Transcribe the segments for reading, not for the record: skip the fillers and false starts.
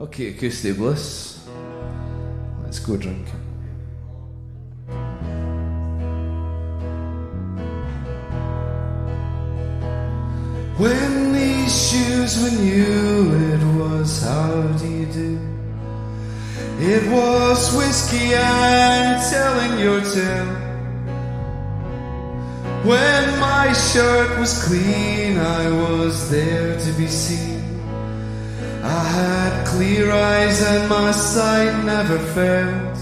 Okay, Acoustic Bliss. Let's go drinking. When these shoes were new, it was how do you do? It was whiskey and telling your tale. When my shirt was clean, I was there to be seen. I had clear eyes and my sight never failed.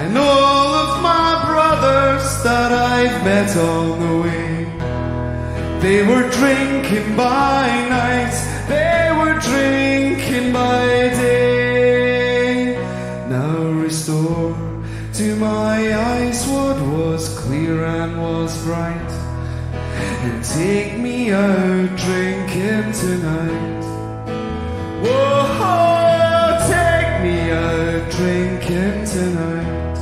And all of my brothers that I've met on the way, they were drinking by night, they were drinking by day. Now restore to my eyes what was clear and was bright, and take me out drinking tonight. Whoa, take me out drinking tonight.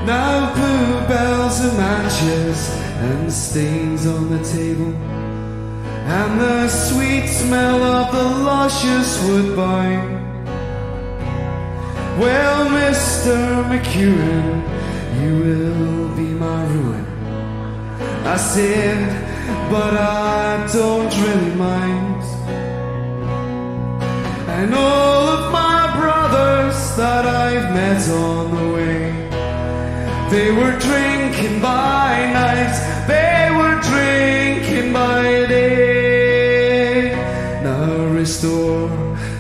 Now bluebells and matches and stains on the table, and the sweet smell of the luscious woodbine. Well, Mr. McEwen, you will be my ruin, I said, but I don't really mind. And all of my brothers that I've met on the way, they were drinking by night, they were drinking by day. Now restore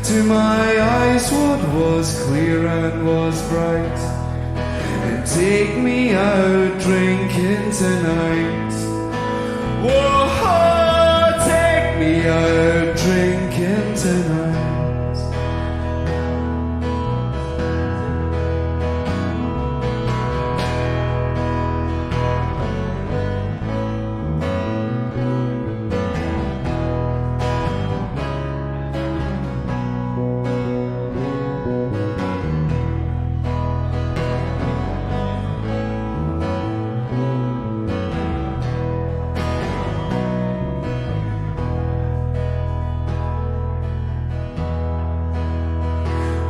to my eyes what was clear and was bright, and take me out drinking tonight. Whoa, take me out drinking tonight.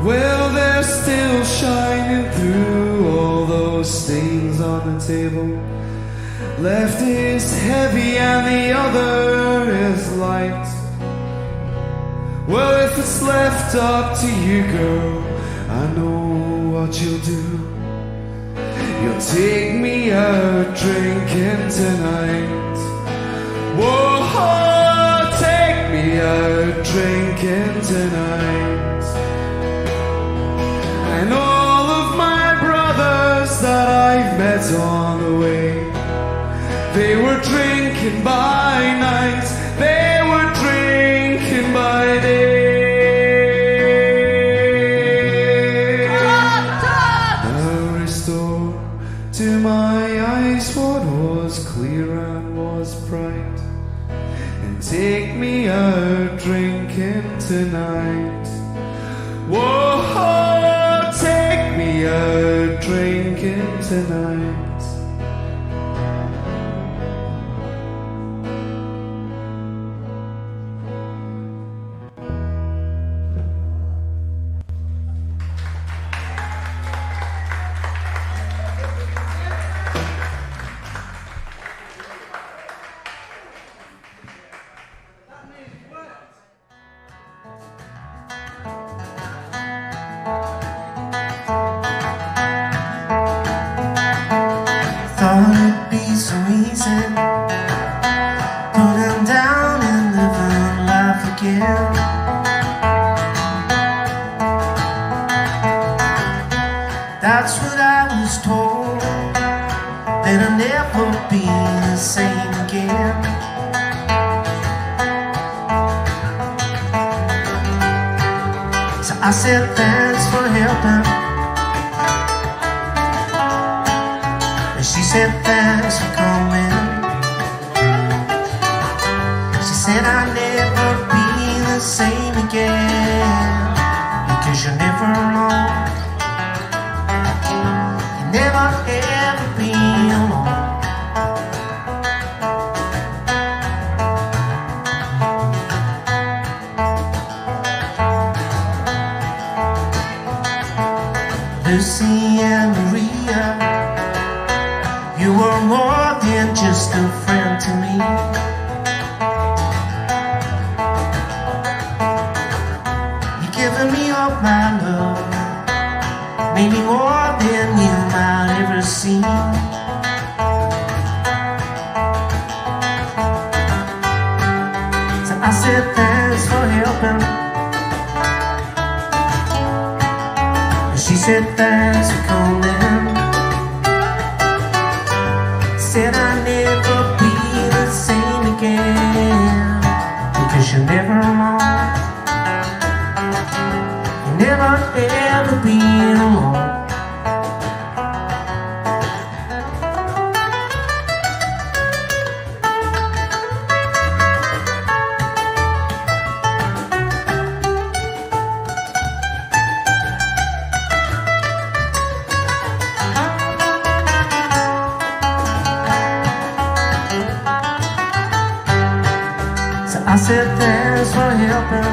Well, they're still shining through all those stains on the table. Left is heavy and the other is light. Well, if it's left up to you, girl, I know what you'll do. You'll take me out drinking tonight. Whoa, take me out drinking tonight. And all of my brothers that I've met on the way, they were drinking by night, they were drinking by day. Now restore to my eyes what was clear and was bright, and take me out drinking tonight. Whoa, take me out drinking tonight. Thought it'd be so easy, putting down and living life again. That's what I was told, that I'll never be the same again. So I said thanks for helping. She said thanks for coming. She said I'll never be the same again, because you're never alone. You never ever be alone. You were more than just a friend to me. You're giving me all my love, maybe more than you might ever see. So I said thanks for helping, and she said thanks for coming. Said I'll never be the same again, because you're never alone. You'll never ever be alone. I said thanks for helping,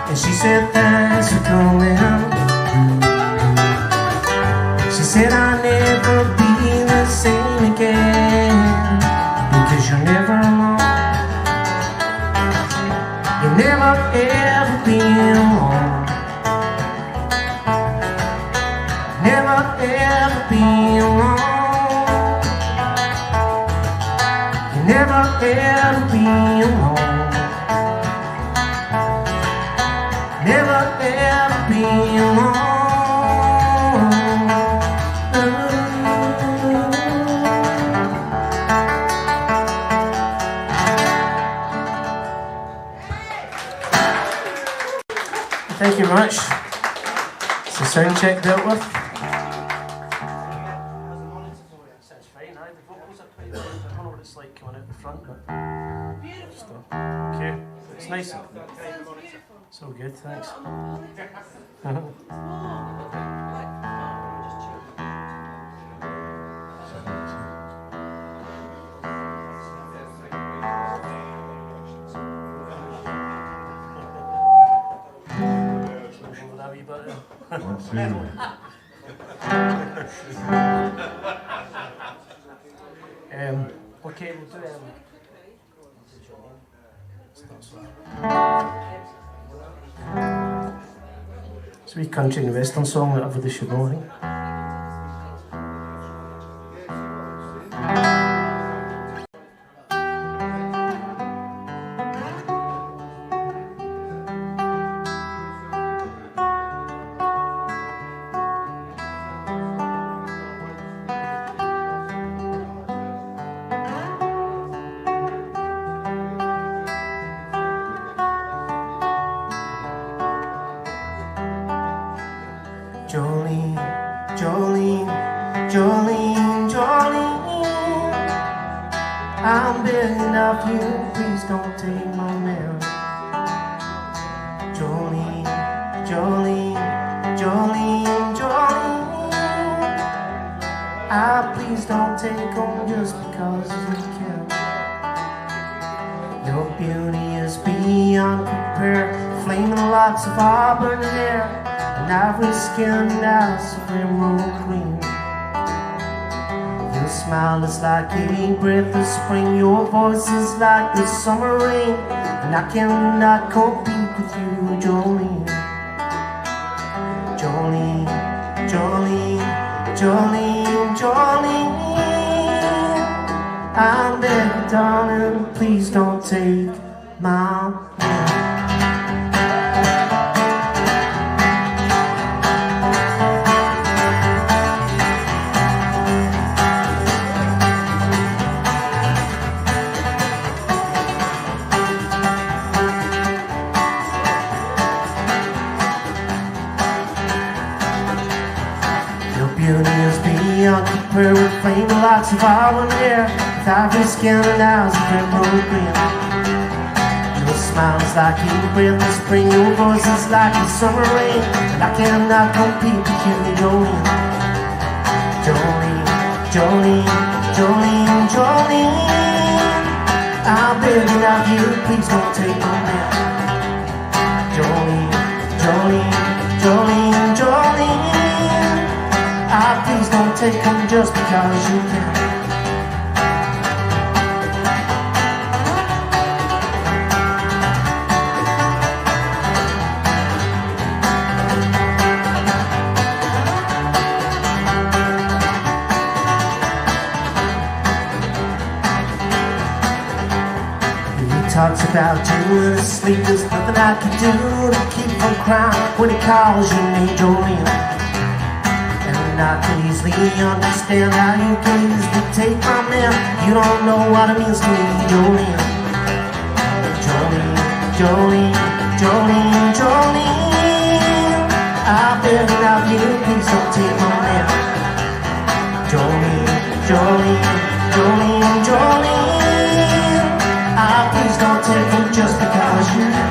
and she said thanks for coming. She said I'll never be the same again, because you're never alone. You'll never ever be alone. Never ever be alone. Never ever be alone. Never ever be alone. Thank you very much. It's the sound check dealt with. Sounds fine, aye. The vocals are quite good. I don't know what it's like coming out the front, but beautiful. Okay, it's nice. It's all good, thanks. Okay, we'll do it's a wee country and western song that everybody should know, I think. Jolene, Jolene, Jolene, Jolene, I'm begging of you, please don't take my man. Jolene, Jolene, Jolene, Jolene, please don't take him just because you can. Your beauty is beyond compare, flaming locks of auburn hair, and ivory skin eyes of emerald green. Your smile is like a breath of spring, your voice is like the summer rain, and I cannot compete with you, Jolene. Jolene, Jolene, Jolene, Jolene, I'm begging, darling, please don't take my hand. Beauty is beyond compare with flaming locks of auburn hair, with ivory skin and eyes of emerald green. Your smile is like a breath of spring, your voice is like a summer rain, and I cannot compete with you, Jolene. Jolene, Jolene, Jolene, Jolene, I'm begging of you, please don't take my man. Jolene, Jolene, Jolene, Jolene, don't take them just because you can. Talks about you in his sleep. There's nothing I can do to keep from crying when he calls you Jolene. And I can easily understand how you can easily take my man. You don't know what it means to me, Jolene. Jolene, Jolene, Jolene, Jolene. I beg of you, please don't take my man. Jolene, Jolene, Jolene, Jolene. Please don't take him just because you can.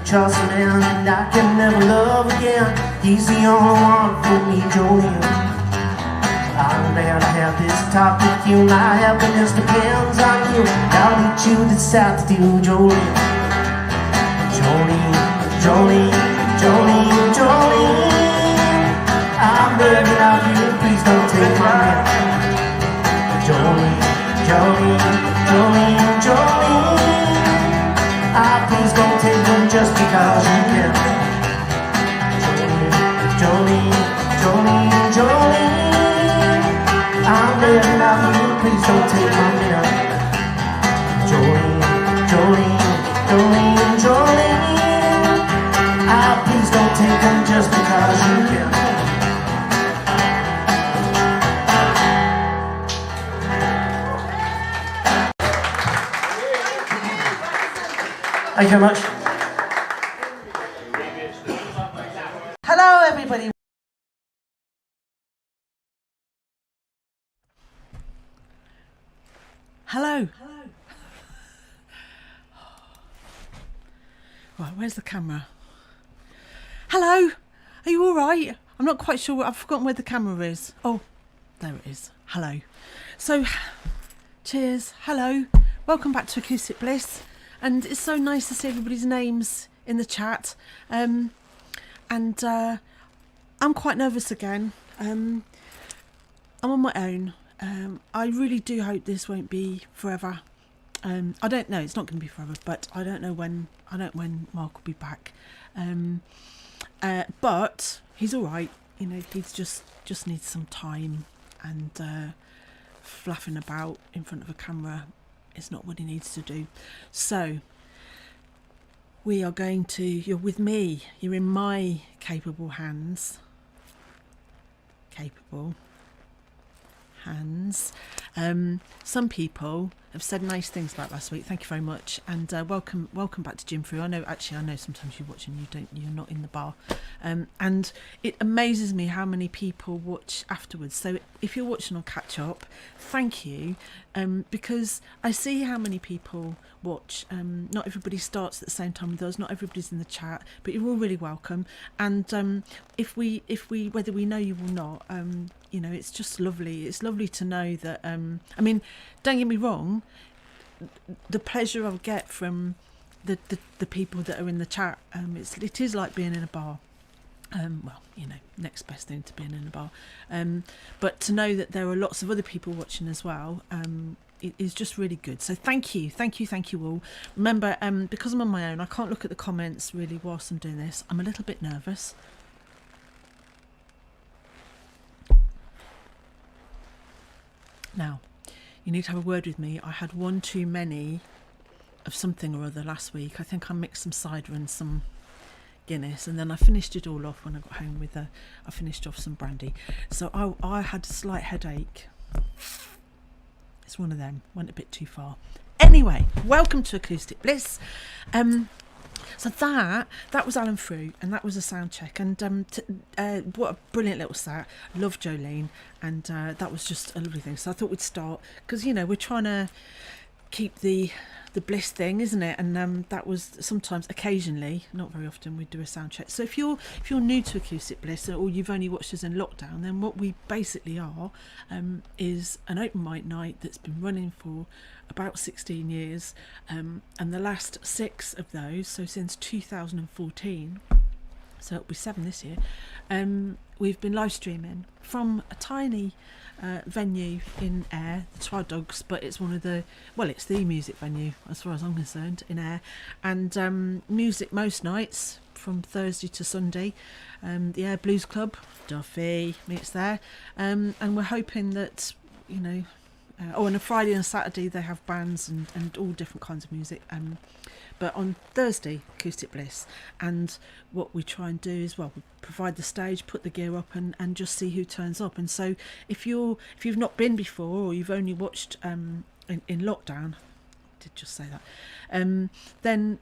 Trust a man and I can never love again. He's the only one for me, Jolene. I'm glad to have this talk with you. My happiness depends on you. I'll let you decide to do, Jolene. Jolene, Jolene, Jolene, Jolene. I'm begging of you, please don't take my man. Jolene, Jolene, Jolene, Jolene. Please don't take them just because you can. Jolene, Jolene, Jolene. I'm begging of you, please don't take my man. Jolene, Jolene, Jolene, Jolene. Please don't take them just because you can. Thank you very much. Hello, everybody. Hello. Right, where's the camera? Hello. Are you all right? I'm not quite sure. I've forgotten where the camera is. Oh, there it is. Hello. So, cheers. Hello. Welcome back to Acoustic Bliss. And it's so nice to see everybody's names in the chat. And I'm quite nervous again. I'm on my own. I really do hope this won't be forever. I don't know. It's not going to be forever, but I don't know when. I don't know when Mark will be back. But he's all right. You know, he's just needs some time, and flapping about in front of a camera is not what he needs to do. So we are going to, you're with me, you're in my capable hands. Some people have said nice things about last week. Thank you very much, and welcome back to Jim Frew. I know sometimes you watch and you're not in the bar, and it amazes me how many people watch afterwards. So if you're watching on catch up, thank you, because I see how many people watch. Not everybody starts at the same time with us, not everybody's in the chat, but you're all really welcome. And if we whether we know you or not, you know, it's just lovely. It's lovely to know that, I mean, don't get me wrong, the pleasure I get from the people that are in the chat, it is like being in a bar. Well, you know, next best thing to being in a bar. But to know that there are lots of other people watching as well, it is just really good. So thank you all. Remember, because I'm on my own, I can't look at the comments really whilst I'm doing this. I'm a little bit nervous. Now, you need to have a word with me. I had one too many of something or other last week. I think I mixed some cider and some Guinness, and then I finished it all off when I got home with I finished off some brandy. So I had a slight headache. It's one of them. Went a bit too far. Anyway, welcome to Acoustic Bliss. So that was Alan Frew, and that was a sound check. And what a brilliant little set. Love Jolene, and that was just a lovely thing. So I thought we'd start because we're trying to keep the Bliss thing, isn't it? And that was sometimes, occasionally, not very often, we do a sound check. So if you're new to Acoustic Bliss, or you've only watched us in lockdown, then what we basically are is an open mic night that's been running for about 16 years, and the last 6 of those, so since 2014, so it'll be 7 this year, we've been live streaming from a tiny venue in Ayr, the Twa Dogs, but it's it's the music venue as far as I'm concerned in Ayr, and music most nights from Thursday to Sunday. The Ayr Blues Club, Duffy meets there, and we're hoping that on a Friday and Saturday they have bands and all different kinds of music, but on Thursday, Acoustic Bliss. And what we try and do is, we provide the stage, put the gear up, and just see who turns up. And so if you've not been before, or you've only watched in lockdown, I did just say that, then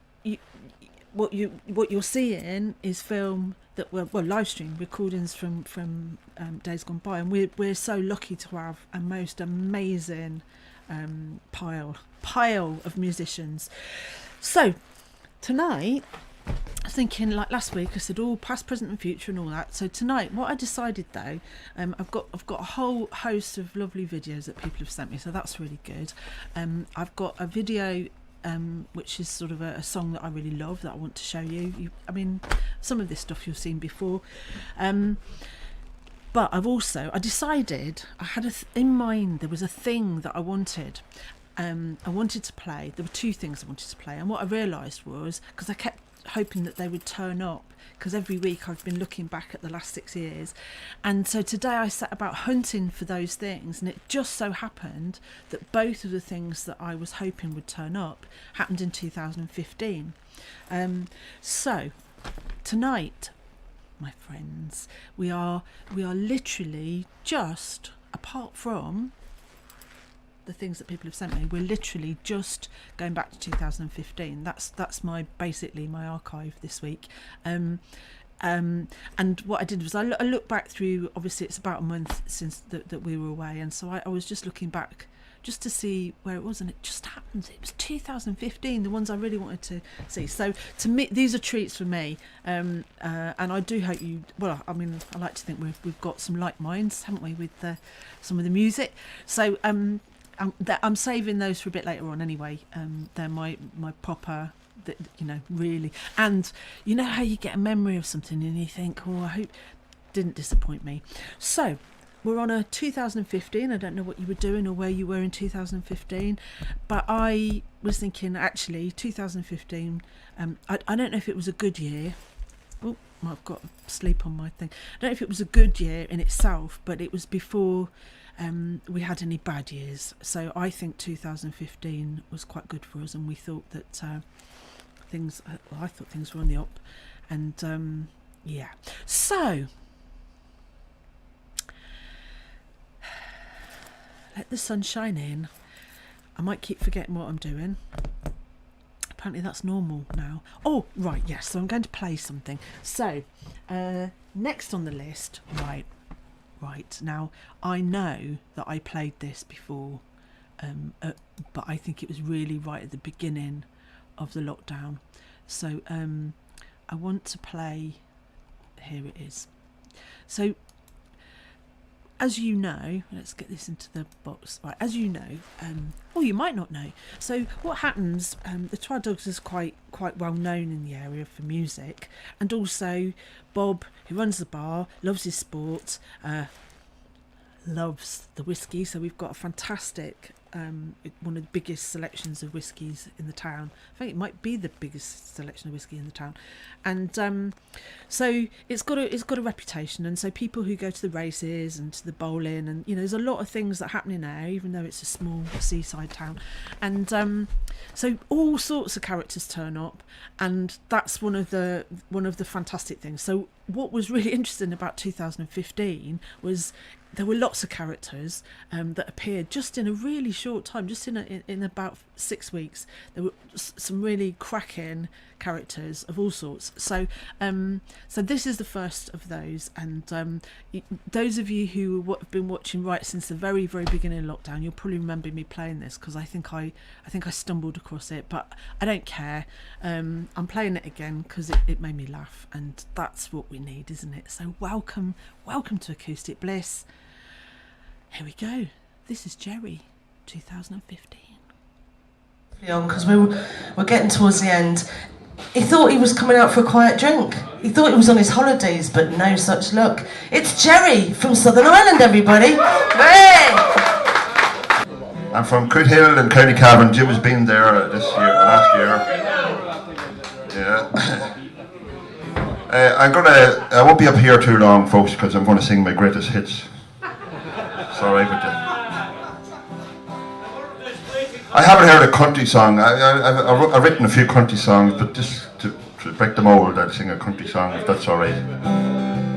what you're seeing is film that live stream recordings from days gone by, and we're so lucky to have a most amazing pile of musicians. So tonight, I was thinking, like last week I said, all past, present and future and all that. So tonight, what I decided though, I've got a whole host of lovely videos that people have sent me, so that's really good. I've got a video which is sort of a song that I really love that I want to show you. I mean, some of this stuff you've seen before, but I decided I had in mind, there was a thing that I wanted. I wanted to play. There were 2 things I wanted to play, and what I realised was, because I kept hoping that they would turn up, because every week I've been looking back at the last 6 years, and so today I set about hunting for those things, and it just so happened that both of the things that I was hoping would turn up happened in 2015. So tonight, my friends, we are literally just, apart from the things that people have sent me, we're literally just going back to 2015. That's basically my archive this week. And what I did was I looked back through, obviously it's about a month since that we were away, and so I was just looking back just to see where it was, and it just happened. It was 2015, the ones I really wanted to see. So to me, these are treats for me, and I do hope you. Well, I mean, I like to think we've got some like minds, haven't we, with some of the music. So I'm saving those for a bit later on anyway. They're my proper, really. And you know how you get a memory of something and you think, I hope didn't disappoint me. So we're on a 2015. I don't know what you were doing or where you were in 2015, but I was thinking, actually 2015, I don't know if it was a good year. Oh, I've got sleep on my thing. I don't know if it was a good year in itself, but it was before we had any bad years. So I think 2015 was quite good for us, and we thought that I thought things were on the up, and yeah. So let the sun shine in. I might keep forgetting what I'm doing. Apparently that's normal now. Oh, right, yes, so I'm going to play something. So next on the list, right, now I know that I played this before, but I think it was really right at the beginning of the lockdown. So I want to play, here it is. So as you know, let's get this into the box. Right, as you know, you might not know. So what happens? The Twa Dogs is quite well known in the area for music, and also Bob, who runs the bar, loves his sport, loves the whiskey. So we've got a fantastic, one of the biggest selections of whiskies in the town. I think it might be the biggest selection of whiskey in the town, and so it's got a reputation. And so people who go to the races and to the bowling, and there's a lot of things that happen in there, even though it's a small seaside town. And so all sorts of characters turn up, and that's one of the fantastic things. So what was really interesting about 2015 was there were lots of characters that appeared just in a really short time, just in about 6 weeks. There were some really cracking characters of all sorts. So so this is the first of those, and those of you who have been watching right since the very beginning of lockdown, you'll probably remember me playing this, because I think I stumbled across it, but I don't care. I'm playing it again because it made me laugh, and that's what we need, isn't it? So welcome to Acoustic Bliss. Here we go. This is Jerry, 2015. Because we're getting towards the end. He thought he was coming out for a quiet drink. He thought he was on his holidays, but no such luck. It's Jerry from Southern Ireland, everybody. Hey! I'm from Coothill in County Cavan. Jim has been there last year. Yeah. I won't be up here too long, folks, because I'm going to sing my greatest hits. Sorry, but I haven't heard a country song. I've written a few country songs, but just to break the mold, I'd sing a country song if that's all right.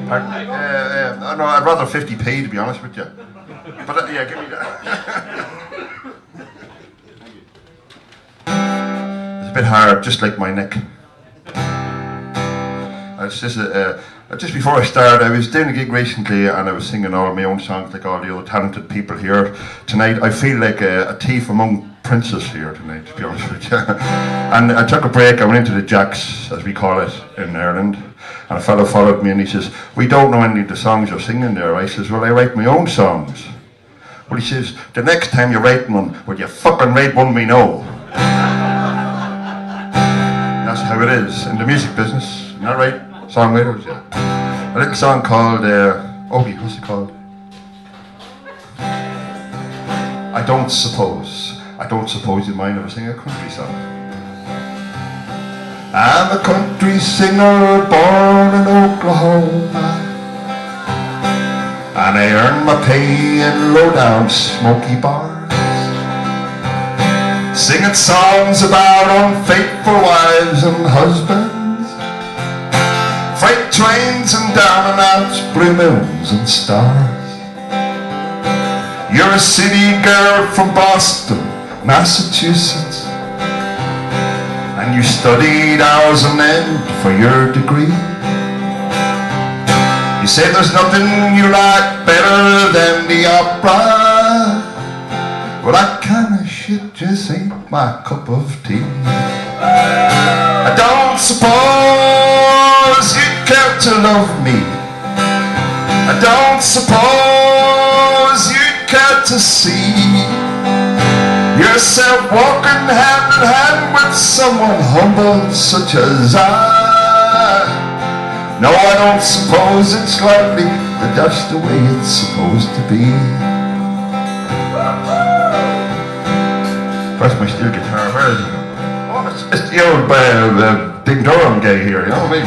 No, I'd rather 50p, to be honest with you. But yeah, give me that. It's a bit hard, just like my neck. Just before I started, I was doing a gig recently and I was singing all my own songs like all the other talented people here. Tonight I feel like a thief among princes here tonight, to be honest with you. And I took a break, I went into the Jacks, as we call it in Ireland, and a fellow followed me and he says, "We don't know any of the songs you're singing there." I says, "Well, I write my own songs." Well, he says, "The next time you write one, will you fucking write one we know?" That's how it is in the music business, isn't that right? Songwriters, yeah. A little song called, Ogie, what's it called? I don't suppose you mind if I sing a country song. I'm a country singer born in Oklahoma, and I earn my pay in low-down smoky bars, singing songs about unfaithful wives and husbands, freight trains and down and outs, blue moons and stars. You're a city girl from Boston, Massachusetts, and you studied hours on end for your degree. You say there's nothing you like better than the opera. Well, that kind of shit just ain't my cup of tea. I don't suppose you care to love me. I don't suppose you care to see yourself walking hand in hand with someone humble such as I. No, I don't suppose it's likely that that's the way it's supposed to be. Where's my steel guitar? Where is it? Oh, it's the old Big Durham guy here, you know what I mean?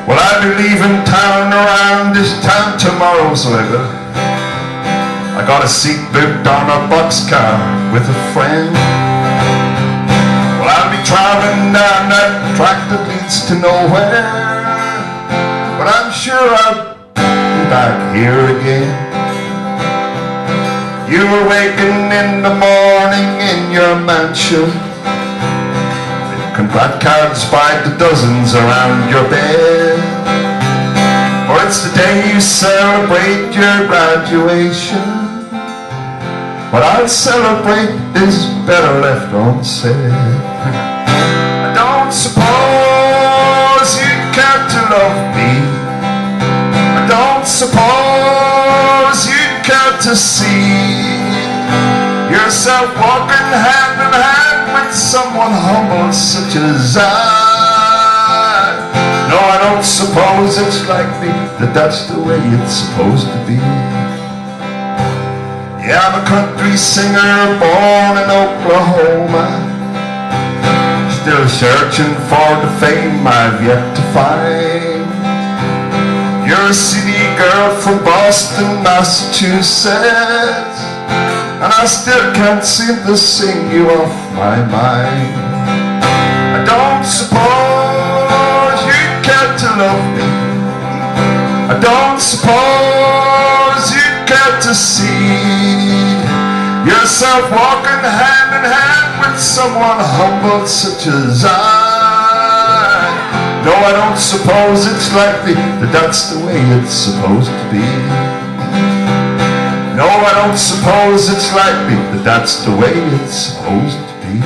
Well, I'll be leaving town around this time tomorrow, so I got a seat booked on a boxcar with a friend. Well, I'll be traveling down that track that leads to nowhere, but I'm sure I'll be back here again. You were waking in the morning in your mansion, congrats cards by the dozens around your bed. Or it's the day you celebrate your graduation. What I'll celebrate is better left unsaid. I don't suppose you care to love me. I don't suppose you care to see yourself walking hand in hand with someone humble such as I. No, I don't suppose it's likely that that's the way it's supposed to be. Yeah, I'm a country singer born in Oklahoma, still searching for the fame I've yet to find. You're a city girl from Boston, Massachusetts, and I still can't seem to sing you off my mind. I don't suppose you care to love me. I don't suppose you get to see yourself walking hand in hand with someone humble such as I. No, I don't suppose it's likely that that's the way it's supposed to be. No, I don't suppose it's likely that that's the way it's supposed to be.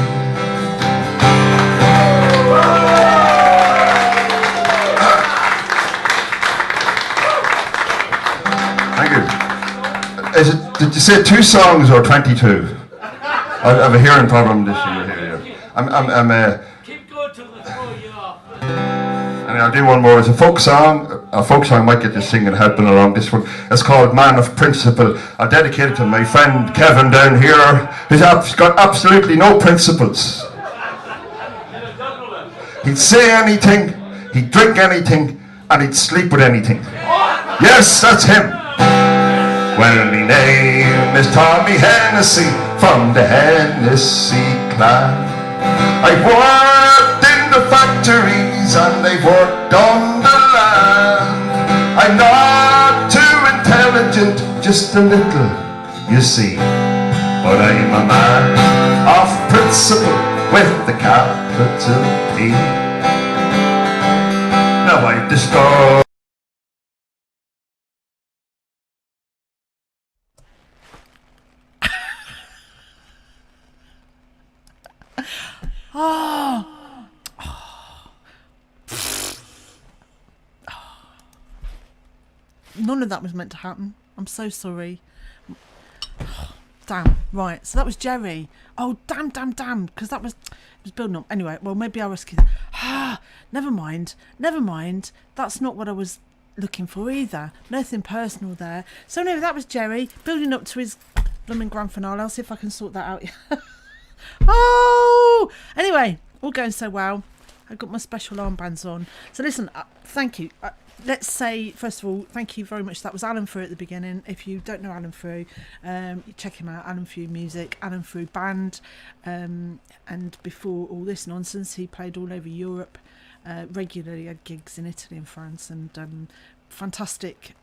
Thank you. Did you say 2 songs or 22? I have a hearing problem this year. Keep going till they throw you off. And I'll do one more. It's a folk song. A folk song might get you singing, helping along this one. It's called Man of Principle. I dedicate it to my friend Kevin down here. He's got absolutely no principles. He'd say anything, he'd drink anything, and he'd sleep with anything. Yes, that's him. Well, my name is Tommy Hennessy from the Hennessy clan. I worked in the factories and I worked on the land. I'm not too intelligent, just a little, you see. But I'm a man of principle with the capital P. Now I've discovered None of that was meant to happen. I'm so sorry. Damn. Right. So that was Jerry. Oh, damn. Because it was building up. Anyway, well, maybe I'll rescue that. Never mind. That's not what I was looking for either. Nothing personal there. So anyway, that was Jerry building up to his blooming grand finale. I'll see if I can sort that out. Oh! Anyway, all going so well. I've got my special armbands on. So listen, thank you. Let's say, first of all, thank you very much. That was Alan Frew at the beginning. If you don't know Alan Frew, check him out. Alan Frew Music, Alan Frew Band. And before all this nonsense, he played all over Europe, regularly had gigs in Italy and France, and fantastic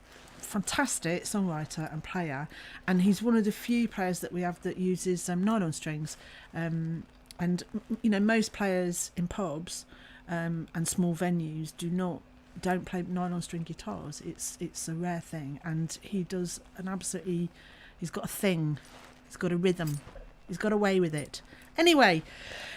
songwriter and player. And he's one of the few players that we have that uses nylon strings. And, you know, most players in pubs and small venues don't play nylon string guitars. It's a rare thing, and he does he's got a thing, he's got a rhythm, he's got a way with it. Anyway,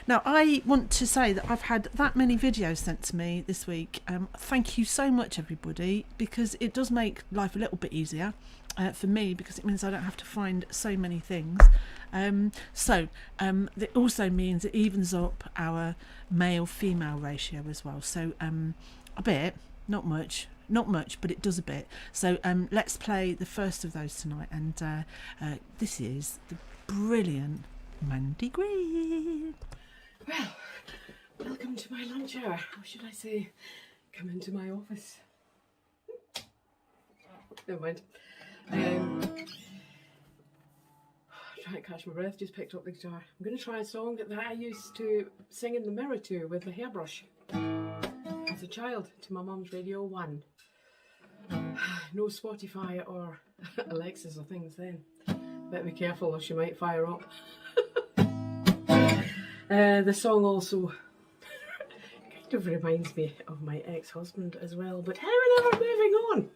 now I want to say that I've had that many videos sent to me this week. Thank you so much, everybody, because it does make life a little bit easier for me, because it means I don't have to find so many things. It also means it evens up our male-female ratio as well. So a bit, not much, but it does a bit. So let's play the first of those tonight, and this is the brilliant Mandy Green. Well, welcome to my lunch hour, or should I say, come into my office. Never mind. Trying to catch my breath, just picked up the guitar. I'm going to try a song that I used to sing in the mirror to with the hairbrush as a child to my mum's Radio 1. No Spotify or Alexis or things then. Better be careful or she might fire up. The song also kind of reminds me of my ex-husband as well, but however, moving on.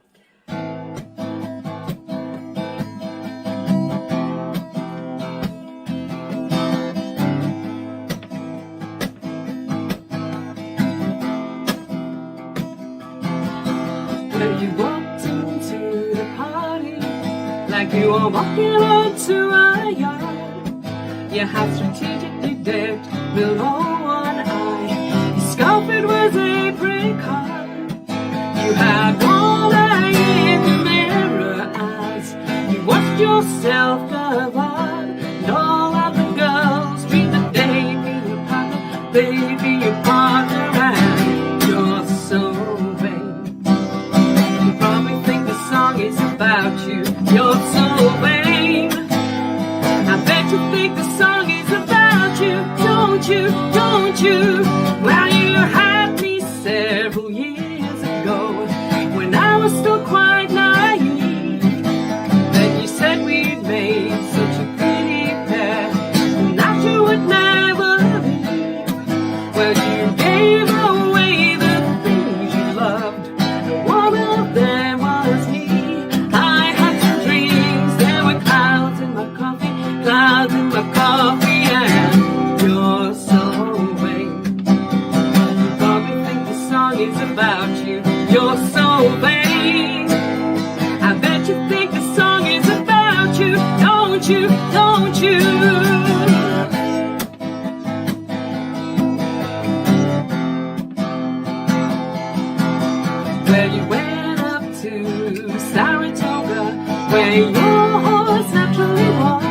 You walked into the party like you were walking onto a yard. You had strategically dipped below one eye. Your sculpted was apricot. You had one eye in the mirror as you watched yourself go on. And all of the girls dreamed that they'd be your partner, they'd be your partner, and you're so is about you, you're so vain. I bet you think the song is about you, don't you? Well, you had me several years ago. where your horse naturally won.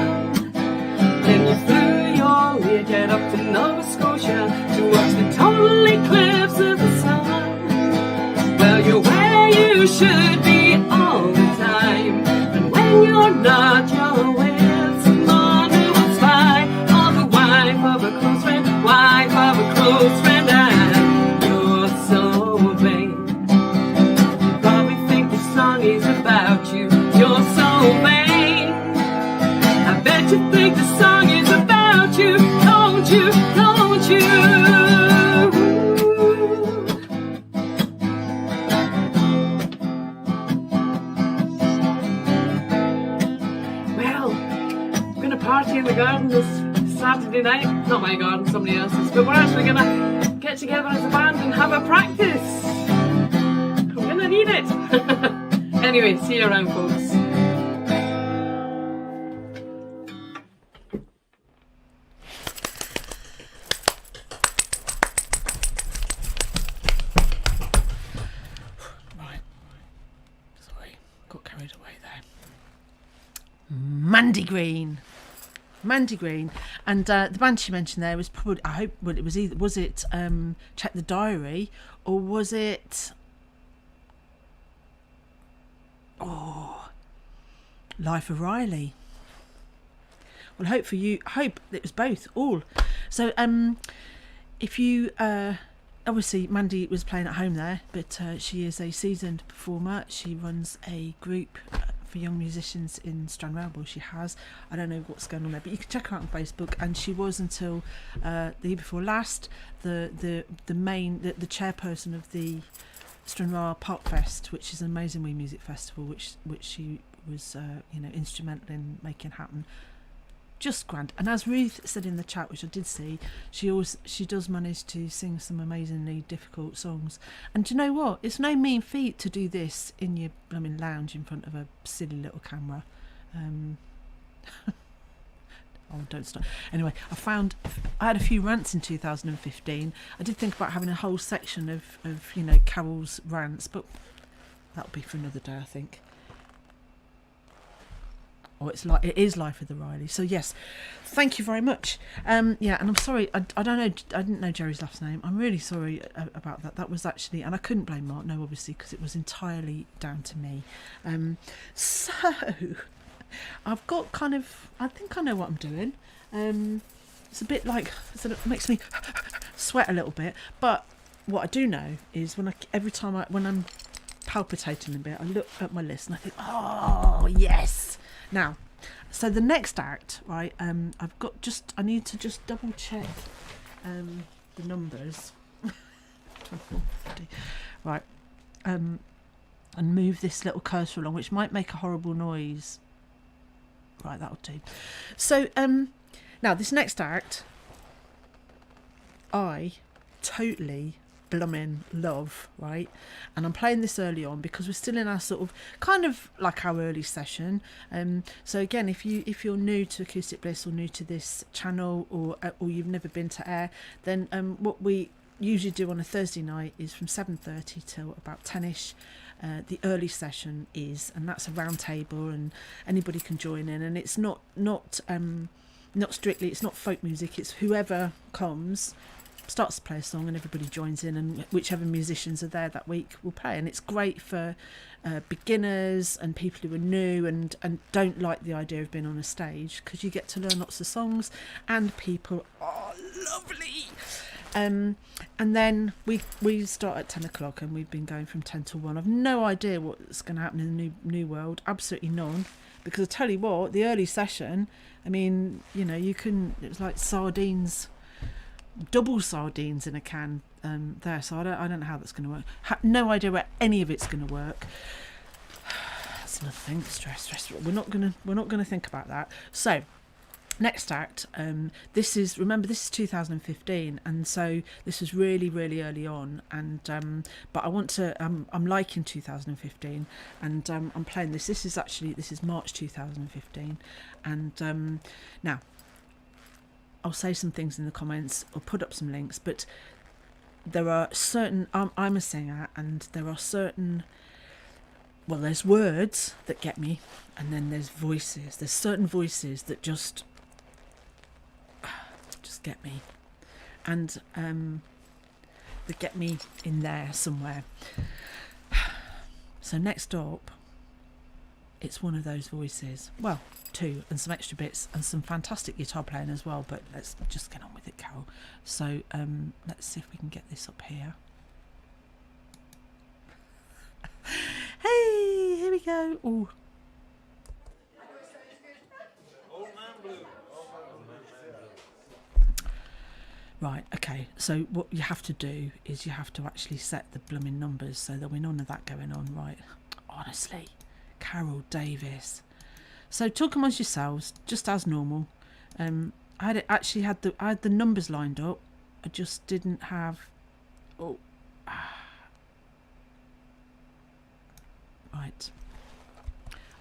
Then you flew your Learjet up to Nova Scotia to watch the total eclipse of the sun. Well, you're where you should be all the time, and when you're not, you're with someone who will spy on the wife of a close friend, wife of a close friend, and you're so vain. You probably think the song is about you. You're so vain. I bet you think the song is about you, don't you, don't you? Well, we're gonna party in the garden this Saturday night. Not my garden, somebody else's, but we're actually gonna get together as a band and have a practice. I'm gonna need it. Anyway, see you around, folks. Right. Sorry, got carried away there. Mandy Green. Mandy Green. And the band she mentioned there was probably, I hope, well, it was either, was it Check the Diary, or was it, Life of Riley? Well, hope it was both, all. So if you obviously Mandy was playing at home there, but she is a seasoned performer. She runs a group for young musicians in Stranraer. She has, I don't know what's going on there, but you can check her out on Facebook. And she was, until the year before last, the chairperson of the Stranraer Park Fest, which is an amazing wee music festival, which she was instrumental in making happen. Just grand. And as Ruth said in the chat, which I did see, she does manage to sing some amazingly difficult songs. And do you know what? It's no mean feat to do this in your lounge in front of a silly little camera. Oh, don't stop. Anyway, I had a few rants in 2015. I did think about having a whole section of Carol's rants, but that'll be for another day, I think. Or it is Life of the Riley. So yes, thank you very much. And I'm sorry, I don't know, I didn't know Jerry's last name. I'm really sorry about that. That was actually, and I couldn't blame Mark, no, obviously, because it was entirely down to me. So I've got I think I know what I'm doing. It's a bit like, it makes me sweat a little bit. But what I do know is when I'm palpitating a bit, I look at my list and I think, oh yes. Now, so the next act, right? I need to just double check the numbers. 24, 50. Right, and move this little cursor along, which might make a horrible noise. Right, that'll do. So, now this next act, I totally blooming love, right? And I'm playing this early on because we're still in our sort of kind of like our early session. So again, if you're new to Acoustic Bliss or new to this channel, or you've never been to air, then what we usually do on a Thursday night is from 7:30 till about 10ish. The early session is, and that's a round table and anybody can join in, and it's not strictly, it's not folk music, it's whoever comes starts to play a song and everybody joins in, and whichever musicians are there that week will play. And it's great for beginners and people who are new and don't like the idea of being on a stage, because you get to learn lots of songs and people are lovely. And then we start at 10 o'clock and we've been going from 10 to 1. I've no idea what's going to happen in the new world, absolutely none, because I tell you what, the early session, I mean, it's like sardines, double sardines in a can there, so I don't know how that's going to work. No idea where any of it's going to work. That's another thing. Stress. We're not gonna think about that. So next act, this is 2015, and so this was really early on, and but I want to I'm liking 2015, and I'm playing this. This is March 2015, and now I'll say some things in the comments or put up some links, but there are certain, I'm a singer, and there are certain well, there's words that get me, and then there's voices. There's certain voices that just get me, and that get me in there somewhere. So next up, it's one of those voices. Well, two, and some extra bits, and some fantastic guitar playing as well. But let's just get on with it, Carol. So let's see if we can get this up here. Hey, here we go. Ooh. Right, okay, so what you have to do is you have to actually set the blooming numbers so there'll be none of that going on, right? Honestly, Carol Davis. So talk amongst yourselves, just as normal. I had the numbers lined up. I just didn't have. Oh, right.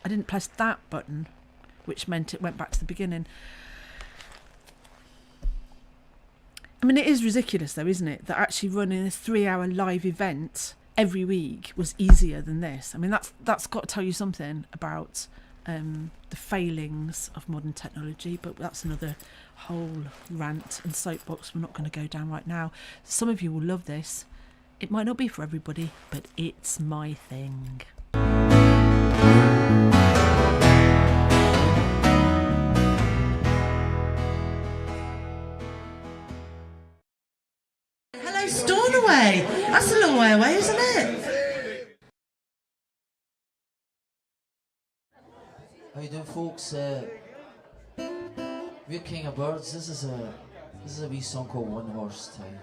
I didn't press that button, which meant it went back to the beginning. I mean, it is ridiculous though, isn't it, that actually running a 3-hour live event every week was easier than this. I mean, that's got to tell you something about the failings of modern technology, but that's another whole rant and soapbox we're not going to go down right now. Some of you will love this. It might not be for everybody, but it's my thing. Hello, Stornoway. That's a long way away, isn't it? How you doing, folks? We're King of Birds. This is a wee song called One Horse Town.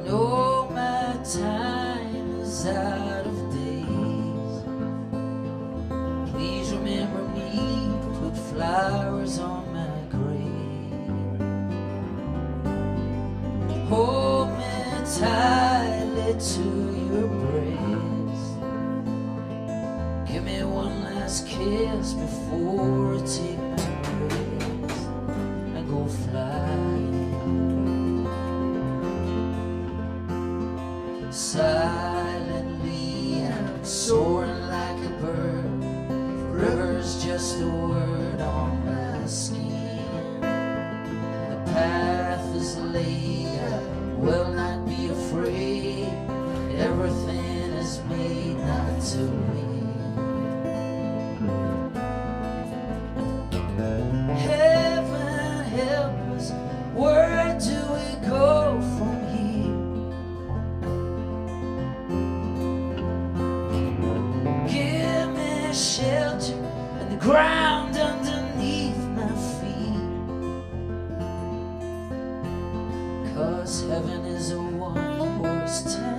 No, my time is out of days. Please remember me, put flowers on my grave. Hold me tightly to your breast. Give me one last kiss before I take my breath and go flying. Silently I'm soaring like a bird. Forever's just a word on my skin. The path is laid, I will not be afraid. Everything is made not to win. Heaven help us, where do we go from here? Shelter and the ground underneath my feet, 'cause heaven is a one-horse town.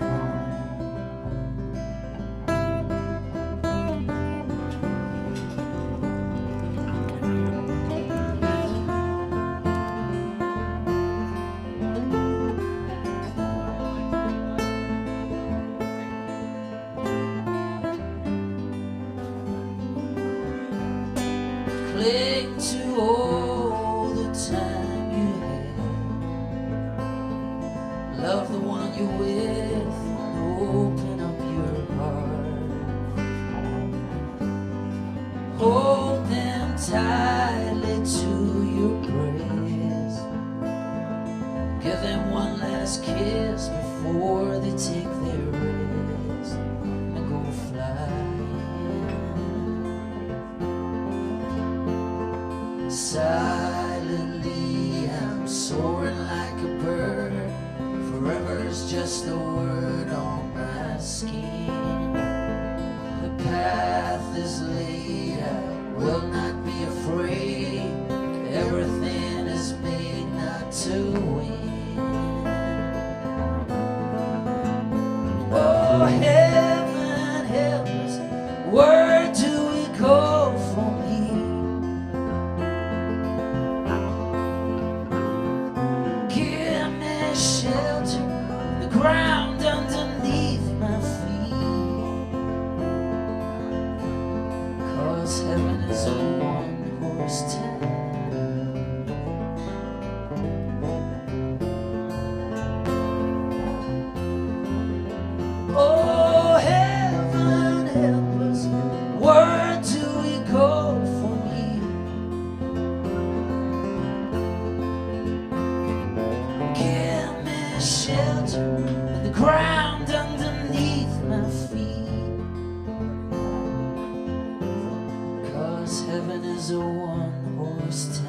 Cling to all the time you had. Love the one you're with and open up your heart. Hold them tightly to your breast. Give them one last kiss before they take their rest and go flying. Silently I'm soaring like a bird. Forever's just a word on my skin. The path is laid, I will not be afraid. Everything is made not to win. Oh, heaven help us, where do we one-horse town.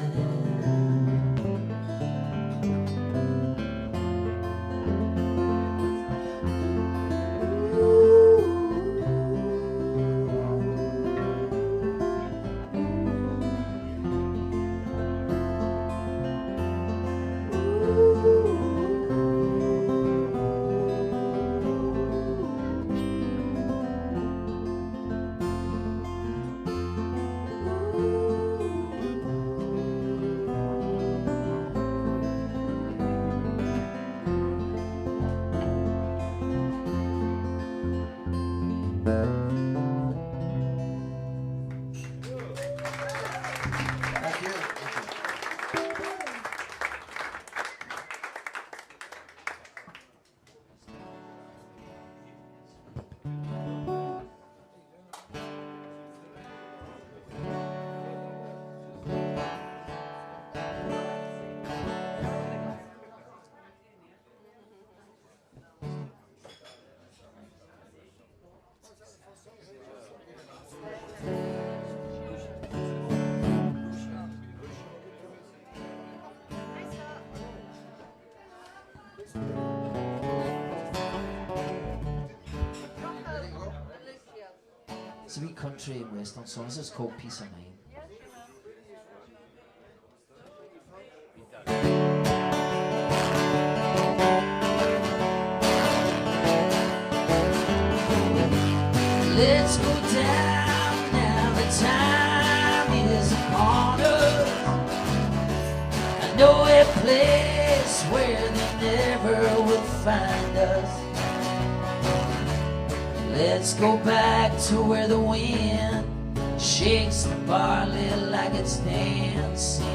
It's a wee country and western song. This is called Peace of Mind. Let's go down now, the time is upon us. I know a place where they never will find us. Let's go back to where the wind shakes the barley like it's dancing.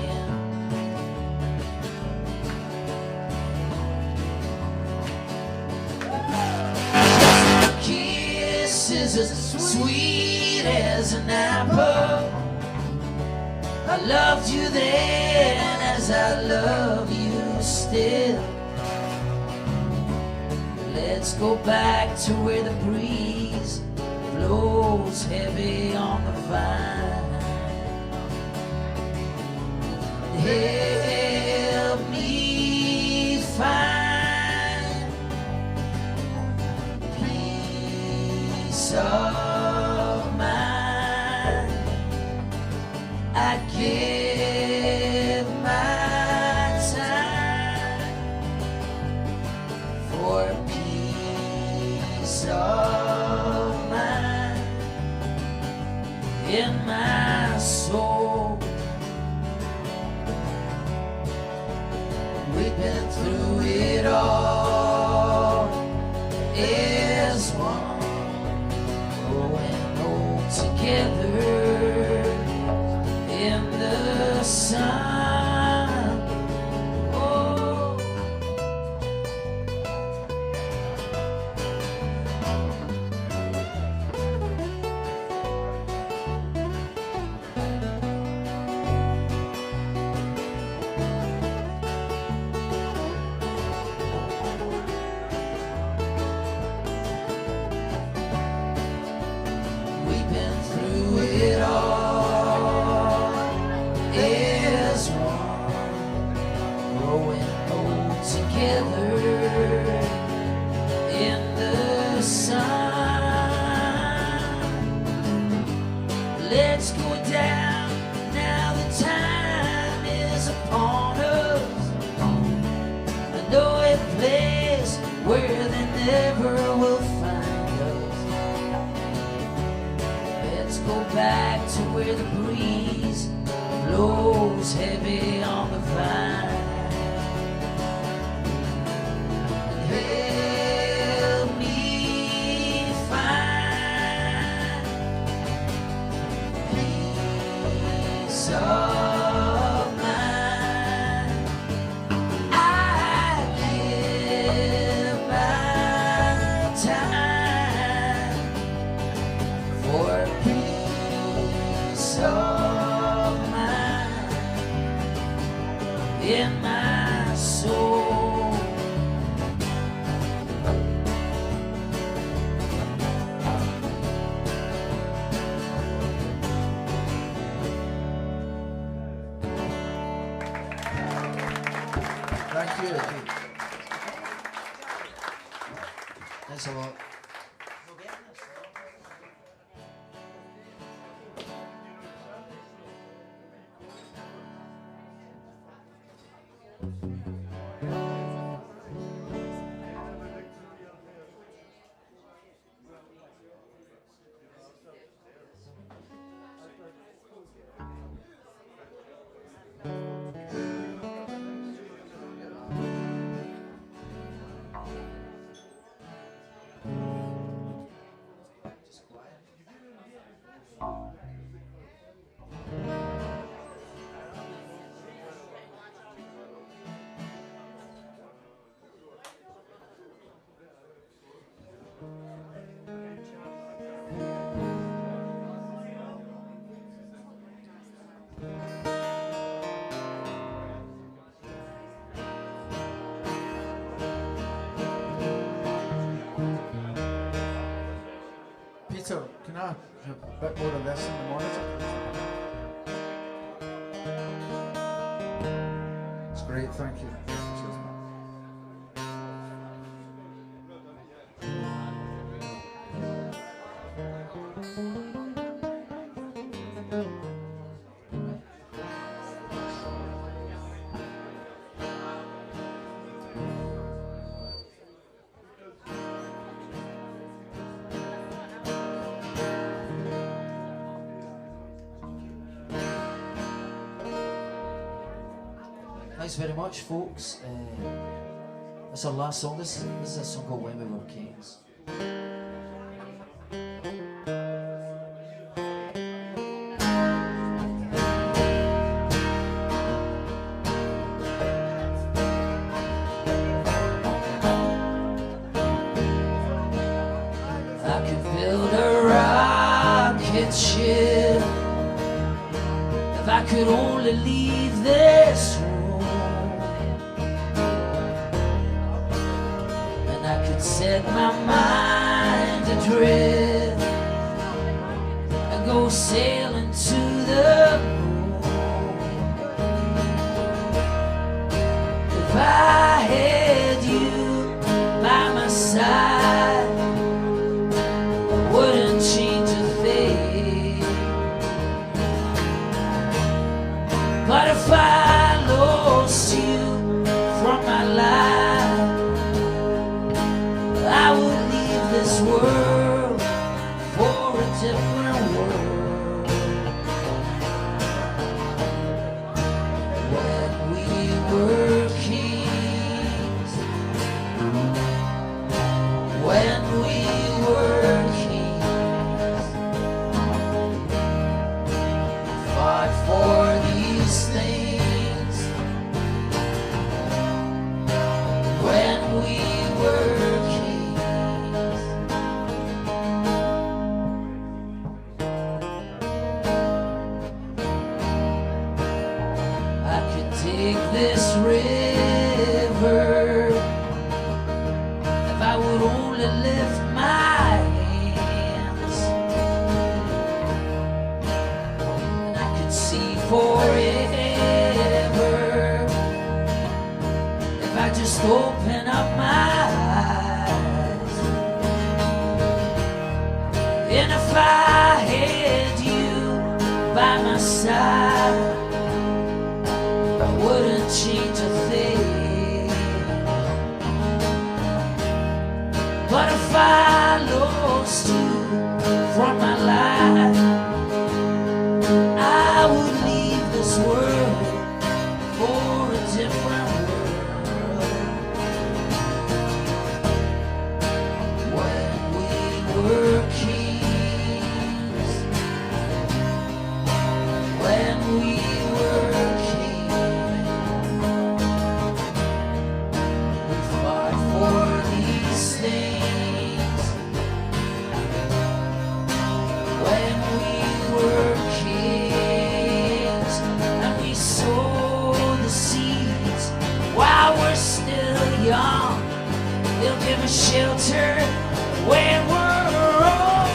Kisses as sweet as an apple. I loved you then as I love you still. Let's go back to where the breeze blows heavy on the vine. Help me find peace of mind. I give my time for peace of mind in my soul. We've been through it all as one, growing old together in the sun. Oh, we've been through it all as one, growing old together in the sun. Let's go down now, the time is upon us. I know a place where they never will find us. Let's go back to where the breeze blows heavy on the vine. Help me find peace of mind. I give my time for peace of mind in my soul. Thanks a lot. Peter, can I have a bit more of this in the monitor? It's great, thank you. Cheers, man. Thanks very much, folks. That's our last song. This is a song called When We Were Kings. I could build a rocket ship if I could only leave this room, and I could set my mind adrift and go sailing to the moon. If I had you by my side, I wouldn't change a thing. But if I lost you from my life, I would leave this world for a different world. When we were kings, when we were kings, fought for these things. When we were kings, I could take this river if I would only lift my hands, and I could see forever if I just open up my eyes. And if I had you by my side, I wouldn't change a thing. But if I lost you from my life, I would leave this world for a different world. When we were kings, when we were kings, we fought for these things. When we were kings, and we sowed the seeds while we're still young, they'll give us shelter when we're old.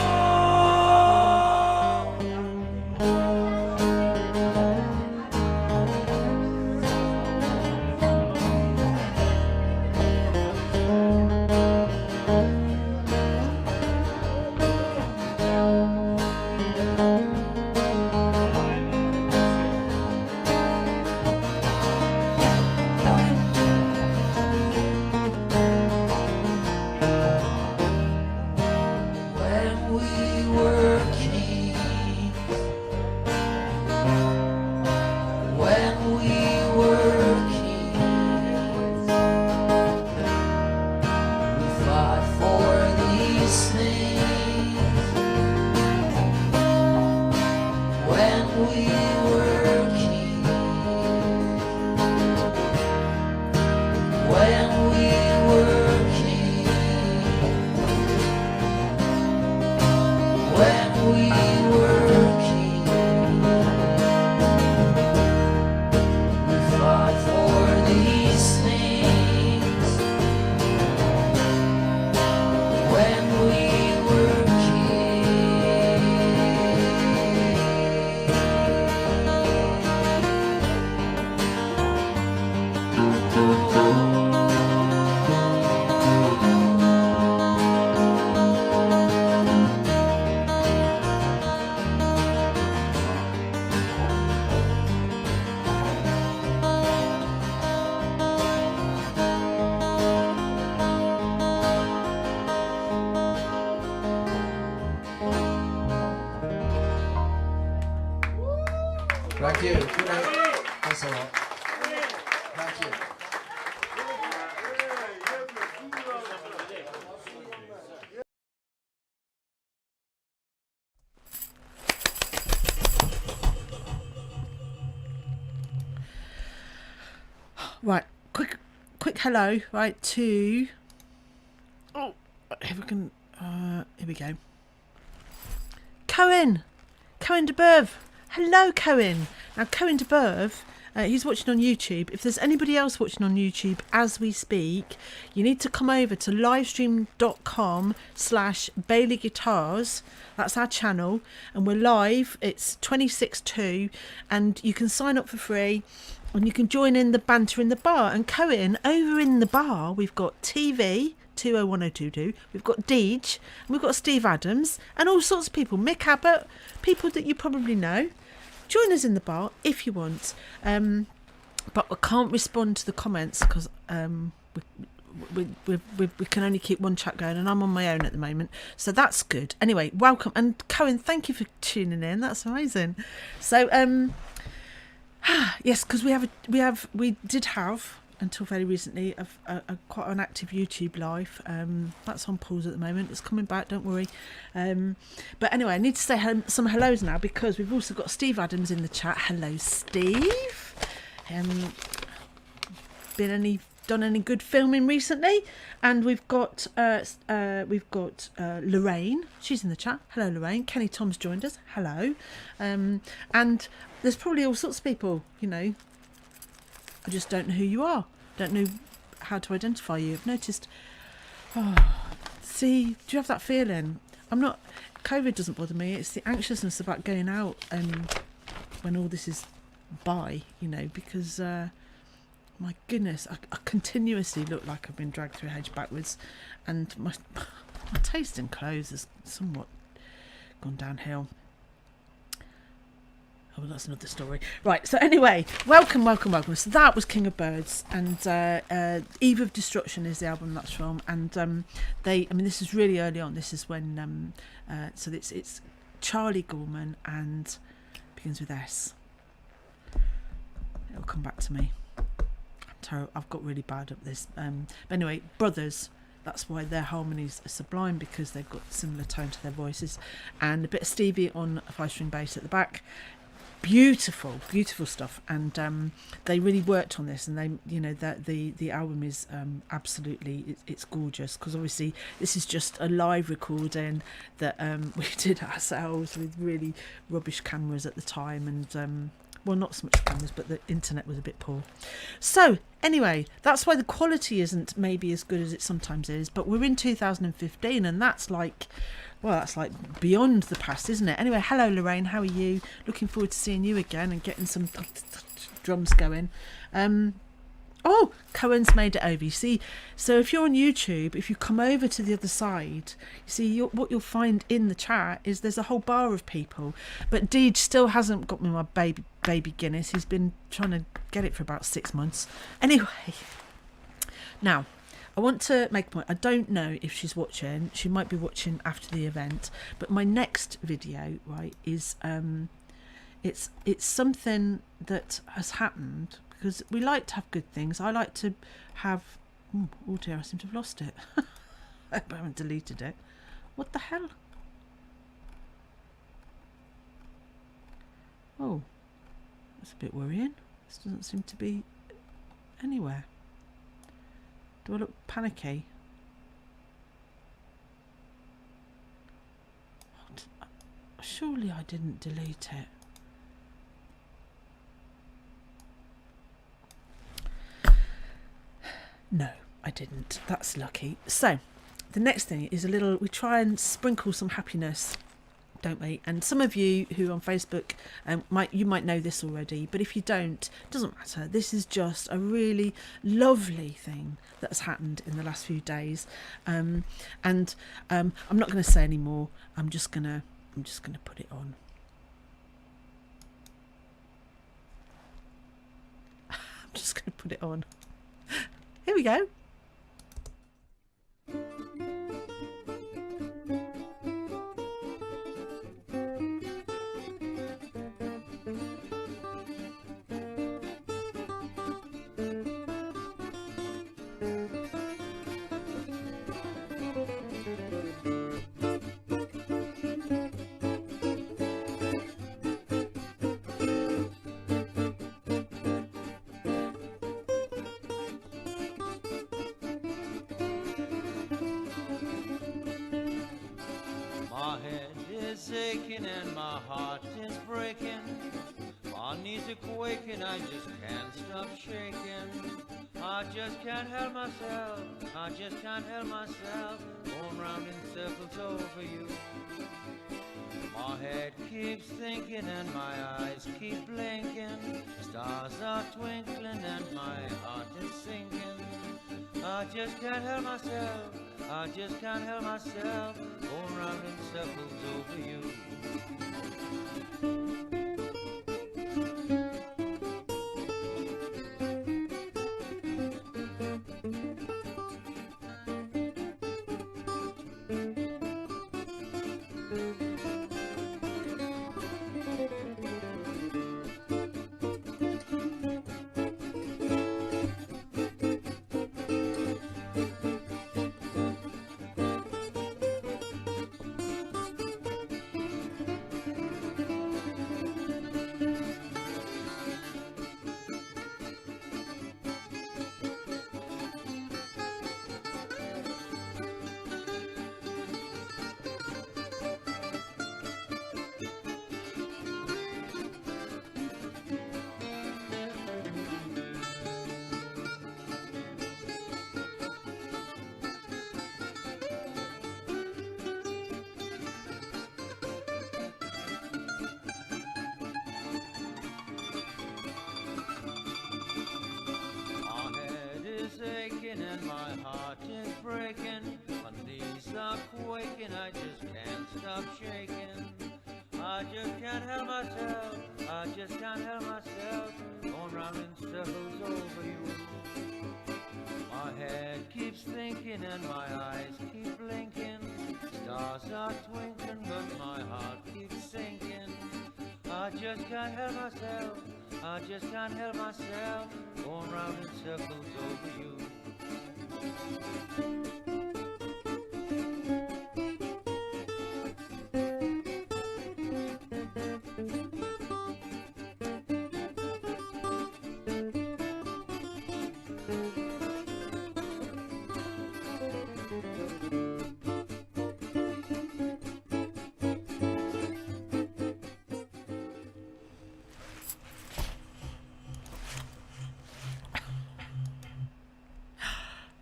you. Good night. Thanks a lot. Thank you. Right, quick hello, right, to... Oh, if we can... here we go. Cohen de Boeuf. Hello, Cohen. Now, Cohen de Boeuf, he's watching on YouTube. If there's anybody else watching on YouTube as we speak, you need to come over to livestream.com/Bailey Guitars. That's our channel, and we're live. It's 26/2, and you can sign up for free. And you can join in the banter in the bar. And Cohen, over in the bar, we've got TV, 201022, we've got Deej, and we've got Steve Adams, and all sorts of people. Mick Abbott, people that you probably know. Join us in the bar if you want. But I can't respond to the comments because we can only keep one chat going, and I'm on my own at the moment. So that's good. Anyway, welcome. And Cohen, thank you for tuning in. That's amazing. So, yes, because we did have until very recently a quite an active YouTube live. That's on pause at the moment. It's coming back, don't worry. But anyway, I need to say some hellos now because we've also got Steve Adams in the chat. Hello, Steve. Done any good filming recently? And we've got Lorraine. She's in the chat. Hello, Lorraine. Kenny Tom's joined us. Hello. And there's probably all sorts of people, you know. I just don't know who you are. Don't know how to identify you. I've noticed. Oh, see, do you have that feeling? COVID doesn't bother me. It's the anxiousness about going out when all this is by, you know, because my goodness, I continuously look like I've been dragged through a hedge backwards, and my taste in clothes has somewhat gone downhill. Oh, well, that's another story. Right, so anyway, welcome. So that was King of Birds, and Eve of Destruction is the album that's from, and this is really early on. This is when, so it's Charlie Gorman and begins with S. It'll come back to me. I've got really bad at this. But anyway, brothers. That's why their harmonies are sublime, because they've got similar tone to their voices, and a bit of Stevie on a 5-string bass at the back. Beautiful stuff, and they really worked on this, and they, you know, that the album is absolutely, it's gorgeous, because obviously this is just a live recording that we did ourselves with really rubbish cameras at the time, and well, not so much cameras, but the internet was a bit poor. So anyway, that's why the quality isn't maybe as good as it sometimes is, but we're in 2015, and that's like, well, that's like beyond the past, isn't it? Anyway, hello, Lorraine. How are you? Looking forward to seeing you again and getting some drums going. Oh, Cohen's made it over. You see, so if you're on YouTube, if you come over to the other side, you see what you'll find in the chat is there's a whole bar of people. But Deej still hasn't got me my baby Guinness. He's been trying to get it for about 6 months. Anyway, now, I want to make a point. I don't know if she's watching. She might be watching after the event. But my next video, right, is it's something that has happened, because we like to have good things. I like to have... Oh dear, I seem to have lost it. I hope I haven't deleted it. What the hell? Oh, that's a bit worrying. This doesn't seem to be anywhere. Do I look panicky? Surely I didn't delete it. No, I didn't. That's lucky. So, the next thing is we try and sprinkle some happiness, don't we? And some of you who are on Facebook, you might know this already, but if you don't, it doesn't matter. This is just a really lovely thing that has happened in the last few days. And I'm not going to say any more. I'm just gonna put it on. I'm just going to put it on. Here we go. thinking, I just can't stop shaking. I just can't help myself, I just can't help myself, going round in circles over you. My head keeps thinking and my eyes keep blinking, stars are twinkling and my heart is sinking. I just can't help myself, I just can't help myself, going round in circles over you. And my heart is breaking, my knees are quaking, I just can't stop shaking. I just can't help myself, I just can't help myself, going round in circles over you. My head keeps thinking and my eyes keep blinking, stars are twinkling but my heart keeps sinking. I just can't help myself, I just can't help myself, going round in circles over you.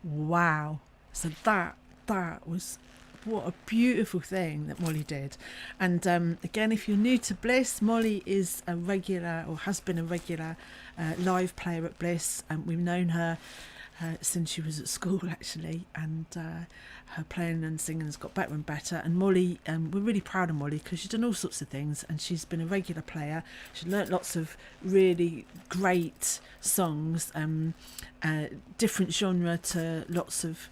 Wow. So that was, what a beautiful thing that Molly did. And again, if you're new to Bliss, Molly is a regular, or has been a regular live player at Bliss, and we've known her since she was at school actually, and her playing and singing has got better and better. And Molly, we're really proud of Molly because she's done all sorts of things and she's been a regular player. She's learnt lots of really great songs, different genre to lots of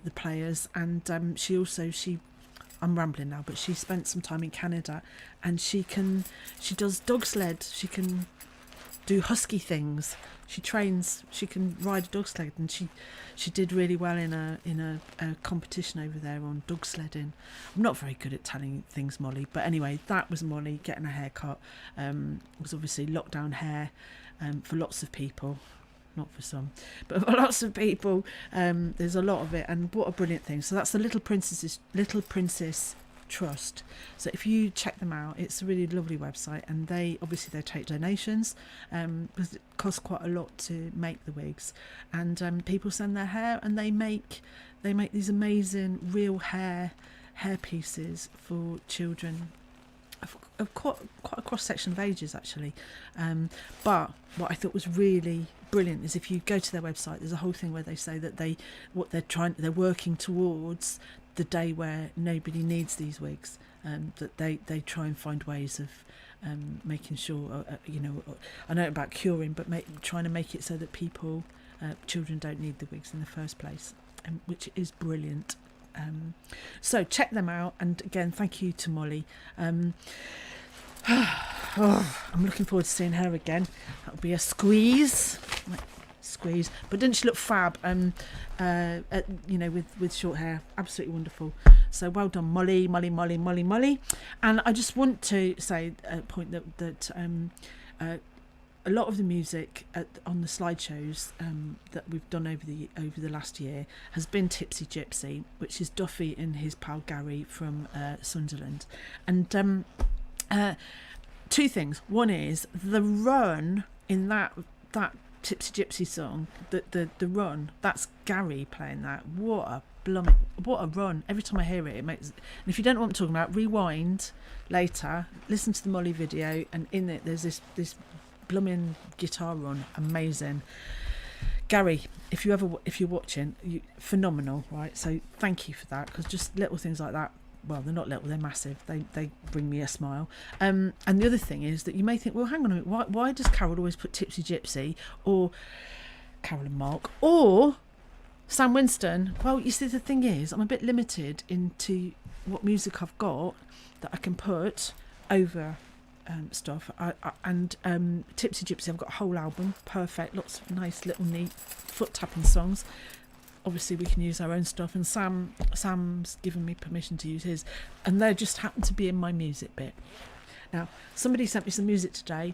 the players, and I'm rambling now, but she spent some time in Canada, and she does dog sled, she can do husky things, she can ride a dog sled, and she did really well in a competition over there on dog sledding. I'm not very good at telling things, Molly, but anyway, that was Molly getting her hair cut. It was obviously lockdown hair for lots of people. Not for some, but for lots of people. There's a lot of it, and what a brilliant thing. So that's the Little Princess Trust. So if you check them out, it's a really lovely website, and they take donations because it costs quite a lot to make the wigs, and people send their hair, and they make these amazing real hair pieces for children of quite a cross section of ages actually. But what I thought was really brilliant is if you go to their website, there's a whole thing where they say that they're working towards the day where nobody needs these wigs, that they try and find ways of making sure, I know about curing, but trying to make it so that children don't need the wigs in the first place, which is brilliant. So check them out, and again, thank you to Molly. I'm looking forward to seeing her again. That'll be a squeeze, but didn't she look fab? With short hair, absolutely wonderful. So well done, Molly. And I just want to say a point that a lot of the music on the slideshows that we've done over the last year has been Tipsy Gypsy, which is Duffy and his pal Gary from Sunderland. And two things. One is the run in that Tipsy Gypsy song, the run, that's Gary playing that. What a run. Every time I hear it, it makes, and if you don't know what I'm talking about, rewind later, listen to the Molly video, and in it there's this blooming guitar run. Amazing. Gary, if you're watching, phenomenal, right? So thank you for that, because just little things like that, well, they're not little, they're massive. They bring me a smile. And the other thing is that you may think, well, hang on a minute, why does Carol always put Tipsy Gypsy, or Carol and Mark, or Sam Winston? Well, you see, the thing is, I'm a bit limited into what music I've got that I can put over stuff. And Tipsy Gypsy, I've got a whole album, perfect, lots of nice little neat foot tapping songs. Obviously we can use our own stuff, and Sam's given me permission to use his, and they just happen to be in my music bit. Now, somebody sent me some music today,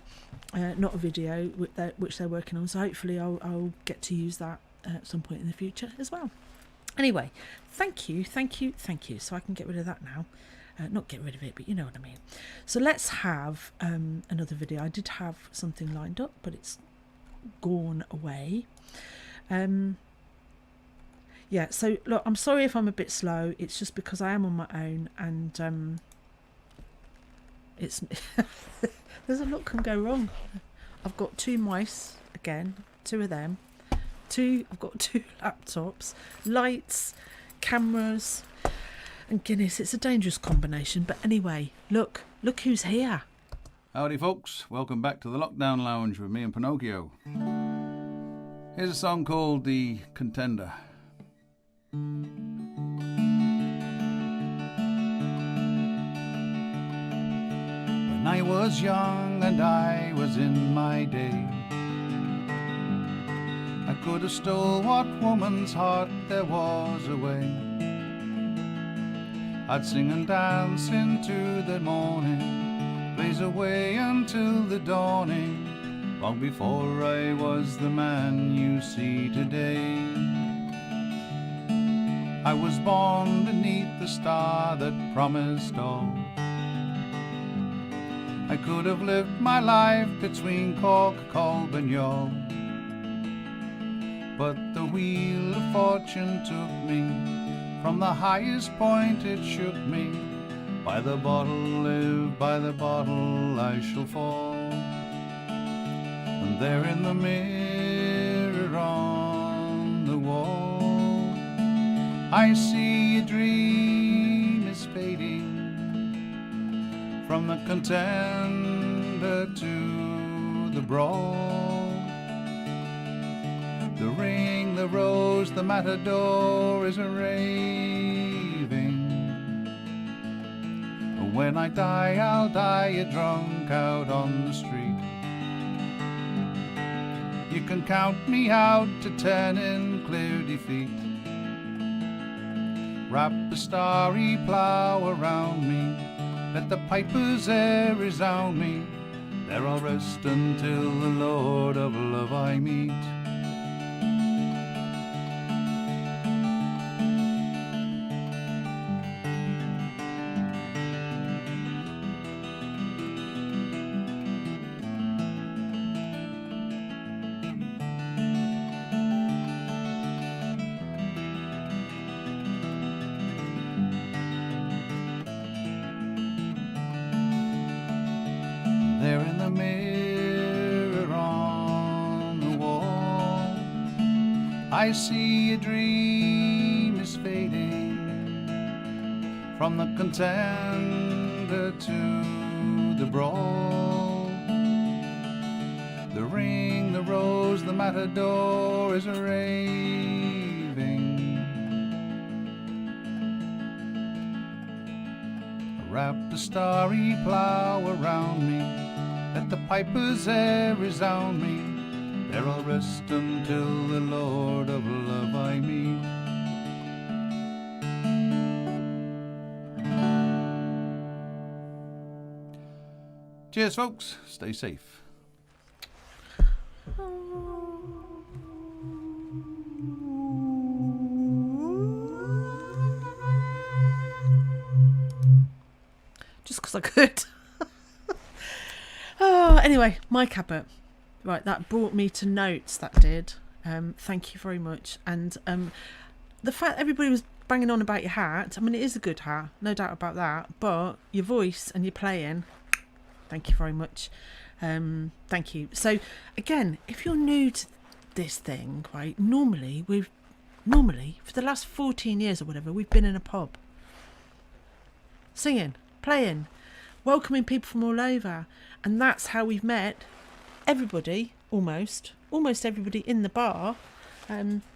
not a video, which they're working on, so hopefully I'll get to use that at some point in the future as well. Anyway, thank you, so I can get rid of that now. Not get rid of it, but you know what I mean. So let's have another video. I did have something lined up, but it's gone away. Yeah, so look, I'm sorry if I'm a bit slow. It's just because I am on my own, and it's there's a lot can go wrong. I've got 2 mice again, 2 of them. I've got 2 laptops, lights, cameras, and Guinness. It's a dangerous combination, but anyway, look who's here. Howdy folks, welcome back to the Lockdown Lounge with me and Pinocchio. Here's a song called The Contender. When I was young and I was in my day, I could have stole what woman's heart there was away. I'd sing and dance into the morning, blaze away until the dawning, long before I was the man you see today. I was born beneath the star that promised all. I could have lived my life between Cork, Kolb and Youghal, but the wheel of fortune took me. From the highest point it shook me. By the bottle, live by the bottle, I shall fall. And there in the mirror on the wall, I see a dream is fading, from the contender to the brawl. The ring, the rose, the matador is a raving. When I die, I'll die a drunk out on the street. You can count me out to 10 in clear defeat. Wrap a starry plough around me, let the pipers air resound me. There I'll rest until the Lord of Love I meet. There in the mirror on the wall, I see a dream is fading, from the contender to the brawl. The ring, the rose, the matador is a raving. Wrap the starry plough around me, let the pipers air resound me. There I'll rest until the Lord of Love I meet. Cheers folks, stay safe. Just because I could. Oh, anyway, Mike Abbott. Right, that brought me to notes, that did. Thank you very much. And the fact everybody was banging on about your hat, I mean, it is a good hat, no doubt about that, but your voice and your playing, thank you very much. Thank you. So, again, if you're new to this thing, right, normally, for the last 14 years or whatever, we've been in a pub. Singing, playing, welcoming people from all over. And that's how we've met everybody, almost everybody in the bar.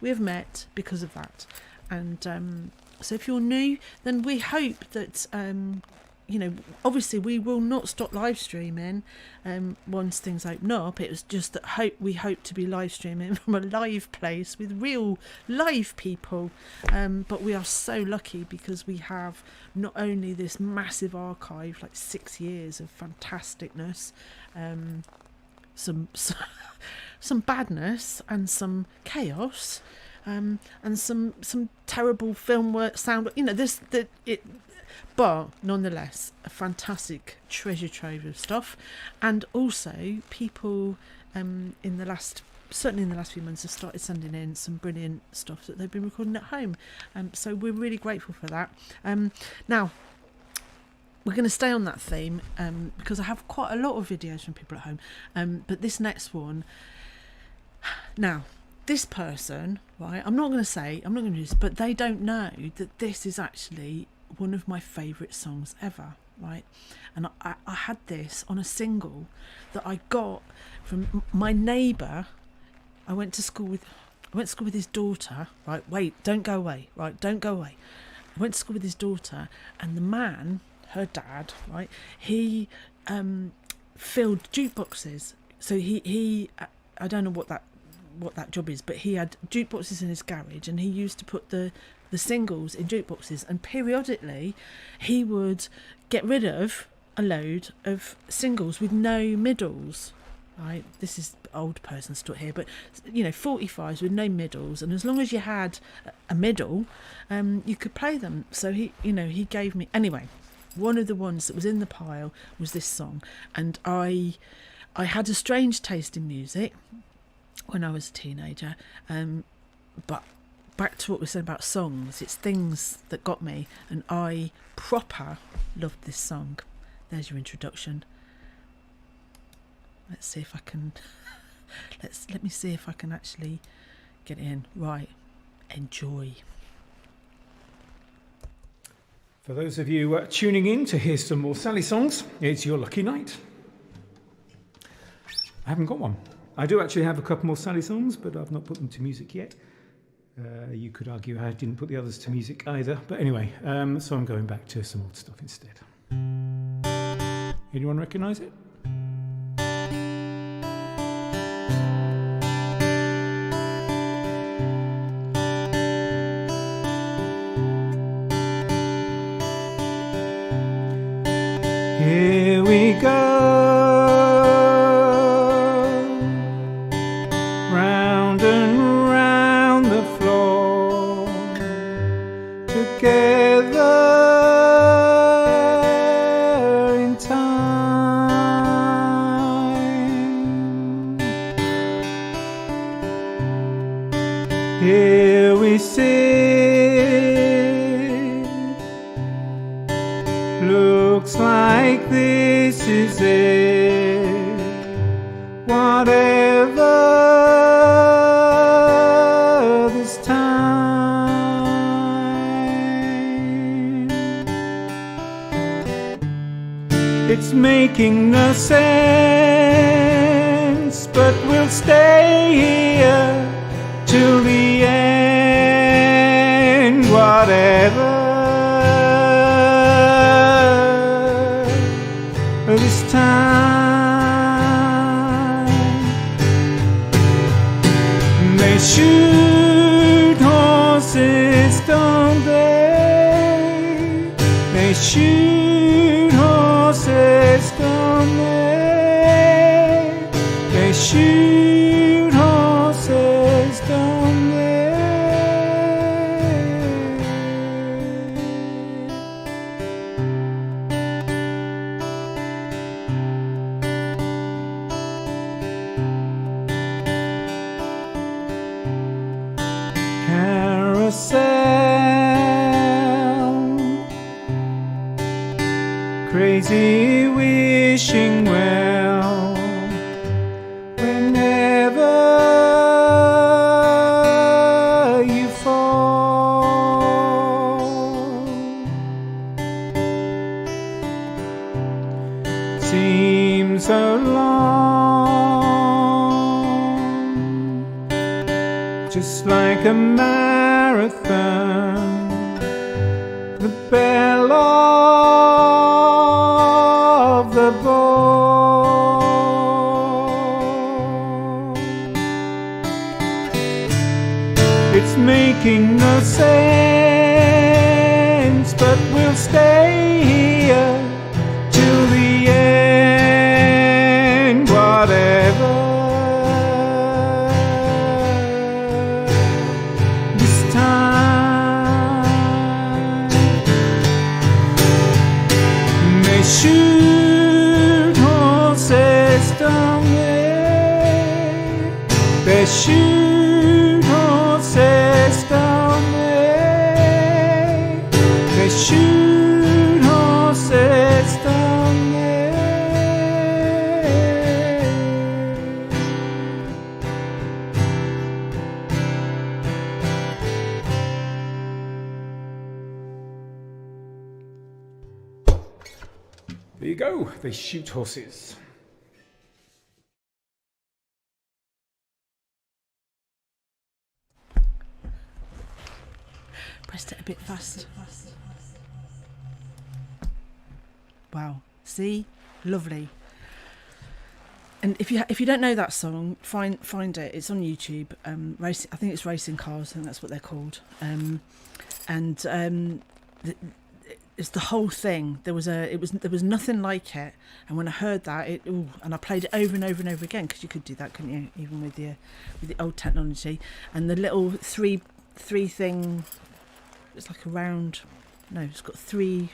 We have met because of that. And so if you're new, then we hope that, obviously we will not stop live streaming once things open up. It was just that we hope to be live streaming from a live place with real live people. But we are so lucky because we have not only this massive archive, like 6 years of fantasticness, some badness and some chaos, and some terrible film work, sound. But nonetheless, a fantastic treasure trove of stuff, and also people certainly in the last few months have started sending in some brilliant stuff that they've been recording at home. So we're really grateful for that. Now, we're going to stay on that theme because I have quite a lot of videos from people at home. But this next one, now, this person, right, I'm not going to do this, but they don't know that this is actually one of my favourite songs ever, right? And I had this on a single that I got from my neighbour. I went to school with his daughter, right? Wait, don't go away, right? Don't go away. I went to school with his daughter, and the man, her dad, right? He filled jukeboxes. So he I don't know what that job is, but he had jukeboxes in his garage, and he used to put the singles in jukeboxes, and periodically he would get rid of a load of singles with no middles, right? This is old person stuff here, but 45s with no middles, and as long as you had a middle, you could play them. So he gave me, anyway, one of the ones that was in the pile was this song, and I had a strange taste in music when I was a teenager, but back to what we said about songs, it's things that got me, and I proper loved this song. There's your introduction. Let's see if I can let me see if I can actually get it in. Right, enjoy. For those of you tuning in to hear some more Sally songs, it's your lucky night. I haven't got one. I do actually have a couple more Sally songs, but I've not put them to music yet. You could argue I didn't put the others to music either. But anyway, so I'm going back to some old stuff instead. Anyone recognise it? Here we go. Here we sit, looks like this is it, whatever this time. It's making no sense, but we'll stay here till the end, whatever this time. They shoot horses, don't they? They shoot horses, don't they? They shoot horses, don't they? yourself, crazy wishing well, whenever you fall. Seems so long, just like a marathon, the bell of the ball. It's making no sense, but we'll stay here till the end, whatever. This time they shoot horses, don't they? They shoot horses, don't they? They shoot horses, don't they? There you go. They shoot horses. Pressed it a bit fast. Wow. See? Lovely. And if you don't know that song, find it. It's on YouTube. Racing, I think it's Racing Cars. I think that's what they're called. It's the whole thing. There was nothing like it. And when I heard that, and I played it over and over and over again, because you could do that, couldn't you? Even with the old technology. And the little three thing. It's like a round. No, it's got three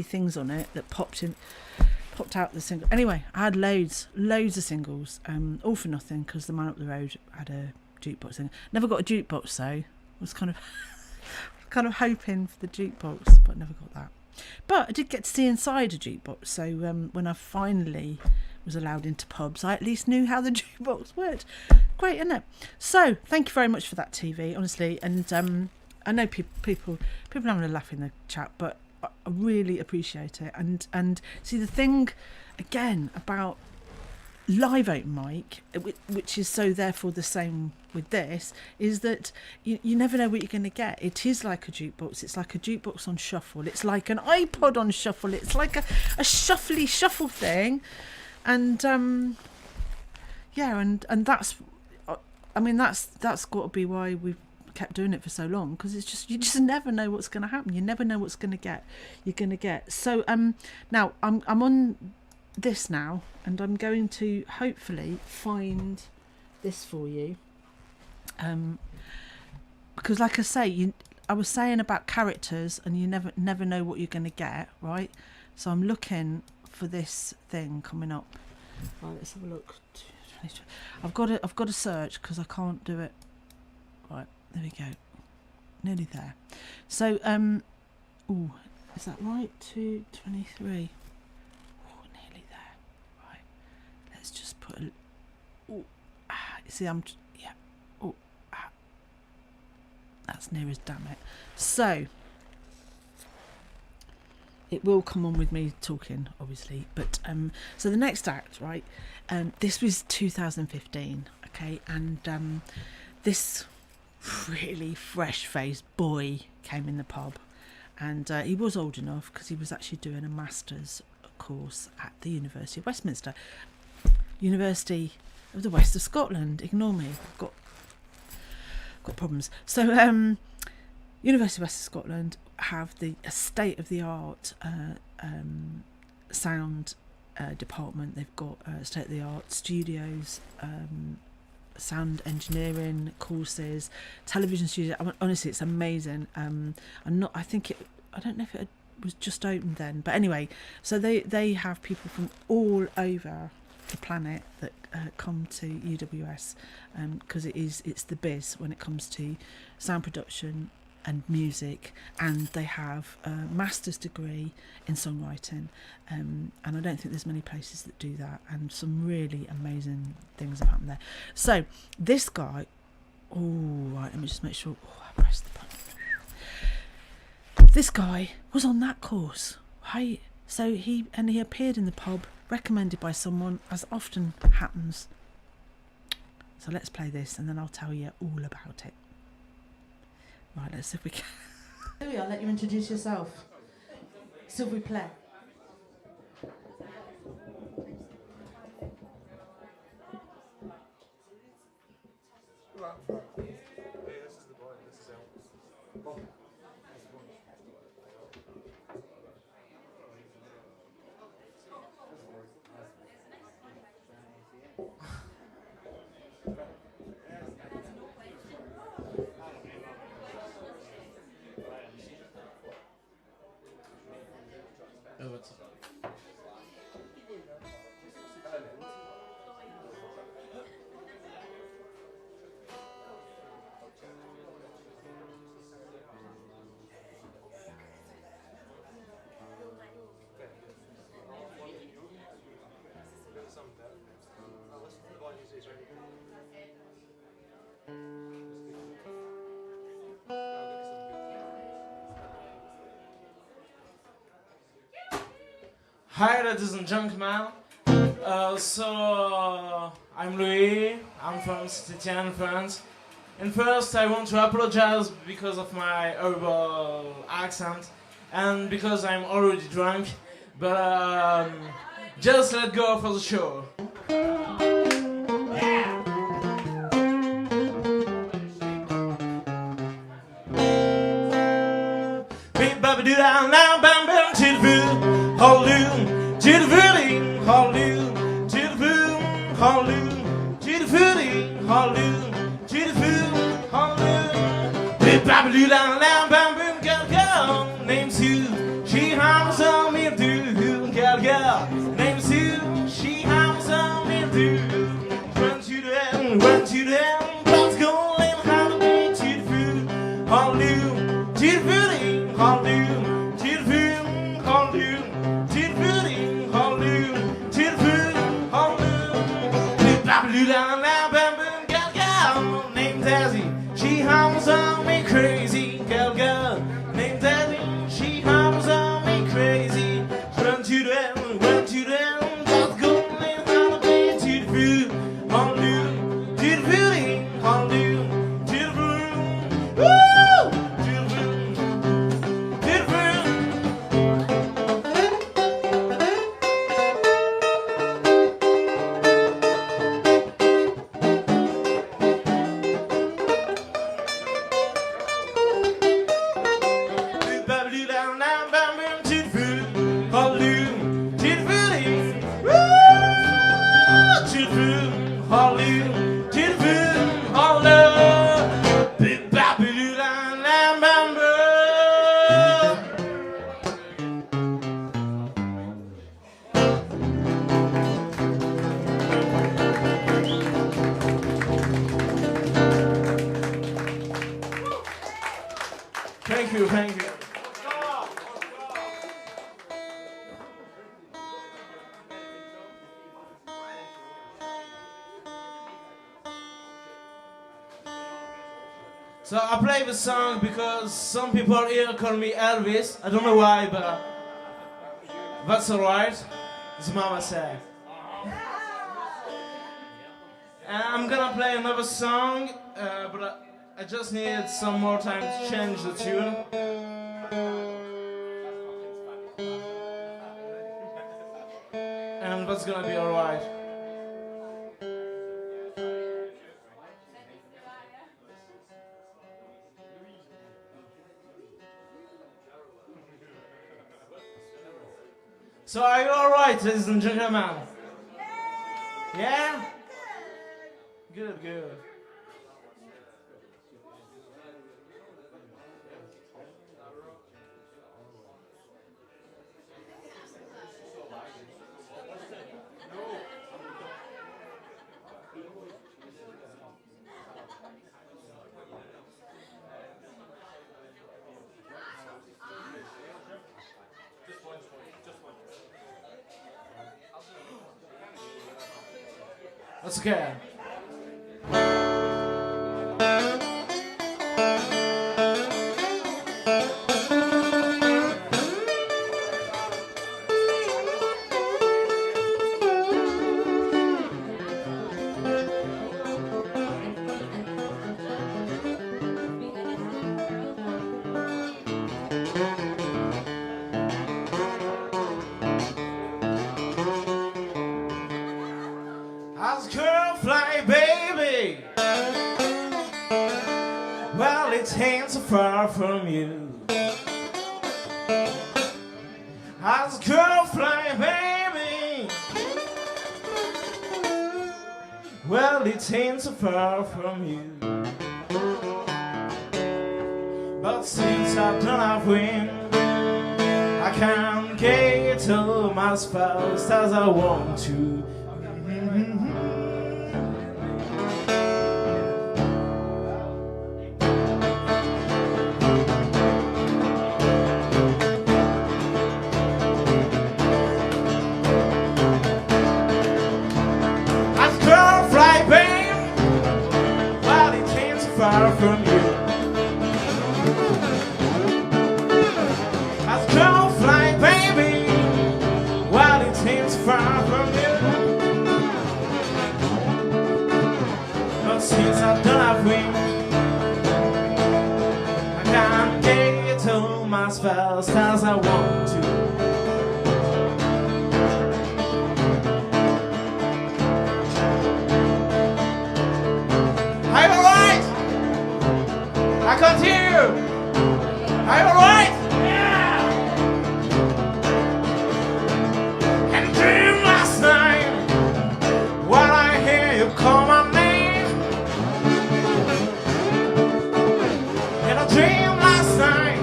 things on it that popped out the single. Anyway, I had loads of singles, all for nothing, because the man up the road had a jukebox thing. Never got a jukebox though. Was kind of hoping for the jukebox, but never got that. But I did get to see inside a jukebox, so when I finally was allowed into pubs, I at least knew how the jukebox worked. Great, isn't it? So thank you very much for that, TV, honestly. And I know people having a laugh in the chat, but I really appreciate it. And see, the thing again about live open mic, which is so therefore the same with this, is that you never know what you're going to get. It is like a jukebox. It's like a jukebox on shuffle. It's like an iPod on shuffle. It's like a shuffly shuffle thing. And yeah, and that's, I mean, that's got to be why we've kept doing it for so long, because it's just, you just never know what's going to happen. You never know what's going to get. You're going to get. So now I'm on this now, and I'm going to hopefully find this for you, because like I say, I was saying about characters, and you never know what you're going to get, right? So I'm looking for this thing coming up. Right, let's have a look. I've got to search, because I can't do it. Right, there we go. Nearly there. So ooh, is that right? 2:23. Let's just put a. Ooh, see, yeah. Oh, that's near as damn it. So it will come on with me talking, obviously. But so the next act, right? This was 2015, okay, and this really fresh-faced boy came in the pub, and he was old enough, because he was actually doing a master's course at the University of Westminster. University of the West of Scotland. Ignore me. I've got problems. So, University of West of Scotland have a state-of-the-art sound department. They've got state-of-the-art studios, sound engineering courses, television studio. I mean, honestly, it's amazing. I don't know if it was just opened then, but anyway, so they have people from all over the planet that come to UWS, because it's the biz when it comes to sound production and music, and they have a master's degree in songwriting, and I don't think there's many places that do that, and some really amazing things have happened there. So this guy, right, let me just make sure. I pressed the button. This guy was on that course, right? So he appeared in the pub, recommended by someone, as often happens. So let's play this, and then I'll tell you all about it. Right, let's see if we can. Louis, I'll let you introduce yourself. S'il vous plaît. Hi, ladies and gentlemen. I'm Louis. I'm from Saint-Étienne, France. And first, I want to apologize because of my horrible accent and because I'm already drunk. But just let go for the show. Name Sue, she hums on me do. Girl, name Sue, she hums on me do. Run to them, let's go and have a day to the food. Hallelujah, to the foodie, hallelujah, to the food, hallelujah, to the foodie, hallelujah, to the food, hallelujah. Girl, named Dazzy, she hums on me crazy. Girl, named Dazzy, she hums on me crazy. Run to them, let's go and have a day to the food. Hallelujah, to the foodie, hallelujah, to the food, woo, to the food, to the Thank you. So I play the song because some people here call me Elvis. I don't know why, but that's alright. As Mama said. And I'm gonna play another song, but I just need some more time to change the tune. And that's gonna be alright. So are you alright, ladies and gentlemen? Yeah? Good. That's okay. How's the girl fly, baby? Well, its hands are far from you. How's the girl fly, baby? Well, its hands are far from you. But since I've done I've win, I can't get to my spouse as I want to. Far from you. As girl fly, baby, while it seems far from you. But since I've done I've win, I can't get to my spouse as I want to. I can't hear you. Are you alright? Yeah. And dream last night while I hear you call my name. And I dream last night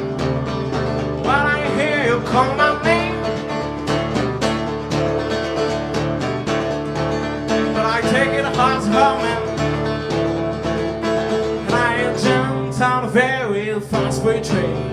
while I hear you call my name. But I take it hard coming. On a very fast freight train.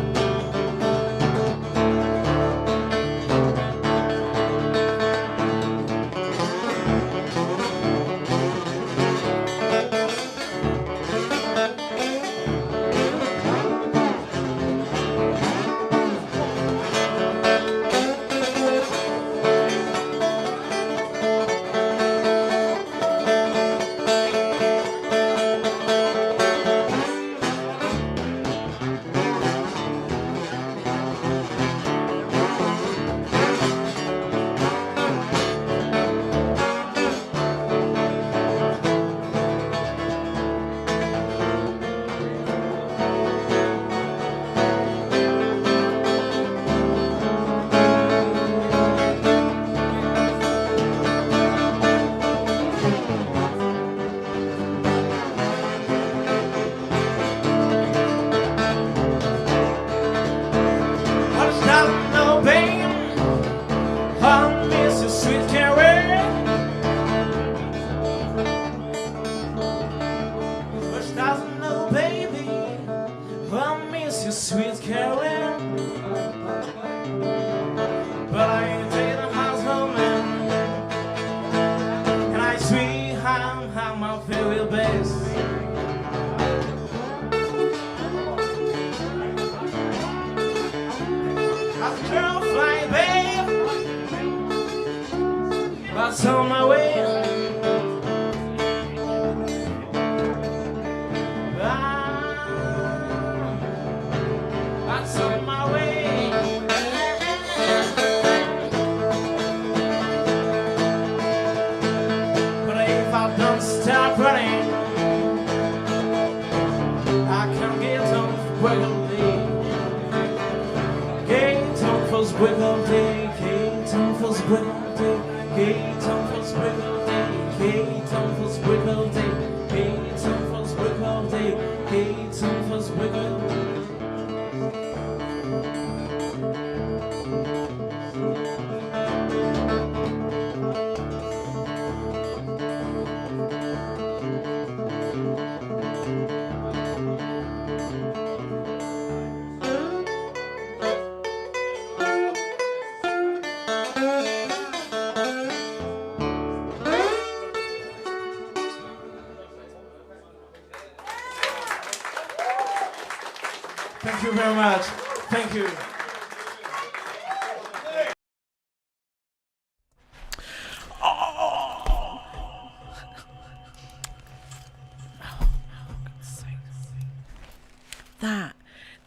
Thank you very much. Thank you.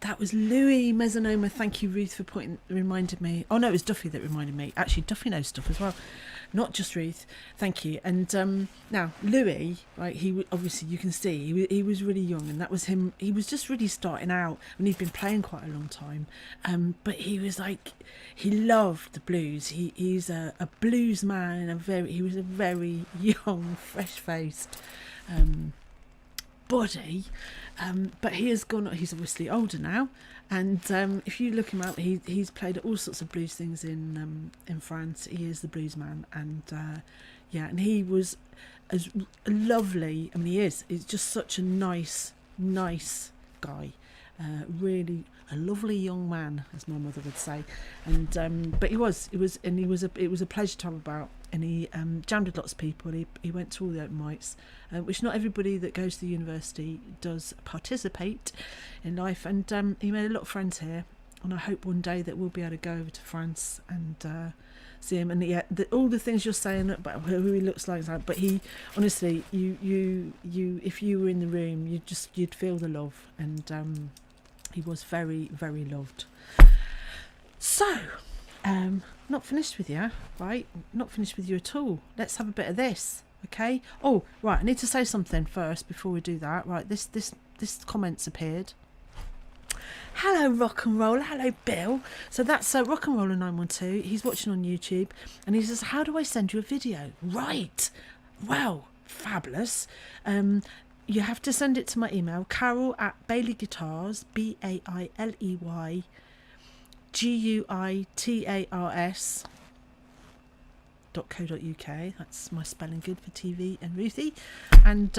That was Louis Mezzanoma. Thank you, Ruth, for reminded me. Oh no, it was Duffy that reminded me. Actually, Duffy knows stuff as well, not just Ruth. Thank you. And now Louis, right? He obviously, you can see he was really young, and that was him. He was just really starting out, and he'd been playing quite a long time. But he was like, he loved the blues. He's a blues man, and he was a very young, fresh-faced body. But he's obviously older now, and if you look him up, he's played all sorts of blues things in France. He is the blues man, and and he was as lovely. I mean, he's just such a nice guy, really a lovely young man, as my mother would say. And but it was a pleasure to have about. And he jammed with lots of people. He went to all the open mics, which not everybody that goes to the university does participate in life. And he made a lot of friends here. And I hope one day that we'll be able to go over to France and see him. And all the things you're saying about who he looks like, but he honestly, you if you were in the room, you'd feel the love. And he was very, very loved. So. Not finished with you, right? Not finished with you at all. Let's have a bit of this, okay? Oh, right, I need to say something first before we do that. Right, this comment's appeared. Hello, Rock and Roller. Hello, Bill. So that's Rock and Roller 912. He's watching on YouTube, and he says, "How do I send you a video?" Right. Well, fabulous. You have to send it to my email, carol@baileyguitars, BAILEY. guitars.co.uk. That's my spelling good for TV and Ruthie. And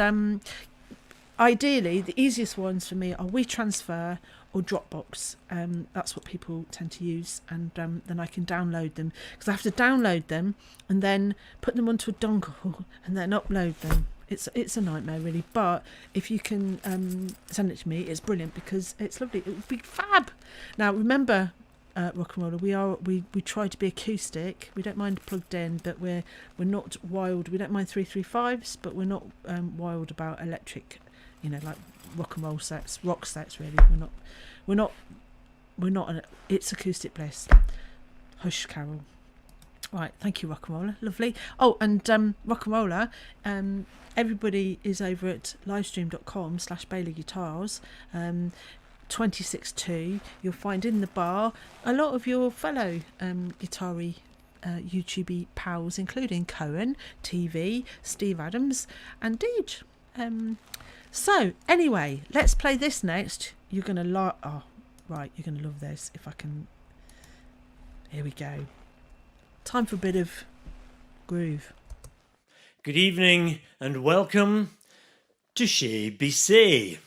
ideally, the easiest ones for me are WeTransfer or Dropbox. That's what people tend to use, and then I can download them, because I have to download them and then put them onto a dongle and then upload them. It's a nightmare, really. But if you can send it to me, it's brilliant, because it's lovely. It would be fab. Now remember, Rock and Roller, we try to be acoustic. We don't mind plugged in, but we're not wild. We don't mind 335s, but we're not wild about electric, like rock and roll sets, rock sets. Really, we're not. It's Acoustic Bliss. Hush, Carol. Right, thank you, Rock and Roller. Lovely. Oh, and Rock and Roller, everybody is over at livestream.com/BaileyGuitars. 26.2, you'll find in the bar a lot of your fellow guitar-y YouTube pals, including Cohen, TV, Steve Adams, and Deej. So anyway, let's play this next. You're gonna you're gonna love this. If I can, here we go. Time for a bit of groove. Good evening and welcome to Chez BC.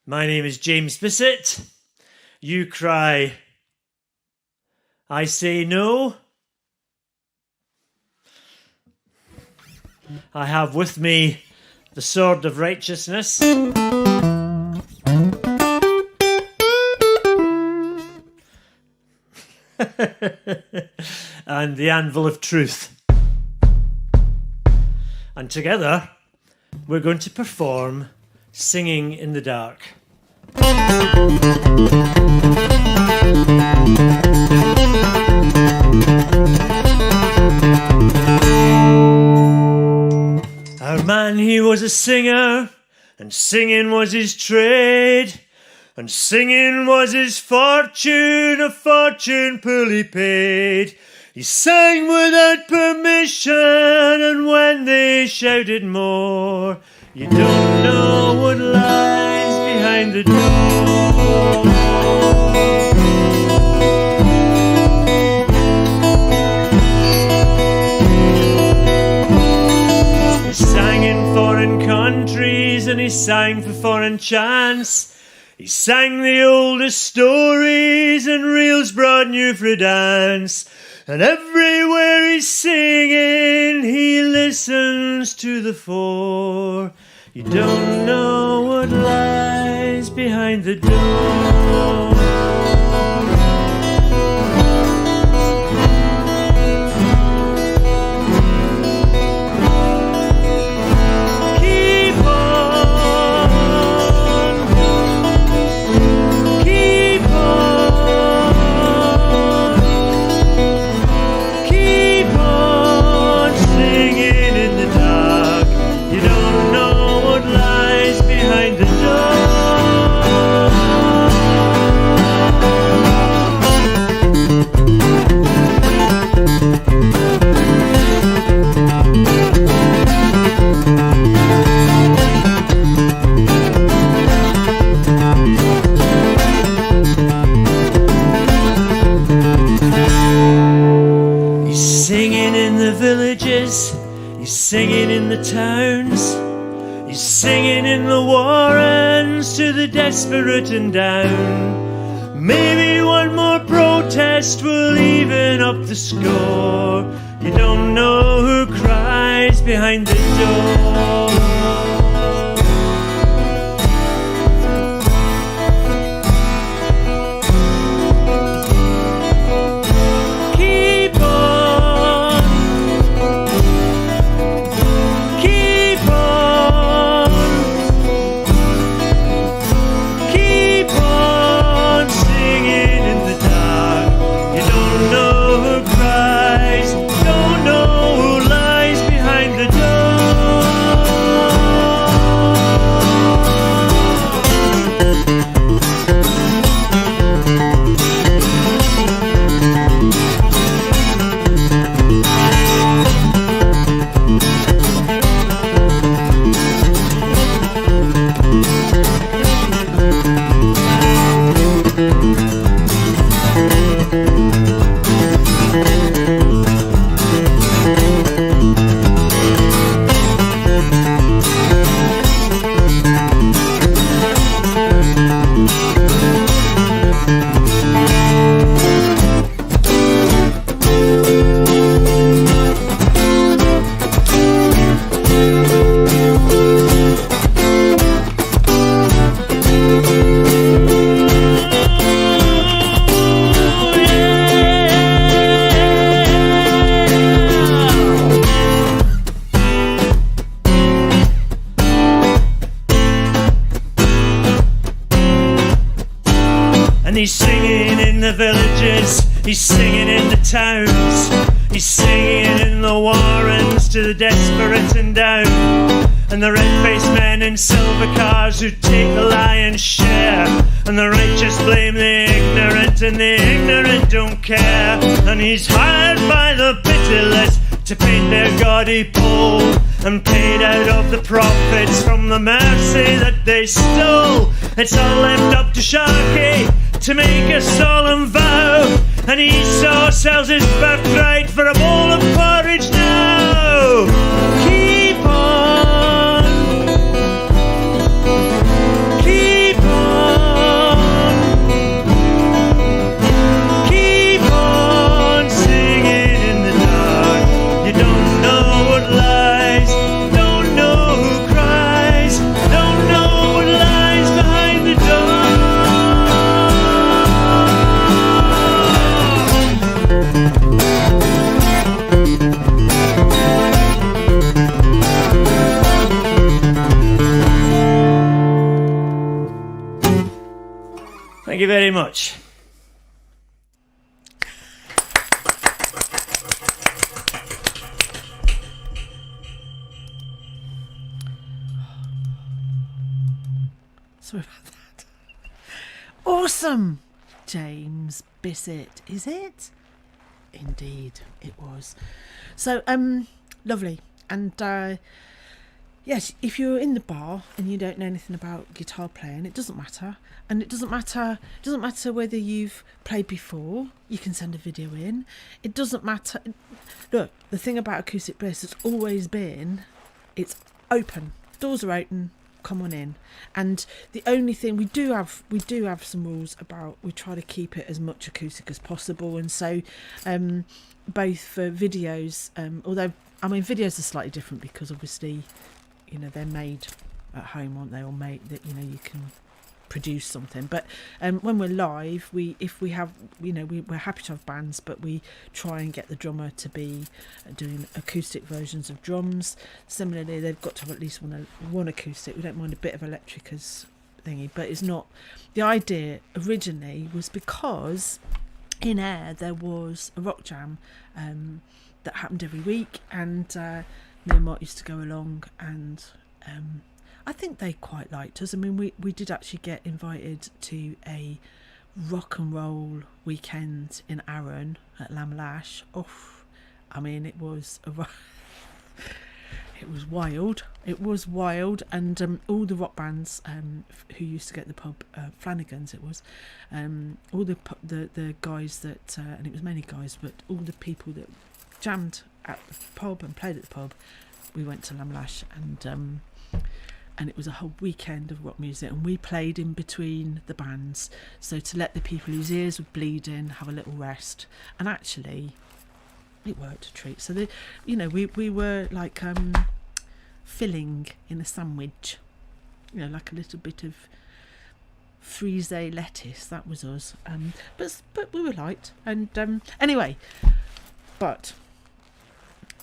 My name is James Bissett. You cry, I say no. I have with me the sword of righteousness. And the anvil of truth. And together we're going to perform Singing in the Dark. Our man, he was a singer, and singing was his trade, and singing was his fortune, a fortune poorly paid. He sang without permission, and when they shouted more, you don't know what lies behind the door. He sang in foreign countries and he sang for foreign chants. He sang the oldest stories and reels brand new for dance. And everywhere he's singing, he listens to the fore. You don't know what lies behind the door. He's singing in the towns, he's singing in the warrens to the desperate and down. Maybe one more protest will even up the score. You don't know who cries behind the door. And he's singing in the villages, he's singing in the towns, he's singing in the warrens to the desperate and down. And the red-faced men in silver cars who take the lion's share, and the righteous blame the ignorant and the ignorant don't care. And he's hired by the pitiless to paint their gaudy pole, and paid out of the profits from the mercy that they stole. It's all left up to Sharkey to make a solemn vow, and Esau sells his birthright for a bowl of porridge now. Keep on, keep on, keep on singing in the dark. You don't know what lies, don't know who cries, don't know what lies behind the door. Thank you very much. Sorry about that. Awesome, James Bissett, is it? Indeed, it was. So, lovely. And yes, if you're in the bar and you don't know anything about guitar playing, it doesn't matter. And it doesn't matter whether you've played before. You can send a video in. It doesn't matter. Look, the thing about Acoustic Bliss has always been, it's open. Doors are open. Come on in. And the only thing we do have some rules about, we try to keep it as much acoustic as possible. And so, both for videos, although I mean videos are slightly different because obviously, you know, they're made at home, aren't they? Or made that, you know, you can produce something. But when we're live, we're happy to have bands, but we try and get the drummer to be doing acoustic versions of drums. Similarly, they've got to have at least one acoustic. We don't mind a bit of electric as thingy, but it's not. The idea originally was because in Ayr there was a rock jam that happened every week, and me and Mark used to go along, and I think they quite liked us. I mean, we did actually get invited to a rock and roll weekend in Arran at Lamlash. I mean, it was it was wild. It was wild, and all the rock bands who used to get the pub, Flanagan's it was, all the guys that, and it was many guys, but all the people that jammed at the pub and played at the pub, we went to Lamlash, and it was a whole weekend of rock music, and we played in between the bands, so to let the people whose ears were bleeding have a little rest, and actually it worked a treat. So we were like filling in a sandwich, like a little bit of frise lettuce. That was us. But we were light, and anyway, but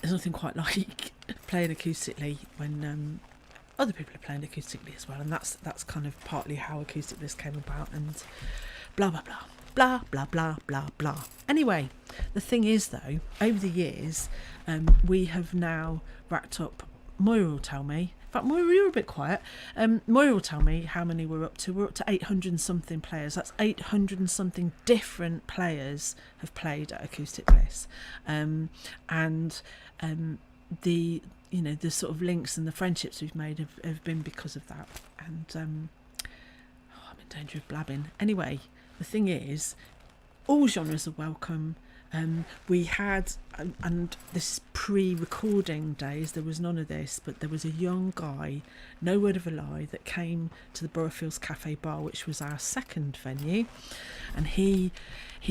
there's nothing quite like playing acoustically when other people are playing acoustically as well, and that's kind of partly how Acoustic Bliss came about, and blah blah blah blah blah blah blah blah. Anyway, the thing is though, over the years, we have now racked up. Moira will tell me. In fact, Moira, you're a bit quiet. Moira will tell me how many we're up to. We're up to 800 and something players. That's 800 and something different players have played at Acoustic Bliss, and the sort of links and the friendships we've made have been because of that. And I'm in danger of blabbing. Anyway, the thing is, all genres are welcome. We had, and this is pre-recording days, there was none of this, but there was a young guy, no word of a lie, that came to the Boroughfields Cafe Bar, which was our second venue, and he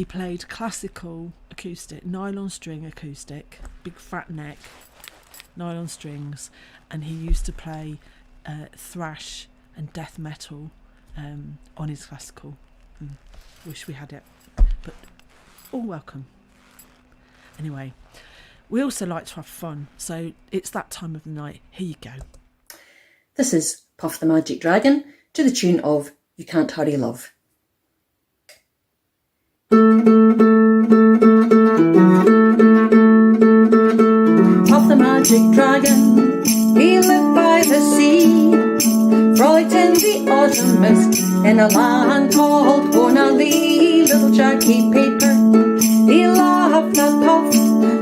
played classical acoustic, nylon string acoustic, big fat neck, nylon strings, and he used to play thrash and death metal on his classical. Wish we had it, but all welcome. Anyway, we also like to have fun, so it's that time of the night. Here you go. This is Puff the Magic Dragon to the tune of You Can't Hurry Love. Puff the Magic Dragon, he lived by the sea, frolicked in the autumn mist in a land called Bonalee. Little Jackie Paper, he loved a puff,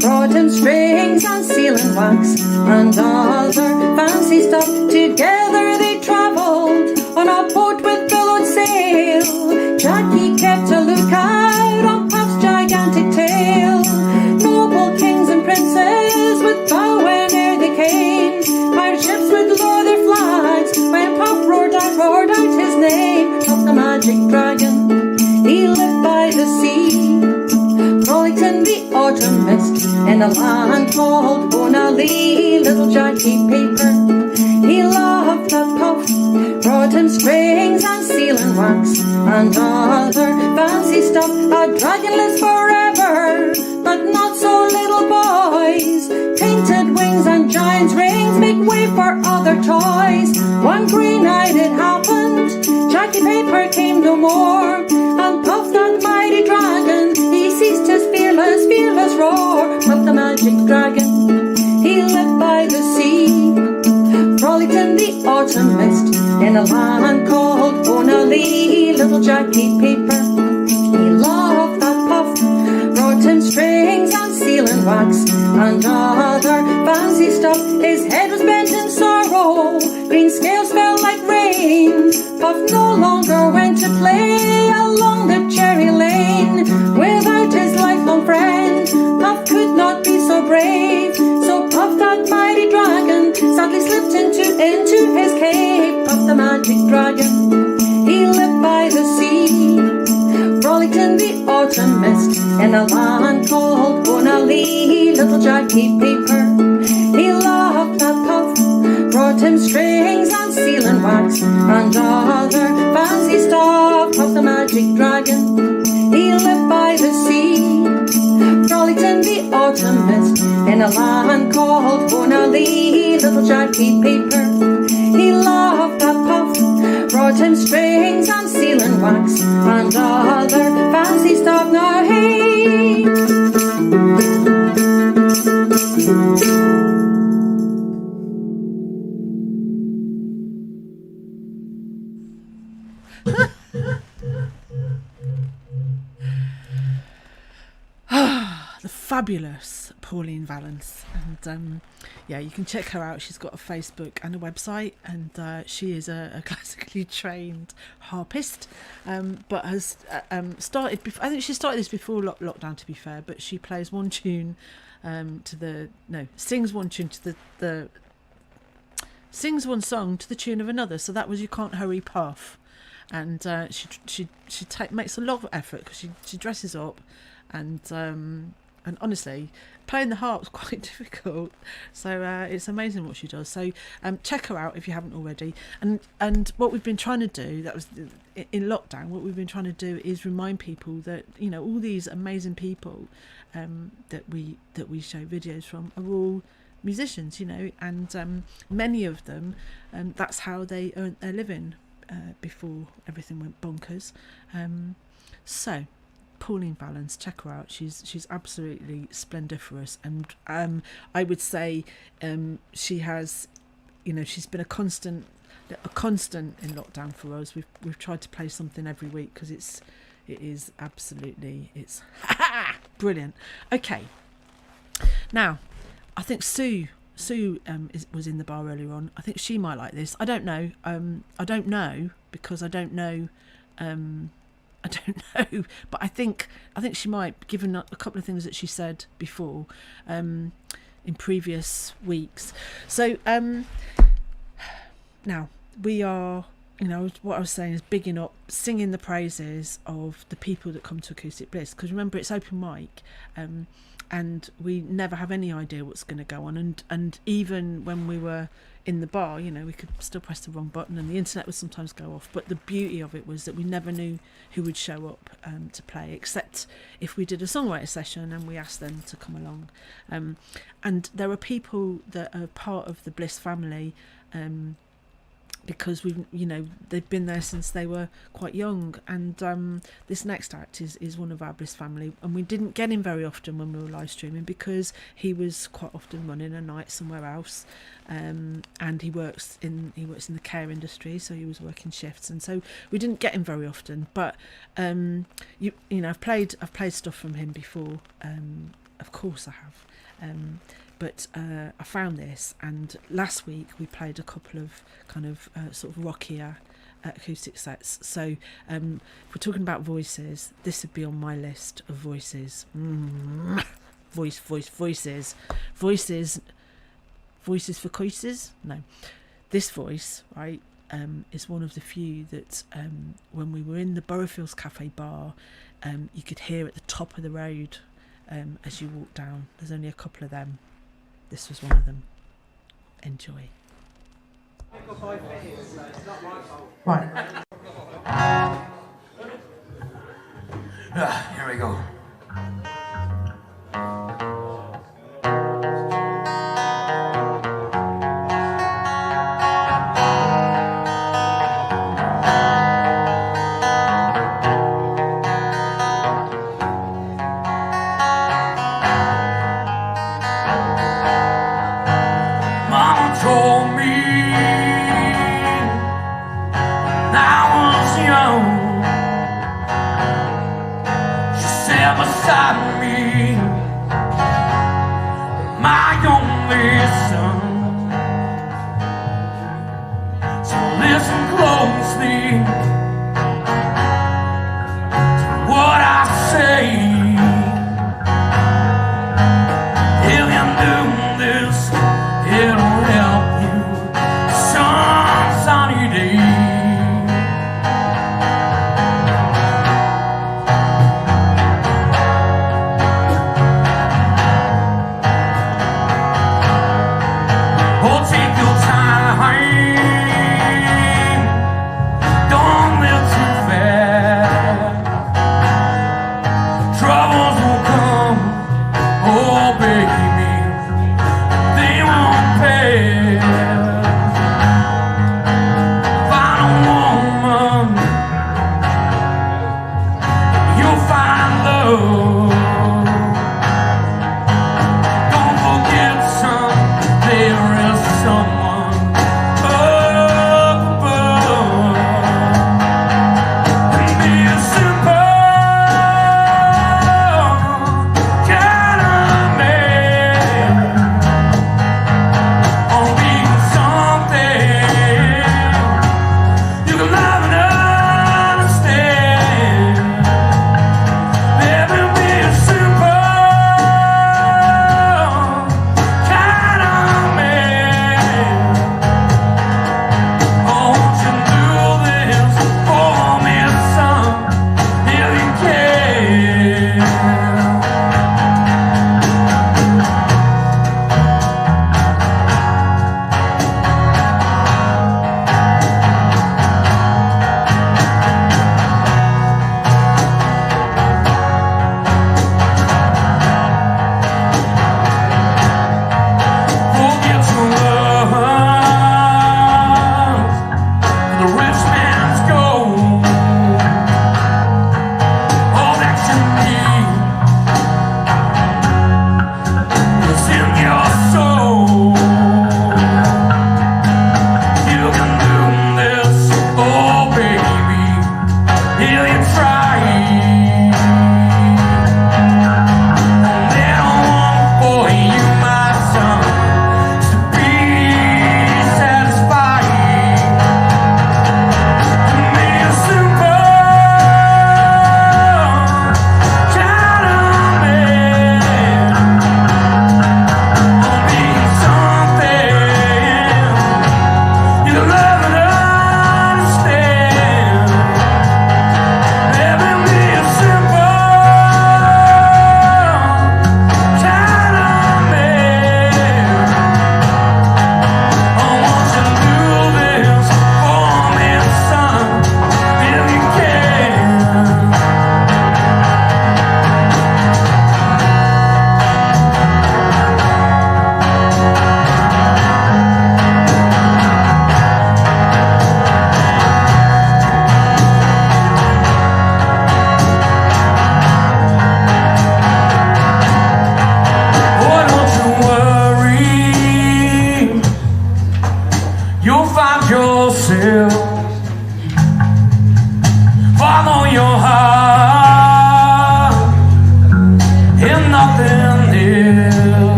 brought him strings and sealing wax and other fancy stuff. Together they travelled on a boat with billowed sail. Jackie kept a lookout on Puff's gigantic tail. Noble kings and princes would bow whene'er they came. Pirate ships would lower their flags when Puff roared out his name. Puff the Magic Dragon, he lived by the sea, frolicked in the autumn mist in a land called Bonalee. Little Jackie Paper, he loved a puff, brought him strings and sealing wax and other fancy stuff. A dragon lives forever, but not so little boys. Painted wings and giant's rings make way for other toys. One green night it happened, Jackie Paper came no more, and Puff that mighty dragon, he ceased his fearless roar. Puff the Magic Dragon, he lived by the sea, frolicked in the autumn mist in a land called Bonalee. Little Jackie Paper, he loved that Puff, brought him strings and sealing wax and other fancy stuff. His head was bent in sorrow, green scales fell like rain. Puff no longer went to play along the cherry lane without his lifelong friend. Puff could not be so brave, so Puff that mighty dragon sadly slipped into his cave. Puff the Magic Dragon, he lived by the sea, frolicked in the autumn mist in a land called Bonalee. Little Jackie Paper, he loved that Puff, brought him strings and sealing wax and other fancy fancy stuff of the magic dragon. He lived by the sea, frolicked in the autumn mist, in a land called Bonalee. Little Jackie Paper, he loved that puff, brought him strings and sealing wax, and other fancy stuff. Now hey, the fabulous Pauline Valance, and yeah, you can check her out. She's got a Facebook and a website, and she is a classically trained harpist, but has started. I think she started this before lockdown, to be fair. But she plays one tune sings one tune to the sings one song to the tune of another. So that was You Can't Hurry Puff, and she makes a lot of effort because she dresses up, and honestly, playing the harp's quite difficult. So it's amazing what she does. So check her out if you haven't already. And what we've been trying to do, that was in lockdown, what we've been trying to do is remind people that, you know, all these amazing people that we show videos from are all musicians, you know, and many of them, that's how they earned their living before everything went bonkers. So Pauline Valance, check her out. She's absolutely splendiferous, and I would say she has, you know, she's been a constant in lockdown for us. We've tried to play something every week because it is absolutely brilliant. Okay, now I think Sue was in the bar earlier on. I think she might like this. I don't know. I don't know because I don't know. I don't know, but I think she might, given a couple of things that she said before, in previous weeks. So now we are, you know, what I was saying is bigging up, singing the praises of the people that come to Acoustic Bliss, because remember, it's open mic, and we never have any idea what's going to go on, and even when we were in the bar, you know, we could still press the wrong button and the internet would sometimes go off, but the beauty of it was that we never knew who would show up to play, except if we did a songwriter session and we asked them to come along, and there are people that are part of the Bliss family, because they've been there since they were quite young, and this next act is one of our Bliss family, and we didn't get him very often when we were live streaming because he was quite often running a night somewhere else, and he works in the care industry, so he was working shifts, and so we didn't get him very often. But I've played stuff from him before, of course I have. But I found this, and last week we played a couple of kind of sort of rockier acoustic sets. So if we're talking about voices, this would be on my list of voices. Voices. Voices for coices? No. This voice, right, is one of the few that when we were in the Boroughfields Cafe bar, you could hear at the top of the road as you walk down. There's only a couple of them. This was one of them. Enjoy. Right. Here we go. Beside me, my only son. So listen closely to what I say. If you do this, it'll help you some sunny day. Don't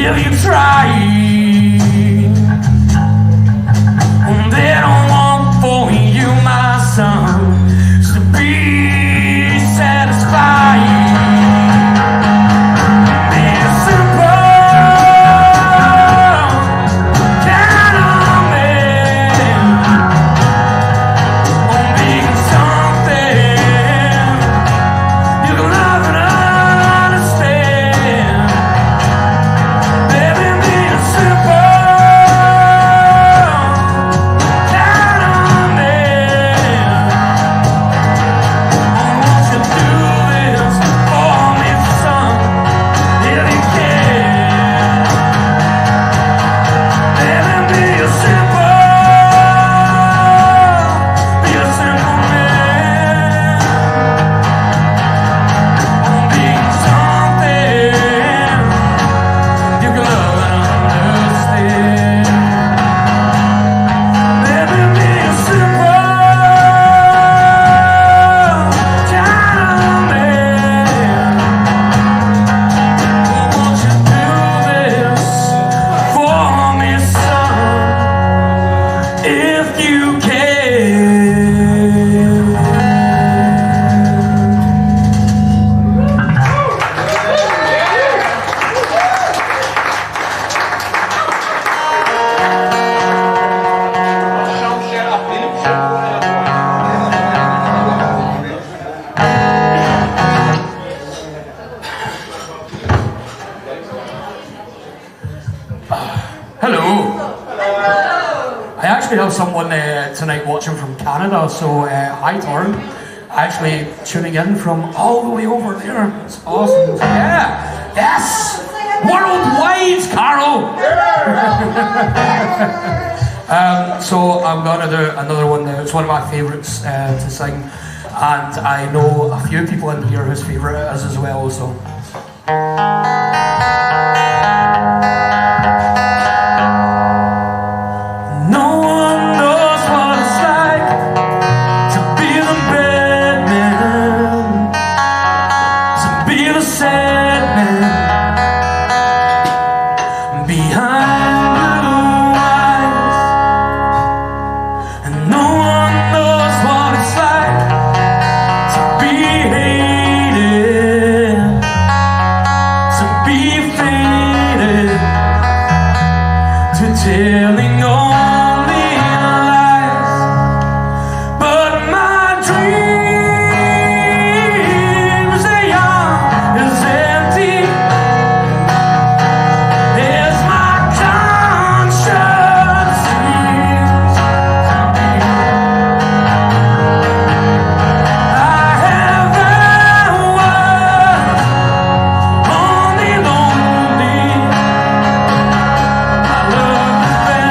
if you try. They don't want for you, my son, to be satisfied. Be simple kind of man, on being something you can love and understand. Baby, be simple kind of man. Won't you do this for me, son, if you can? Baby, be a simple man. Being something you can love and understand. Baby, be a simple kind of man. Won't you do this for me, son, if you can? Hello. I actually have someone tonight watching from Canada, so hi Torrin. Actually tuning in from all the way over there. It's awesome. Yeah. Yes. Worldwide, Carol. So I'm gonna do another one now. It's one of my favourites to sing, and I know a few people in here whose favourite it is as well. So. No one knows what it's like to be the bad man, to be the sad man behind blue eyes. And no one knows what it's like to be hated, to be faded, to telling only lies. But my dreams, they are as empty as my conscience seems to be. I have hours only lonely. My love has been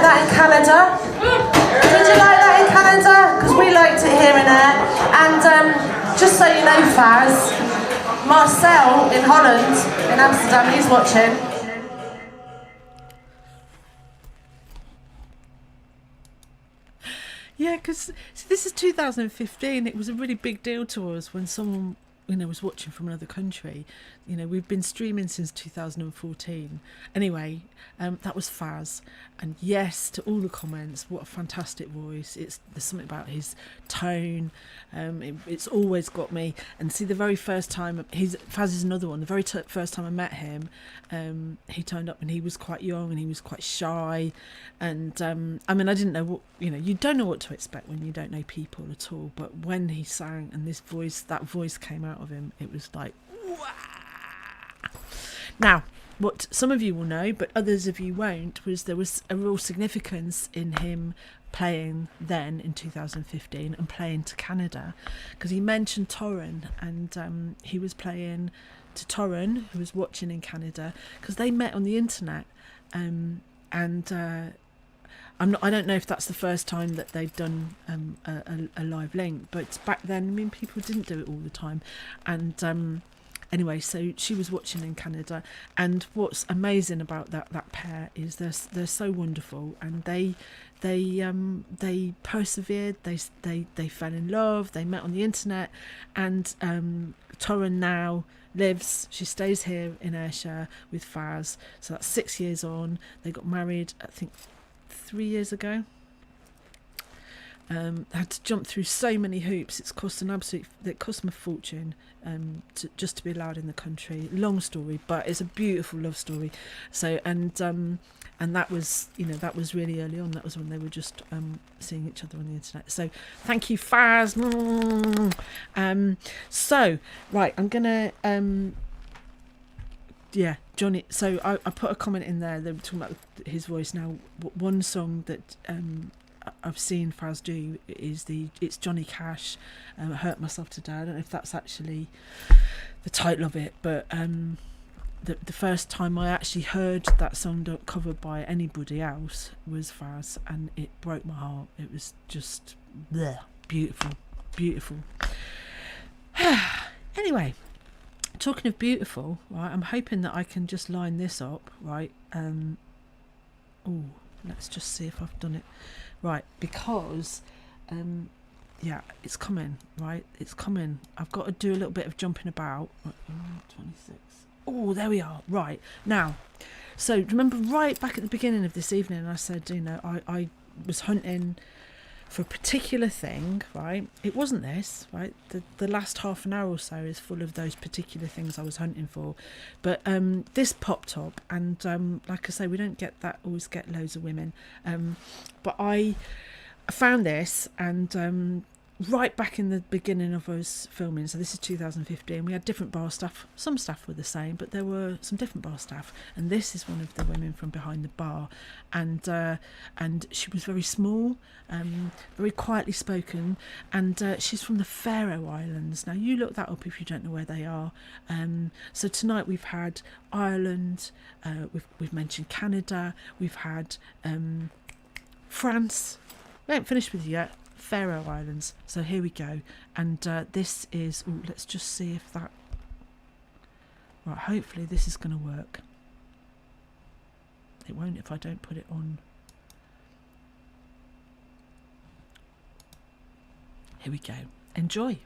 that in Canada? Did you like that in Canada? Because we liked it here and there. And just so you know, Faz, Marcel in Holland, in Amsterdam, he's watching. Yeah, because this is 2015. It was a really big deal to us when someone, was watching from another country. We've been streaming since 2014. Anyway, that was Faz. And yes, to all the comments, what a fantastic voice. There's something about his tone. It's always got me. And see, the very first time, Faz is another one. The very first time I met him, he turned up and he was quite young and he was quite shy. And I didn't know what, you don't know what to expect when you don't know people at all. But when he sang and that voice came out of him, it was like, wow. Now, what some of you will know, but others of you won't, was there was a real significance in him playing then in 2015 and playing to Canada, because he mentioned Torrin, and he was playing to Torrin, who was watching in Canada, because they met on the internet, I don't know if that's the first time that they've done a live link, but back then, people didn't do it all the time, and anyway, so she was watching in Canada, and what's amazing about that pair is they're so wonderful, and they persevered, they fell in love, they met on the internet, and Torrin now she stays here in Ayrshire with Faz, so that's 6 years on. They got married, I think, 3 years ago. Had to jump through so many hoops. It cost them a fortune just to be allowed in the country. Long story, but it's a beautiful love story. So and that was really early on. That was when they were just seeing each other on the internet. So thank you, Faz. So right, I'm gonna Johnny. So I put a comment in there. They were talking about his voice. Now, one song that I've seen Faz do it's Johnny Cash, Hurt Myself Today. I don't know if that's actually the title of it, but the first time I actually heard that song covered by anybody else was Faz, and it broke my heart. It was just beautiful. Anyway, talking of beautiful, right, I'm hoping that I can just line this up, right. Let's just see if I've done it right, because it's coming, right? It's coming. I've got to do a little bit of jumping about. 26. Oh, there we are. Right. Now, so remember right back at the beginning of this evening, I said, I was hunting for a particular thing, right? It wasn't this, right? The last half an hour or so is full of those particular things I was hunting for. But this popped up, and like I say, we don't always get loads of women. But I found this, and right back in the beginning of us filming, so this is 2015, we had different bar staff. Some staff were the same, but there were some different bar staff, and this is one of the women from behind the bar, and she was very small, very quietly spoken, and she's from the Faroe Islands. Now, you look that up if you don't know where they are. So tonight we've had Ireland, we've mentioned Canada, we've had France. We haven't finished with you yet. Faroe Islands. So here we go, and this is, let's just see if that, right, hopefully this is going to work. It won't if I don't put it on. Here we go. Enjoy.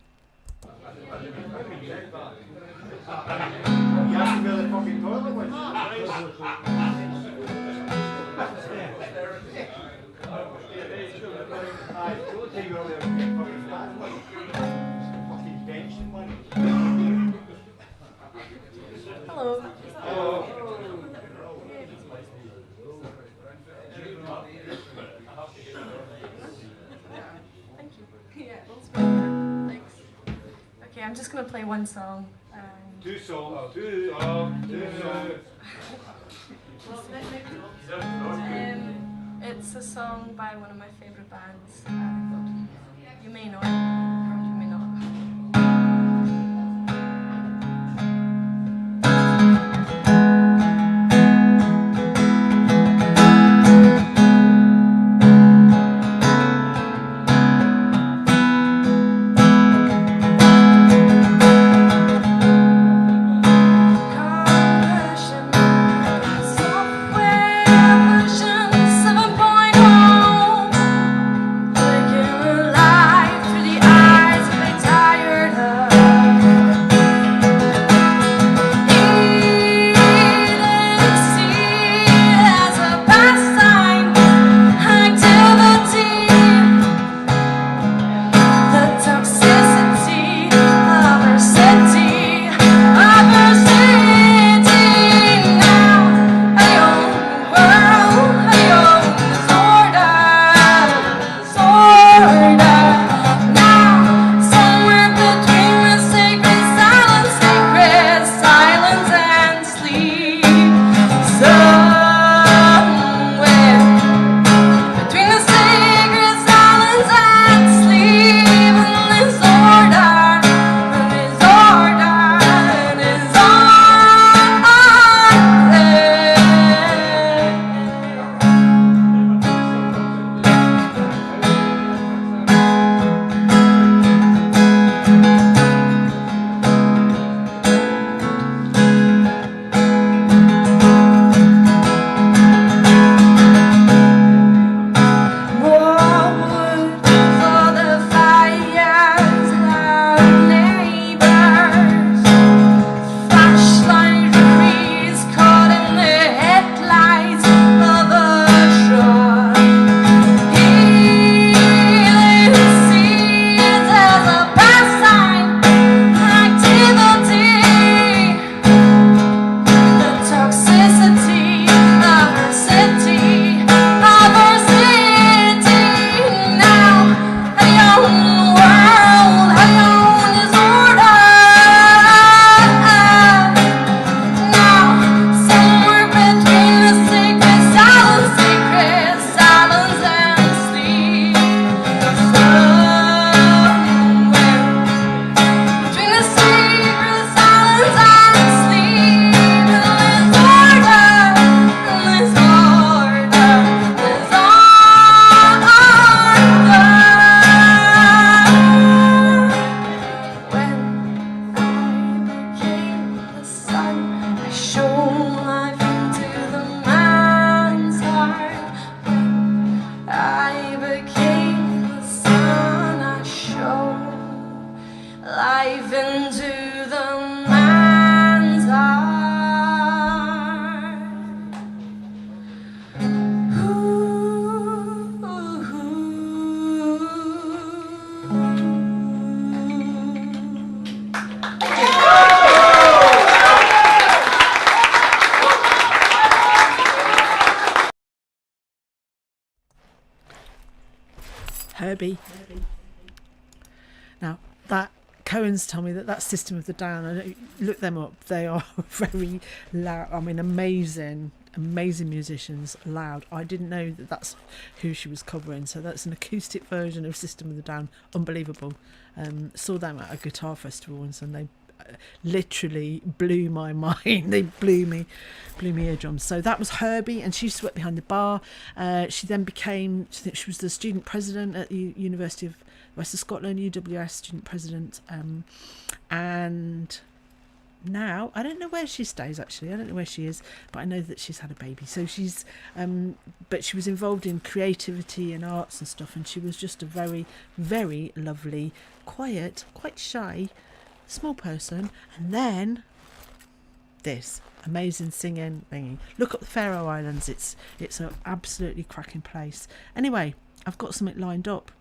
Hello. Thank you. Yeah, that's fine. Thanks. Okay, I'm just gonna play one song. Two songs. It's a song by one of my favourite bands. You may know it, or you may not. Herbie. Now, that Cohen's told me that System of the Down, I don't, look them up, they are very loud, I mean amazing musicians, loud. I didn't know that that's who she was covering, so that's an acoustic version of System of the Down, unbelievable. Saw them at a guitar festival once and they literally blew my mind. They blew me eardrums. So that was Herbie, and she used to work behind the bar. She then became, she was the student president at the University of West of Scotland, UWS student president, and now I don't know where she stays actually. I don't know where she is, but I know that she's had a baby. So she's but she was involved in creativity and arts and stuff, and she was just a very, very lovely, quiet, quite shy, small person. And then this amazing singing thingy. Look up the Faroe Islands. It's an absolutely cracking place. Anyway, I've got something lined up.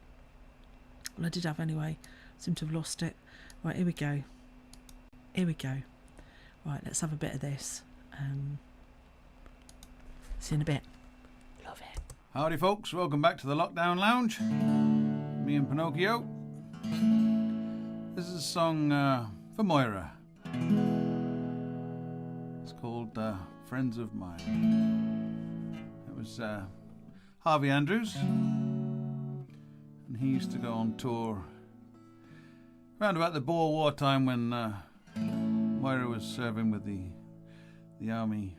Well, I did have anyway. Seem to have lost it. Right, here we go. Right, let's have a bit of this. See you in a bit. Love it. Howdy folks, welcome back to the Lockdown Lounge. Me and Pinocchio. This is a song for Moira. It's called Friends of Mine. It was Harvey Andrews, and he used to go on tour around about the Boer War time when Moira was serving with the army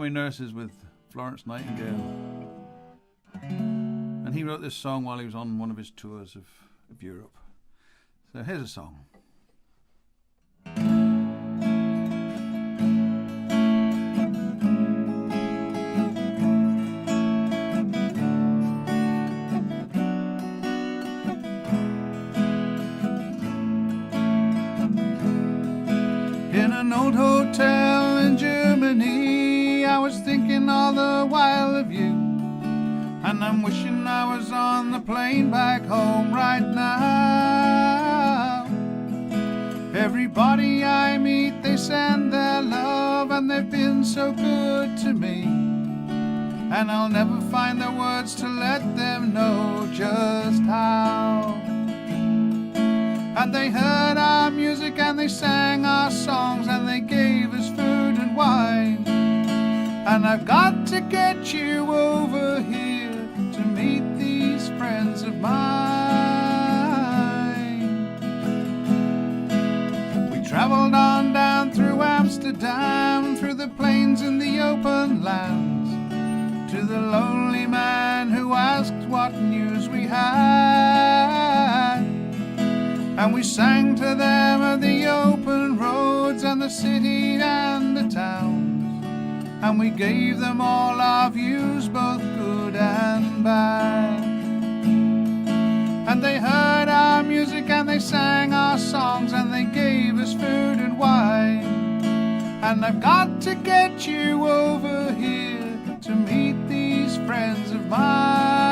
nurses with Florence Nightingale, and he wrote this song while he was on one of his tours of Europe. So here's a song. In an old hotel in Germany, I was thinking all the while of you, and I'm wishing I was on the plane back home right now. Everybody I meet, they send their love, and they've been so good to me, and I'll never find the words to let them know just how. And they heard our music and they sang our songs and they gave us food and wine. And I've got to get you over here to meet these friends of mine. We traveled on down through Amsterdam, through the plains and the open lands, to the lonely man who asked what news we had. And we sang to them of the open roads and the city and the towns, and we gave them all our views, both good and bad. And they heard our music and they sang our songs and they gave us food and wine. And I've got to get you over here to meet these friends of mine.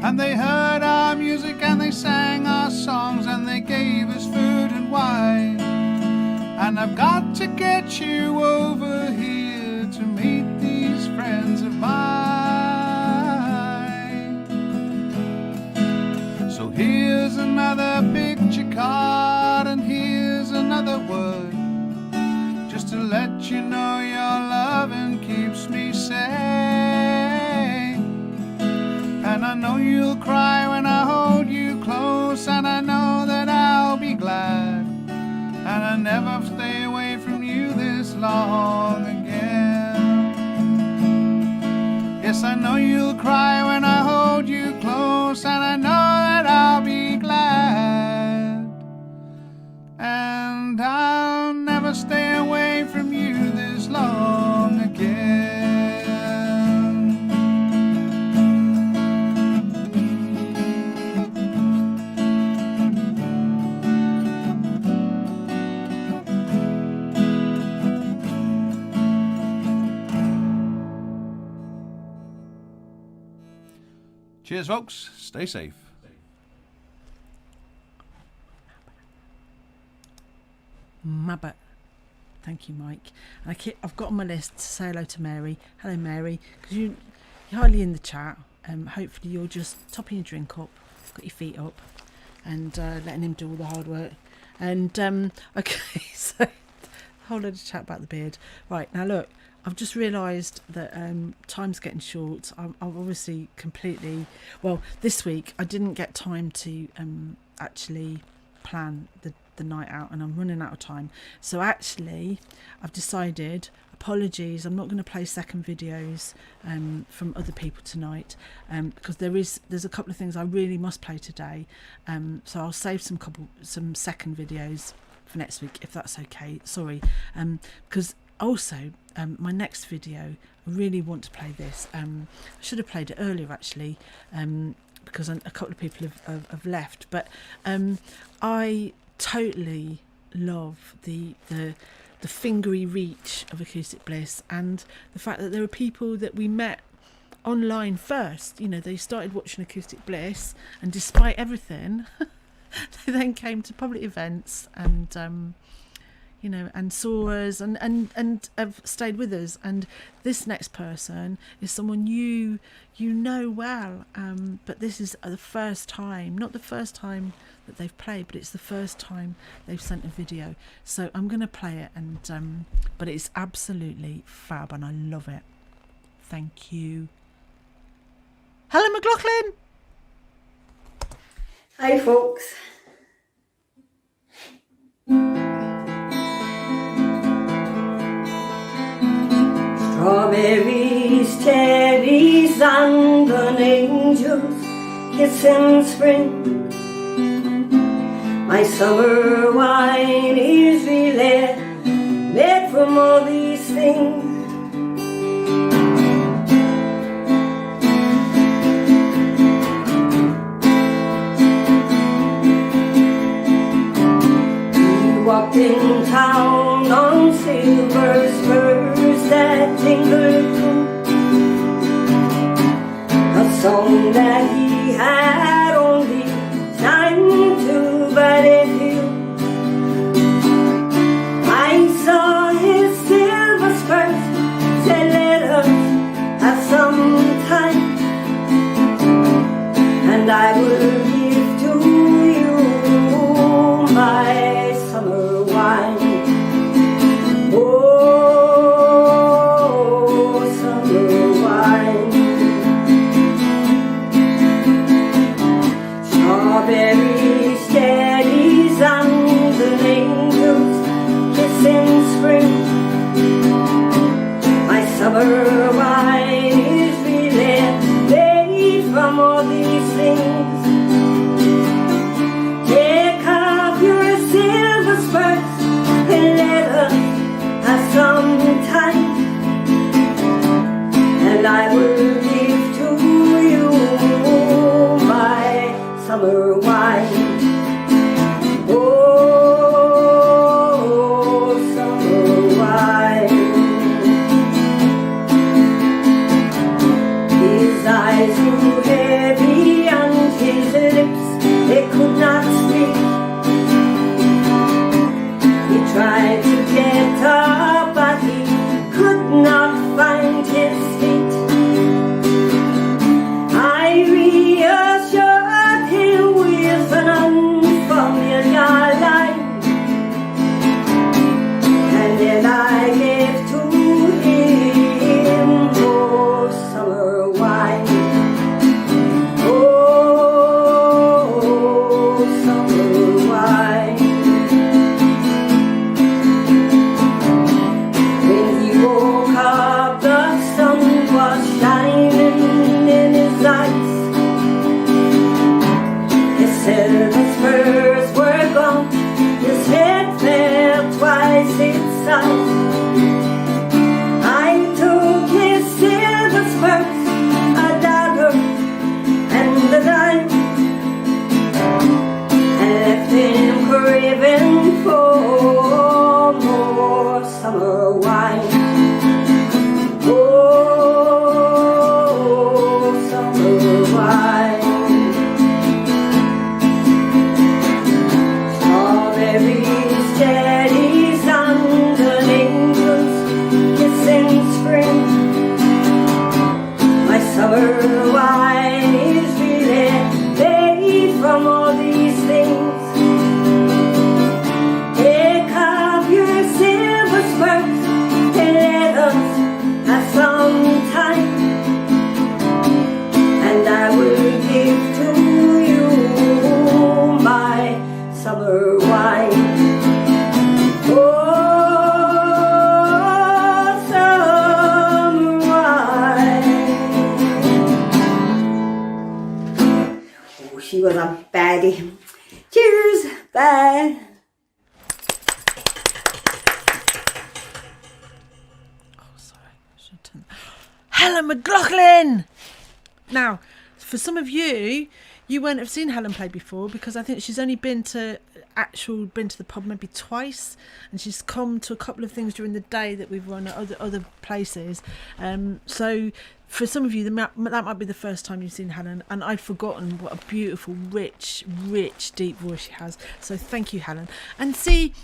And they heard our music and they sang our songs and they gave us food and wine. And I've got to get you over here to meet these friends of mine. So here's another picture card and here's another word, just to let you know your loving keeps me sane. And I know you'll cry when I hold you close, and I know that I'll be glad, and I never stay away from you this long again. Yes, I know you'll cry when I hold you close, and I know that I'll be glad, and I'll never stay away from you this long again. Cheers, folks. Stay safe. Mabbott. Thank you, Mike. And I've got on my list to say hello to Mary. Hello, Mary, because you're hardly in the chat. Hopefully you're just topping your drink up, got your feet up, and letting him do all the hard work. And okay, so whole load of chat about the beard. Right, now look, I've just realised that time's getting short. I'm obviously completely... Well, this week I didn't get time to actually plan the night out, and I'm running out of time. So actually, I've decided... Apologies, I'm not going to play second videos from other people tonight because there's a couple of things I really must play today. So I'll save some second videos for next week if that's okay. Sorry, because also my next video I really want to play this. I should have played it earlier actually because a couple of people have left. But I totally love the fingery reach of Acoustic Bliss, and the fact that there are people that we met online first. You know, they started watching Acoustic Bliss, and despite everything they then came to public events and you know, and saw us and have stayed with us. And this next person is someone you know well, but this is the first time, not the first time that they've played, but it's the first time they've sent a video. So I'm going to play it, and but it's absolutely fab and I love it. Thank you. Helen McLaughlin. Hi folks. Strawberries, cherries and an angel's kiss in spring. My summer wine is really made from all these things. We walked in town on silver spurs that jingled through, a song that he had only time to. But if I saw his silver spurs, said let us have some time, and I will give to you my summer wine. Oh, summer wine. Strawberries, cherries and an angel's kiss in spring. My summer wine is really made from all these things. Take off your silver spurs and let us have some time, and I will give to you my summer wine. Oh, summer wine. His eyes grew heavy and his lips, they could not speak. He tried to get up, but he could not find his feet. I reassured him with an unfamiliar line, and then I gave to him more summer wine. Oh, she was a baddie. Cheers, bye. Helen McLaughlin! Now, for some of you, you won't have seen Helen play before because I think she's only been to the pub maybe twice, and she's come to a couple of things during the day that we've run at other places. So for some of you, that might be the first time you've seen Helen, and I'd forgotten what a beautiful, rich, deep voice she has. So thank you, Helen. And see,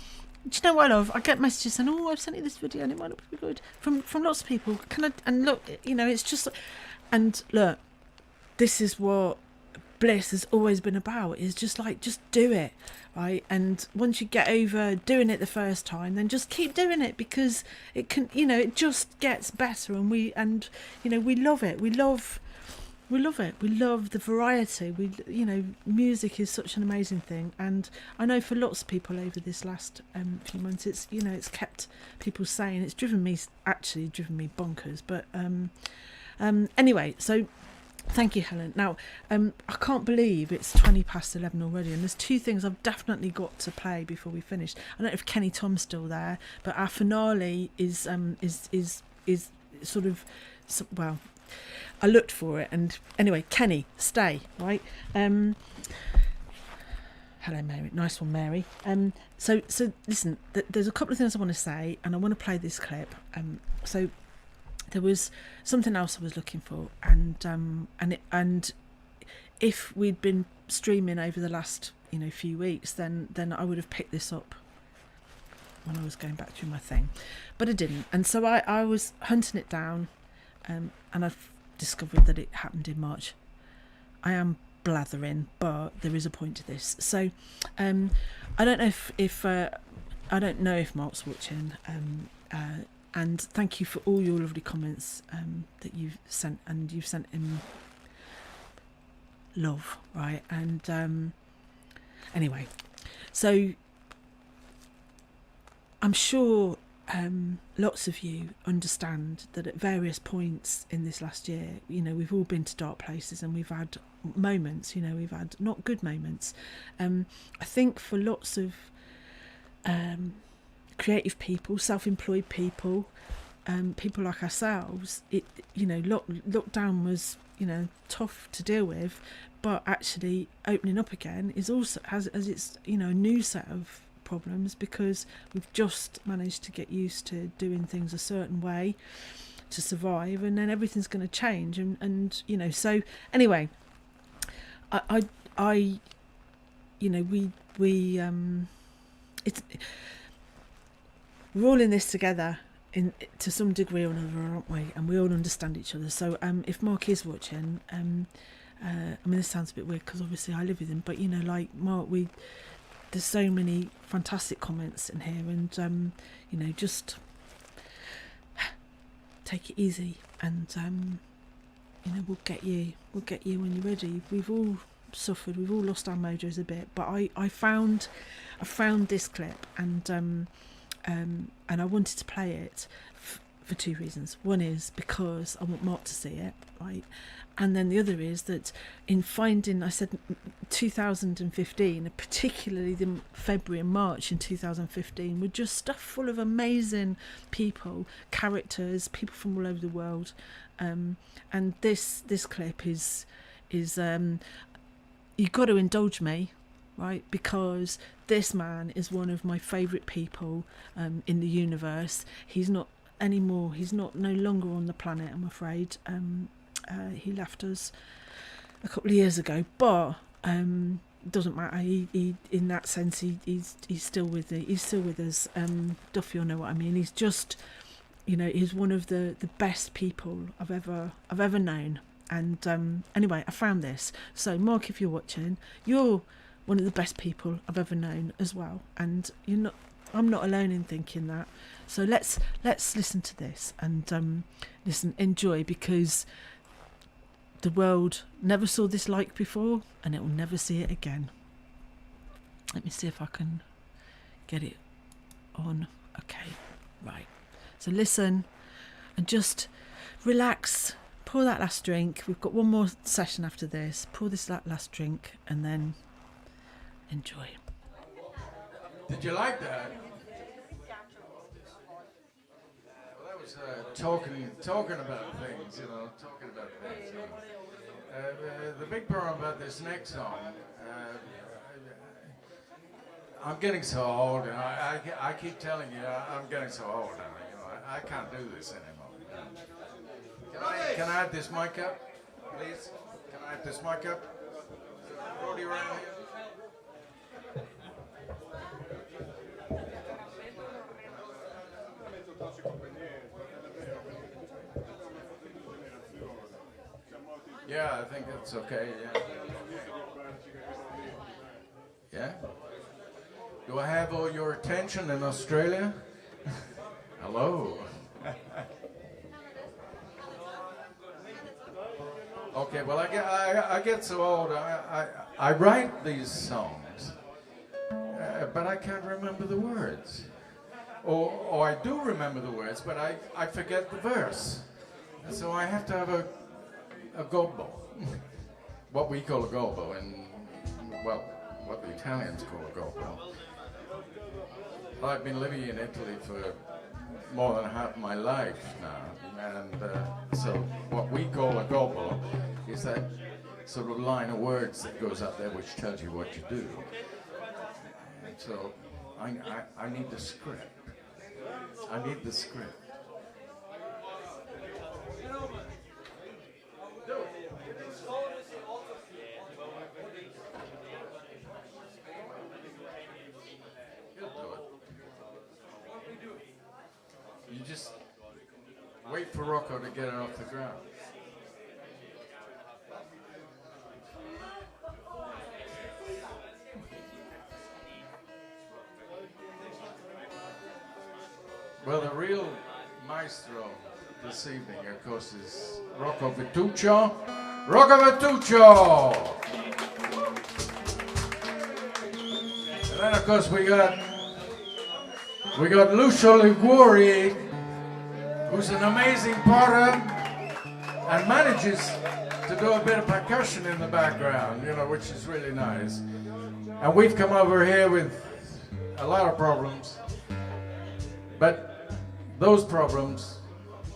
do you know what I love? I get messages saying, "Oh, I've sent you this video and it might not be good," from lots of people. And look, it's just, and look, this is what Bliss has always been about, is just do it, right? And once you get over doing it the first time, then just keep doing it, because it can, it just gets better, and we love it. We love it. We love the variety. Music is such an amazing thing, and I know for lots of people over this last few months, it's kept people sane. It's driven me bonkers. But anyway, so thank you, Helen. Now, I can't believe it's 11 already, and there's two things I've definitely got to play before we finish. I don't know if Kenny Tom's still there, but our finale is sort of, well, I looked for it, and anyway, Kenny, stay, right? Hello, Mary. Nice one, Mary. So listen, there's a couple of things I want to say, and I want to play this clip. So there was something else I was looking for, and if we'd been streaming over the last few weeks, then I would have picked this up when I was going back through my thing, but I didn't, and so I was hunting it down, and I've discovered that it happened in March. I am blathering, but there is a point to this. So I don't know if I don't know if Mark's watching, and thank you for all your lovely comments that you've sent, and you've sent him love, right? And anyway, so I'm sure lots of you understand that at various points in this last year, we've all been to dark places, and we've had moments, we've had not good moments. I think for lots of creative people, self-employed people, people like ourselves, lockdown was tough to deal with, but actually opening up again is also has its a new set of problems, because we've just managed to get used to doing things a certain way to survive, and then everything's going to change, and so anyway, we're all in this together to some degree or another, aren't we? And we all understand each other. So if Mark is watching, I mean, this sounds a bit weird because obviously I live with him, but like Mark, there's so many fantastic comments in here, and just take it easy, and we'll get you when you're ready. We've all suffered, we've all lost our mojos a bit, but I found this clip, and I wanted to play it for two reasons. One is because I want Mark to see it, right? And then the other is that in finding, I said 2015, particularly the February and March in 2015, were just stuff full of amazing people, characters, people from all over the world. And this clip is you've got to indulge me, right? Because this man is one of my favourite people in the universe. He's not anymore. He's no longer on the planet, I'm afraid. He left us a couple of years ago, but doesn't matter. He in that sense, he's still with us. Duffy, you'll know what I mean. He's just, he's one of the best people I've ever known. And anyway, I found this. So Mark, if you're watching, you're one of the best people I've ever known as well, and I'm not alone in thinking that. So let's listen to this, and enjoy, because the world never saw this like before, and it will never see it again. Let me see if I can get it on. Okay, right. So listen and just relax pour that last drink. We've got one more session after this. Pour this last drink and then enjoy. Did you like that? Well, that was talking about things, you know, talking about things. You know. The big problem about this next song, I'm getting so old, and I keep telling you, I'm getting so old. I mean, you know, I can't do this anymore. Can I have this mic up, please? Can I have this mic up? Brody around here. Yeah, I think that's okay, yeah. Yeah? Do I have all your attention in Australia? Hello. Okay, well, I get so old. I write these songs, but I can't remember the words. Or I do remember the words, but I forget the verse. So I have to have a gobbo, what we call a gobbo, and well, what the Italians call a gobbo. I've been living in Italy for more than half my life now, and so what we call a gobbo is that sort of line of words that goes up there which tells you what you do. And so I need the script. I need the script. You just wait for Rocco to get it off the ground. Well, the real maestro this evening, of course, is Rocco Vituccio. Rocco Vituccio! And then, of course, we got Lucio Liguori, who's an amazing potter and manages to do a bit of percussion in the background, you know, which is really nice. And we've come over here with a lot of problems, but those problems,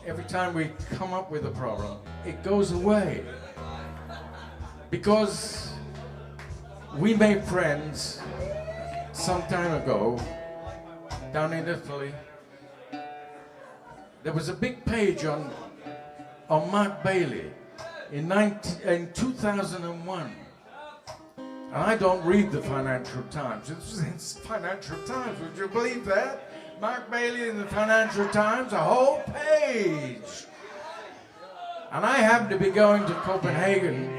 every time we come up with a problem, it goes away. Because we made friends some time ago down in Italy. There was a big page on Mark Bailey in 2001. And I don't read the Financial Times. It's Financial Times, would you believe that? Mark Bailey in the Financial Times, a whole page. And I happened to be going to Copenhagen,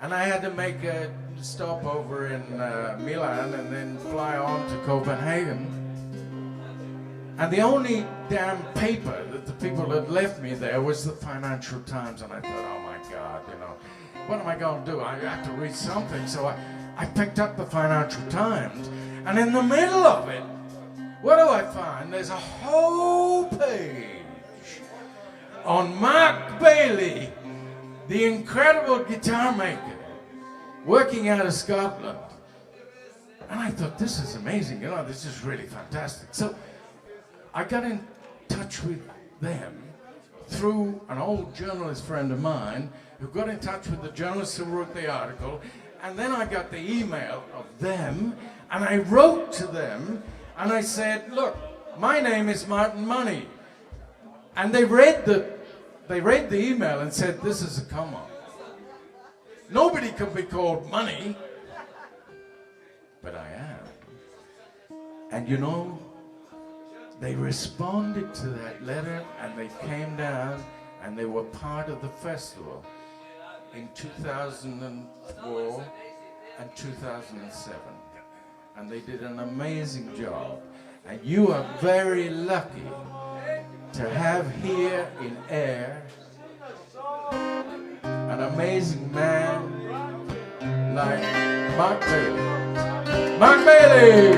and I had to make a stop over in Milan and then fly on to Copenhagen. And the only damn paper that the people had left me there was the Financial Times. And I thought, oh my God, you know, what am I going to do? I have to read something. So I picked up the Financial Times, and in the middle of it, what do I find? There's a whole page on Mark Bailey, the incredible guitar maker, working out of Scotland. And I thought, this is amazing, you know, this is really fantastic. So I got in touch with them through an old journalist friend of mine who got in touch with the journalist who wrote the article, and then I got the email of them, and I wrote to them, and I said, look, my name is Martin Money. And they read the email and said, this is a come-on. Nobody can be called Money, but I am. And you know, they responded to that letter, and they came down, and they were part of the festival in 2004 and 2007. And they did an amazing job. And you are very lucky to have here in Ayr an amazing man like Mark Bailey. Mark Bailey!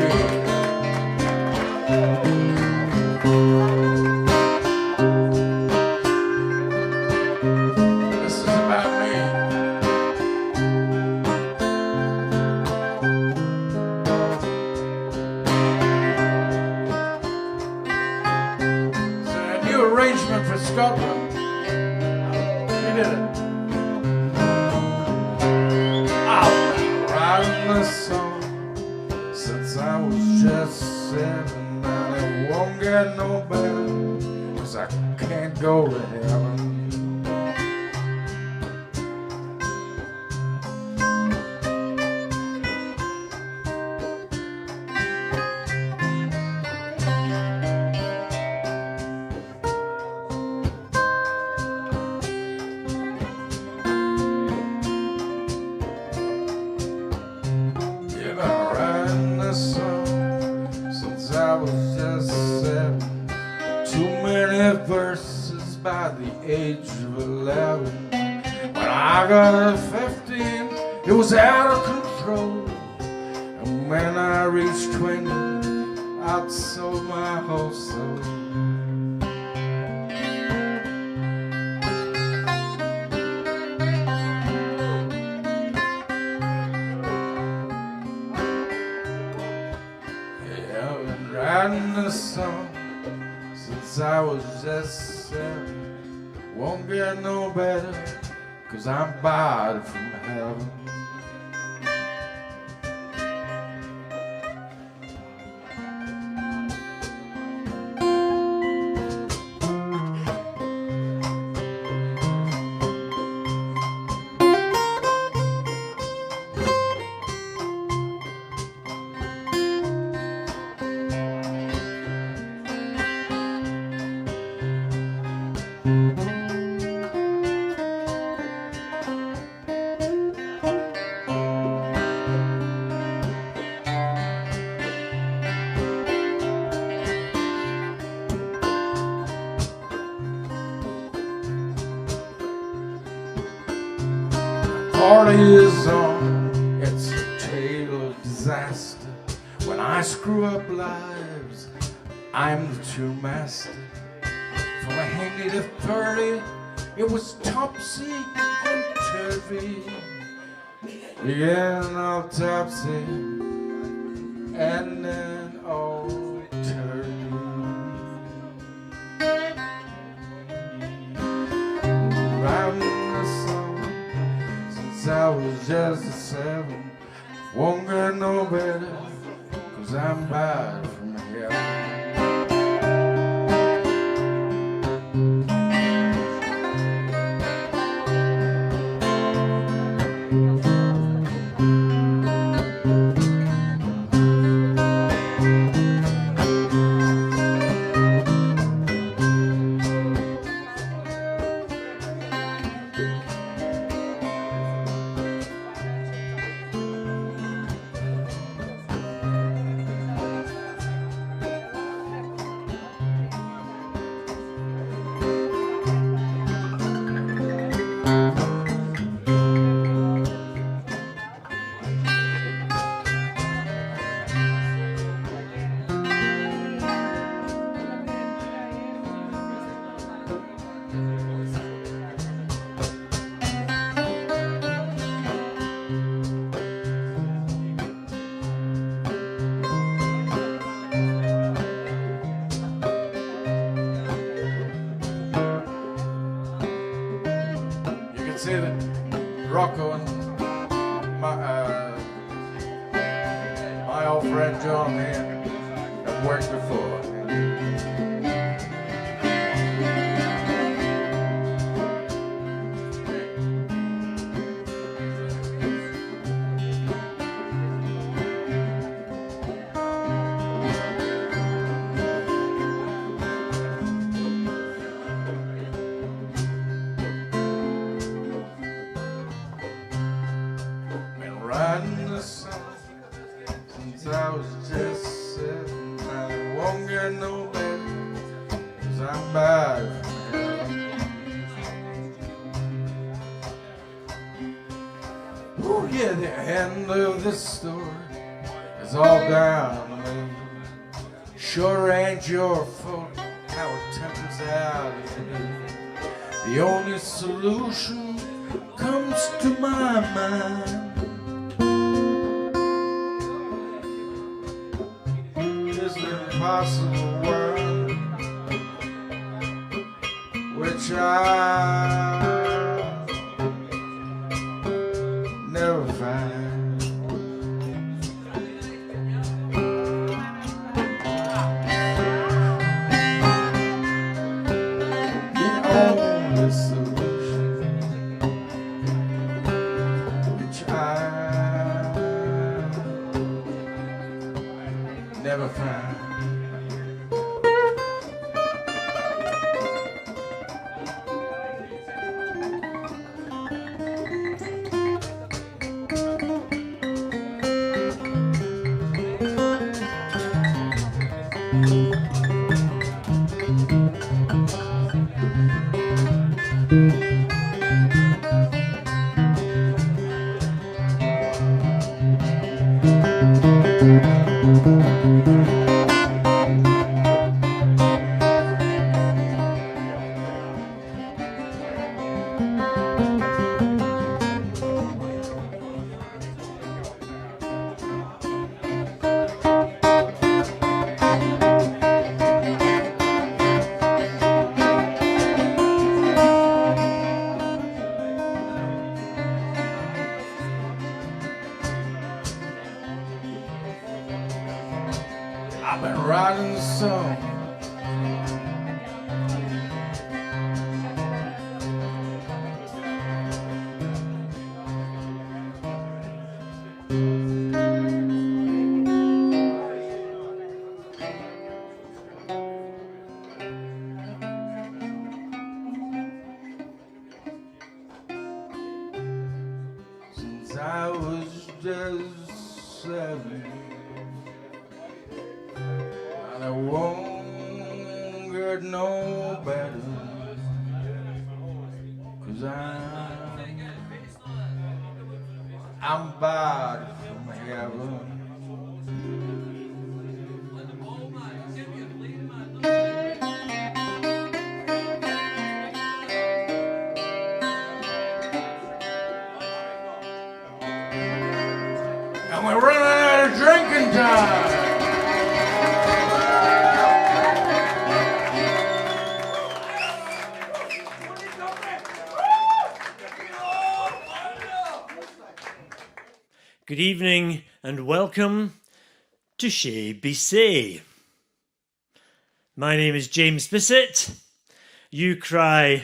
this song since I was just 7, and it won't get no better, 'cause I can't go to heaven. I was just 7. Too many verses by the age of 11. When I got 15, it was out of control. And when I reached 20, I'd sold my whole soul. Writing a song since I was just 7. Won't get no better, 'cause I'm barred from heaven. Party is on, it's a tale of disaster. When I screw up lives, I'm the true master. From a handy to 30, it was topsy and turvy. Began all topsy and then all turvy. Writing a song since I was just a 7. Won't get no better, 'cause I'm barred from heaven. Say that Rocco and my old friend John here have worked before. Writing a song since I was just 7. I won't get no better, 'cause I'm barred from heaven. Oh yeah, the end of this story is all down to me. Sure ain't your fault how it turns out of me. The only solution comes to my mind. Impossible world, which I never find. never found. I've been writing the song. Since I was just 7. And I won't get no better, 'cause I'm bad from heaven. And we're running out of drinking time. Good evening and welcome to Chez BC. My name is James Bissett. You cry,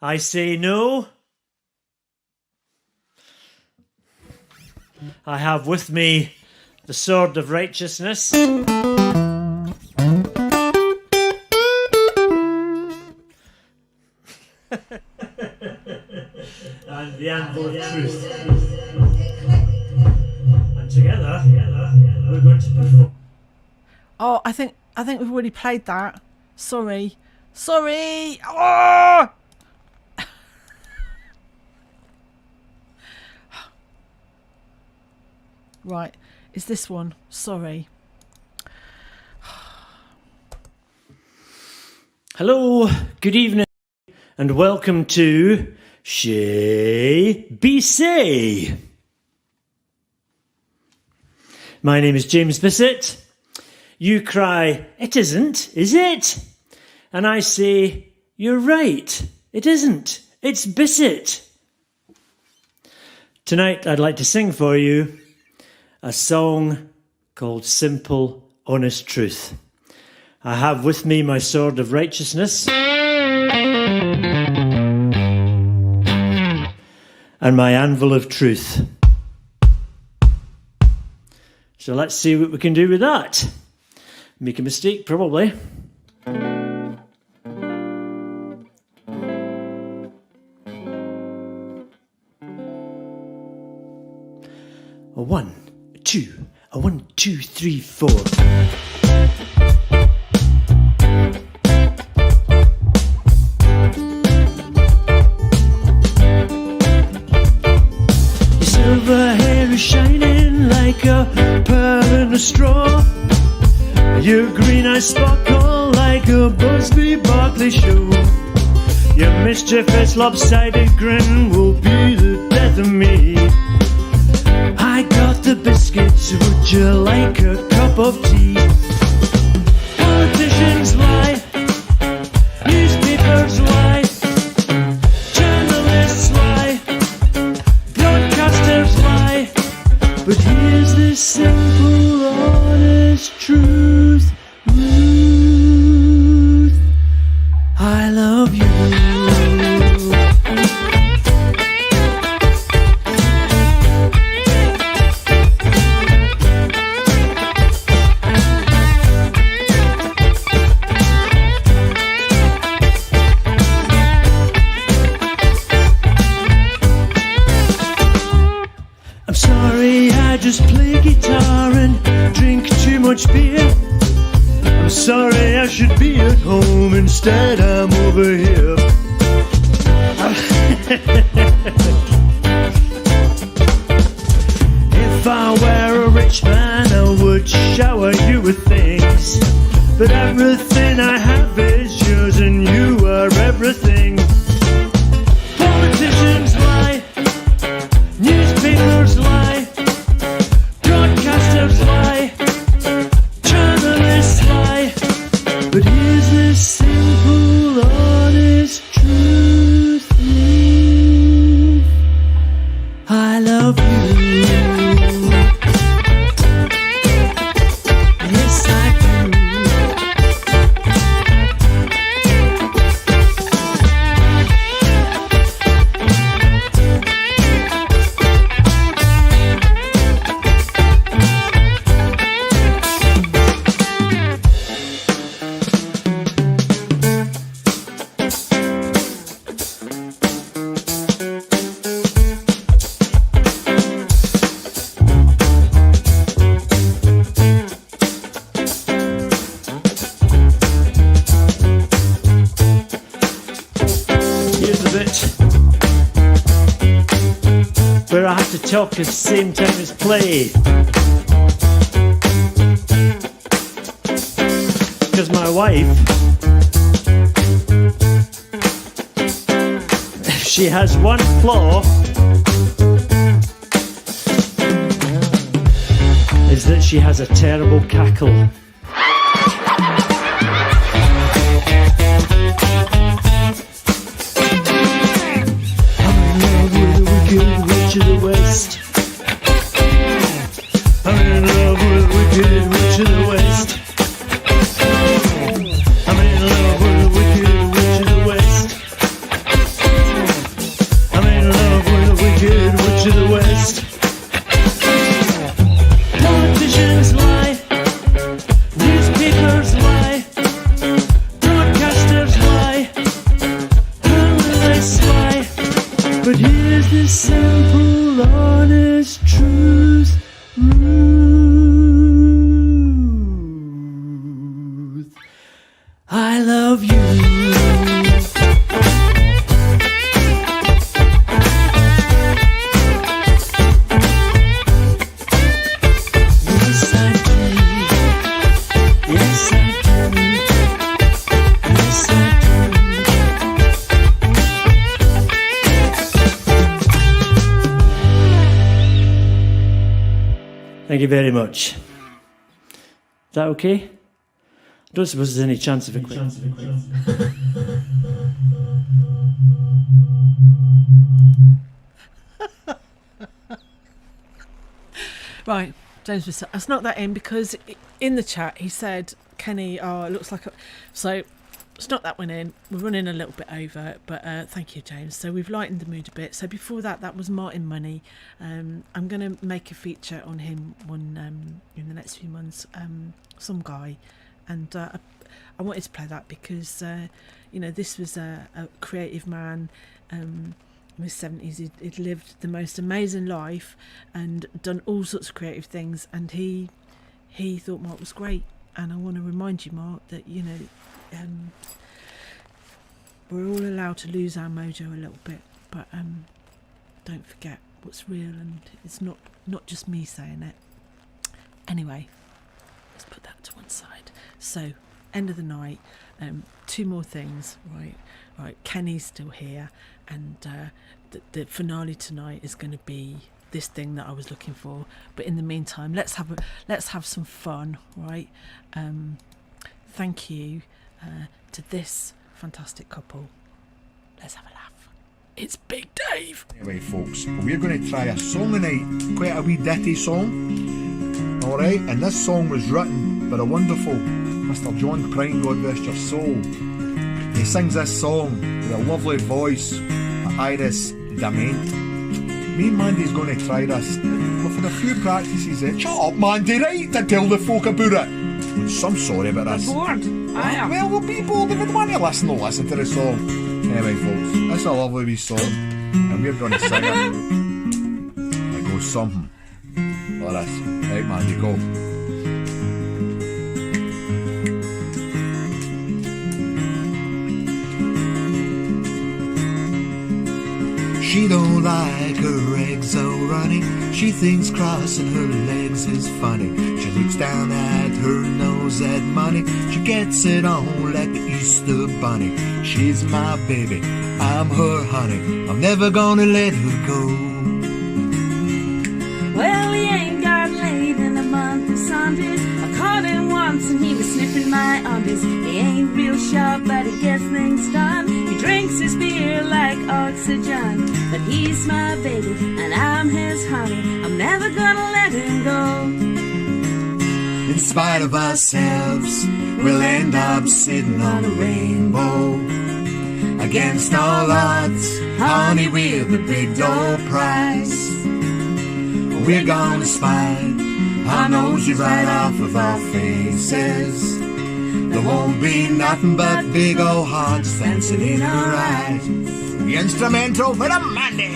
I say no. I have with me the sword of righteousness. And the anvil of truth. And together we're going to perform. Oh, I think we've already played that. Sorry. Oh! Right, is this one? Sorry. Hello, good evening, and welcome to Chez BC. My name is James Bissett. You cry, it isn't, is it? And I say, you're right, it isn't, it's Bissett. Tonight I'd like to sing for you a song called Simple, Honest Truth. I have with me my sword of righteousness and my anvil of truth. So let's see what we can do with that. Make a mistake, probably. A 1, 2, a 1, 2, 3, 4. Your silver hair is shining like a pearl in a straw. Your green eyes sparkle like a Busby Berkeley show. Your mischievous lopsided grin will be the death of me. I got the biscuits, would you like a cup of tea? Politicians lie, newspapers lie, journalists lie, broadcasters lie, but here's the simple, honest truth. Ruth, I love you. just play guitar and drink too much beer. I'm sorry, I should be at home, instead I'm over here. If I were a rich man, I would shower you with things, but everything I have is yours and you are everything. Politicians lie, newspapers lie, broadcasters lie, journalists lie, but here's the simple, honest truth. I love you. Yes, I do. Here's the bit where I have to talk at the same time as play, because my wife, she has one flaw, is that she has a terrible cackle. Witch of the West. I'm in love with the wicked witch of the West. I'm in love with the wicked witch of the West. I'm in love with the wicked witch of the West. Politicians lie, newspapers lie, broadcasters lie, journalists lie, but here's the simple, honest truth. I love you. Yes, I do. Yes, I do. Yes, I do. Thank you very much. Is that okay? I don't suppose there's any chance of it. Right, James was. I snuck that in because in the chat he said, Kenny, it looks like a. So, snuck that one in. We're running a little bit over, but thank you, James. So, we've lightened the mood a bit. So, before that was Martin Money. I'm going to make a feature on him in the next few months. Some guy. And I wanted to play that because, this was a creative man. In his 70s, he'd lived the most amazing life and done all sorts of creative things, and he thought Mark was great. And I want to remind you, Mark, that we're all allowed to lose our mojo a little bit, but don't forget what's real, and it's not just me saying it. Anyway, let's put that to one side. So, end of the night, 2 more things, right, Kenny's still here, and the finale tonight is going to be this thing that I was looking for. But in the meantime, let's have some fun, right? Thank you to this fantastic couple. Let's have a laugh. It's Big Dave. Anyway, folks, we're going to try a song tonight, quite a wee ditty song. Alright, and this song was written by the wonderful Mr. John Prine, God rest your soul. He sings this song with a lovely voice, Iris Dement. Me and Mandy's going to try this. We've had a few practices. Shut up, Mandy, right, to tell the folk about it. So I'm sorry about this. I'm bored. I am. Well, we'll be bored if we want to listen, they'll listen to the song. Anyway, folks, this is a lovely wee song, and we're going to sing it. It goes something Look at this. Right, Mandy, go. She don't like her eggs so runny. She thinks crossing her legs is funny. She looks down at her nose at money. She gets it on like the Easter bunny. She's my baby, I'm her honey. I'm never gonna let her go. Well, he ain't got laid in a month of Sundays. I caught him once and he was sniffing my undies. He ain't real sharp, but he gets things done. He drinks his beer like oxygen. But he's my baby and I'm his honey. I'm never gonna let him go. In spite of ourselves, we'll end up sitting on a rainbow. Against all odds, honey, we're the big door prize. We're gonna spite our noses right off of our faces. There won't be nothing but big old hearts dancing in our eyes. The instrumental for the Monday.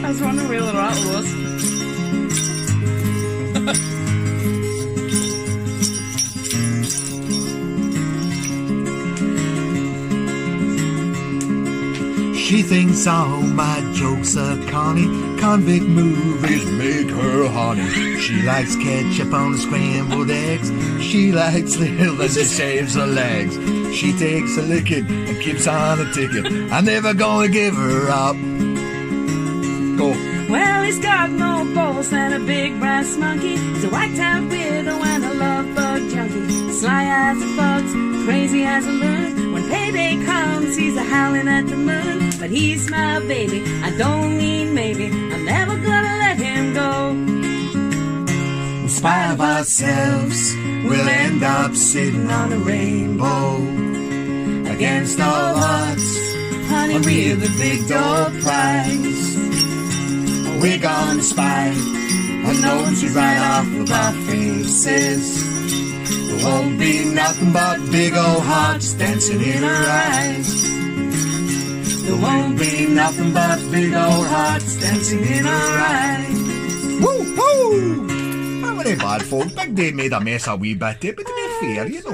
I was wondering where the rattle was. She thinks all my jokes are corny. Convict movies make her honey. She likes ketchup on scrambled eggs. She likes Lil and she shaves her legs. She takes a licking and keeps on a ticking. I'm never gonna give her up. Go. Well, he's got more balls than a big brass monkey. He's a whacked out widow and a love bug junkie. Sly as a fox, crazy as a loon. When payday comes, he's a howling at the moon. But he's my baby, I don't mean maybe. I'm never gonna let him go. In spite of ourselves, we'll end up sitting on a rainbow. Against all odds, honey, we're the big door prize. We're gonna spite our noses right off of our faces. There won't be nothing but big old hearts dancing in our eyes. There won't be nothing but big old hearts dancing in our eyes. Woo, woo! That wasn't bad, folks. Big Dave made a mess a wee bit there, but to be fair, you know,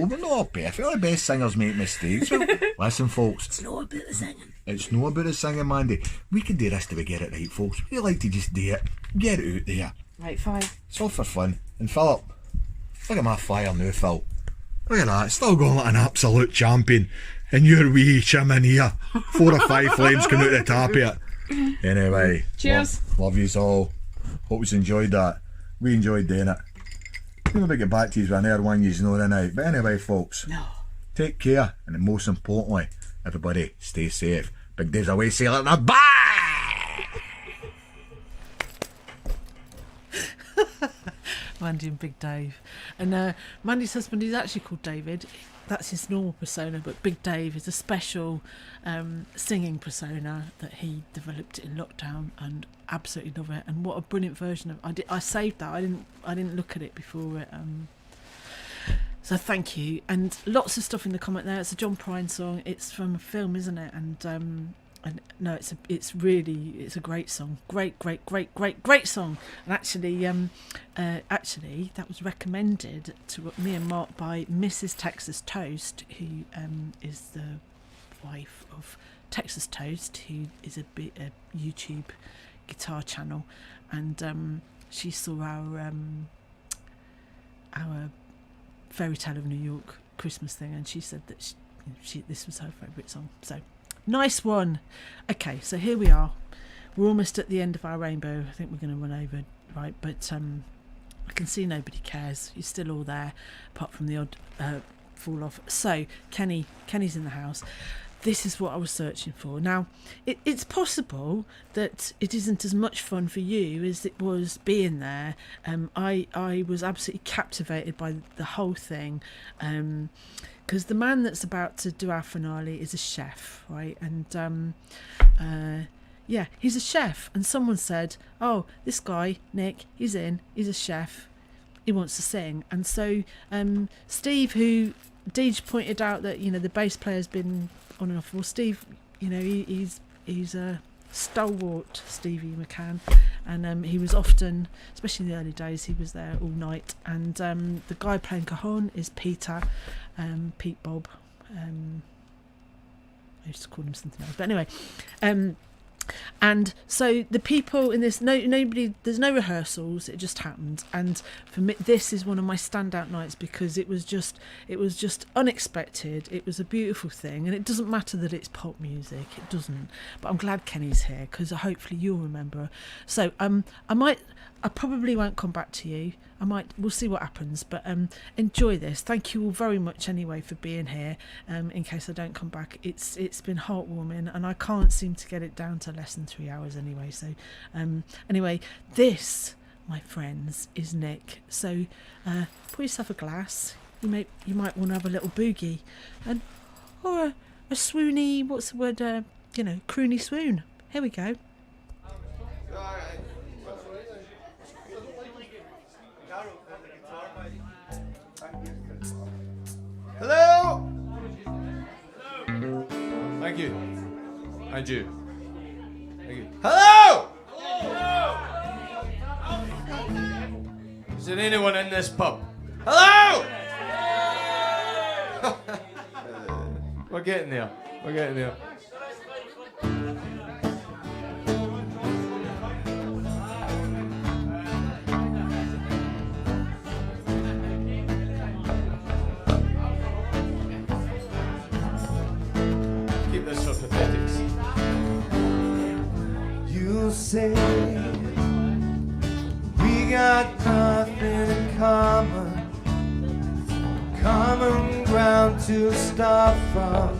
we're not perfect. The best singers make mistakes. Well, listen, folks. It's not about the singing. It's not about the singing, Mandy. We can do this till we get it right, folks. We like to just do it. Get it out there. Right, fine. It's all for fun. And Philip, look at my fire now, Phil. Look at that. It's still going like an absolute champion. And your wee chimney here. 4 or 5 flames coming out the top of it. Anyway. Cheers. Love yous all. Hope you enjoyed that. We enjoyed doing it. We're going to get back to you with another one you know tonight. But anyway, folks. No. Take care. And most importantly, everybody stay safe. Big Dave's away sailing. Bye! Mandy and Big Dave. And Mandy's husband is actually called David. That's his normal persona, but Big Dave is a special singing persona that he developed in lockdown, and absolutely love it. And what a brilliant version of I saved that. I didn't look at it before it. So thank you. And lots of stuff in the comment there. It's a John Prine song. It's from a film, isn't it? And no, it's a great song. Great song. And actually, that was recommended to me and Mark by Mrs. Texas Toast, who is the wife of Texas Toast, who is a YouTube guitar channel, and she saw our Fairy Tale of New York Christmas thing, and she said that this was her favourite song. So. Nice one. Okay, so here we are. We're almost at the end of our rainbow. I think we're going to run over, right? But I can see nobody cares. You're still all there, apart from the odd fall off. So Kenny's in the house. This is what I was searching for. Now, it's possible that it isn't as much fun for you as it was being there. I was absolutely captivated by the whole thing. Because the man that's about to do our finale is a chef, right? And yeah, he's a chef. And someone said, oh, this guy, Nick, he's a chef. He wants to sing. And so Steve, who Deej pointed out that the bass player's been on and off. Well, Steve, he's a stalwart, Stevie McCann, and he was often, especially in the early days, he was there all night. And the guy playing cajon is Peter, Pete Bob. I used to call him something else, but anyway. And so the people in this, there's no rehearsals, it just happened. And for me, this is one of my standout nights because it was just unexpected. It was a beautiful thing, and it doesn't matter that it's pop music, it doesn't. But I'm glad Kenny's here because hopefully you'll remember. So I probably won't come back to you. We'll see what happens, but enjoy this. Thank you all very much anyway for being here. In case I don't come back, it's been heartwarming, and I can't seem to get it down to less than 3 hours anyway. So anyway, this, my friends, is Nick. So pour yourself a glass. You might want to have a little boogie, or a swoony. What's the word? Croony swoon. Here we go. Hello! Thank you. And you. Thank you. Hello! Is there anyone in this pub? Hello! We're getting there. We're getting there. Keep this for pathetics. You say we got nothing in common ground to start from.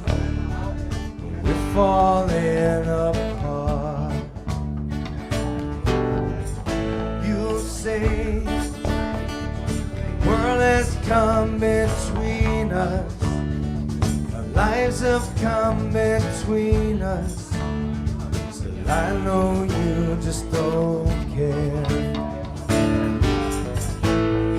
We're falling apart. You say the world has come between us. Our lives have come between us. So I know you just don't care.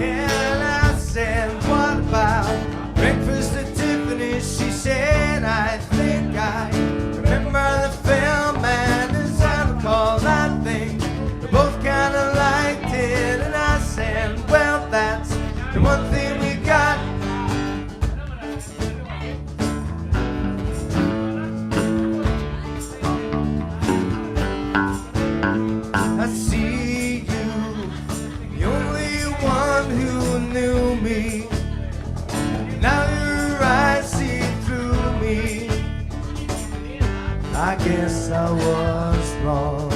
And I said, what about breakfast at Tiffany's? She said, I think I remember the film, and as I recall, I think we both kinda liked it. And I said, well, that's the one thing we got. I see you, the only one who knew me. Now your eyes see through me. I guess I was wrong.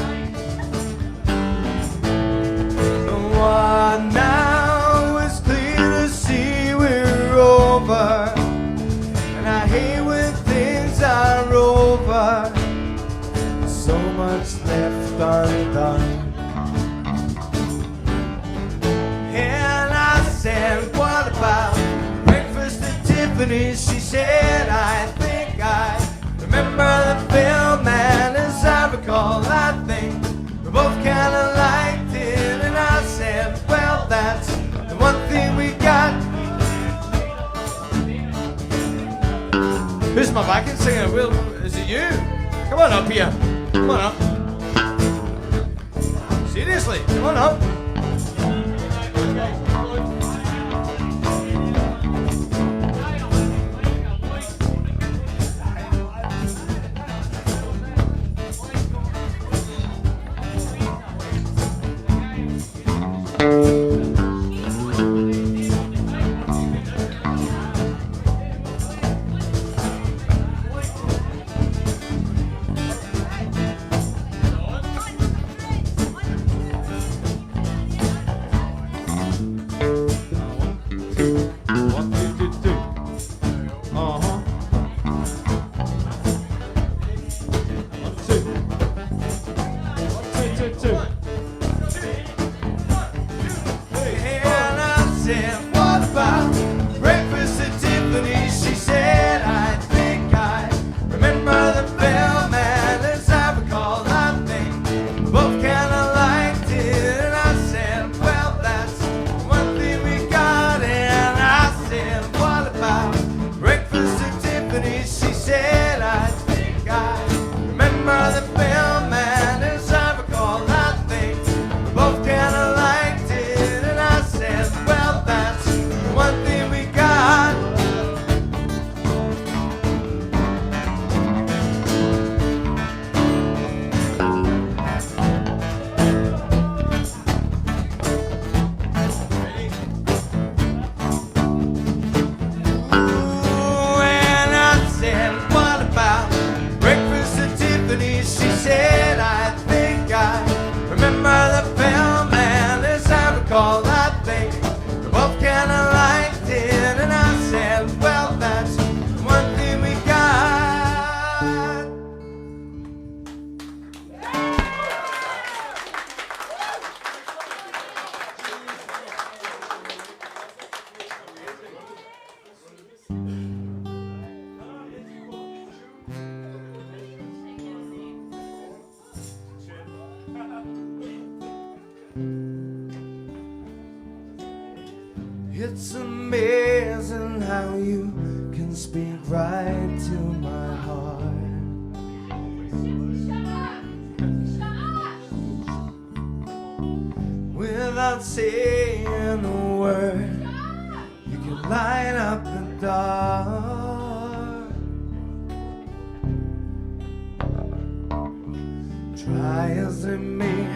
The one now is clear to see we're over, and I hate when things are over. So much left undone. And I said, what about breakfast at Tiffany's? She said, I think I remember the film, and as I recall, I think we both kinda liked it. And I said, well, that's the one thing we got. Who's my backing singer? Will, is it you? Come on up here. Come on up. Seriously, come on up. Who's my backing singer? It's amazing how you can speak right to my heart. Without saying a word, you can light up the dark. Try as I may,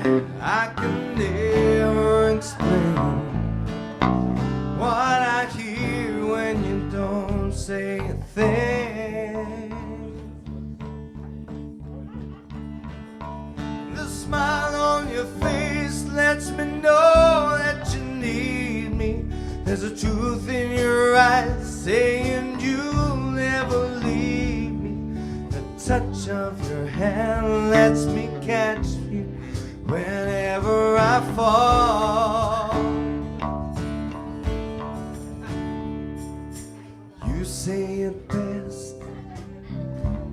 I can never explain what I hear when you don't say a thing. The smile on your face lets me know that you need me. There's a truth in your eyes saying you'll never leave me. The touch of your hand lets me catch you whenever I fall. You say it best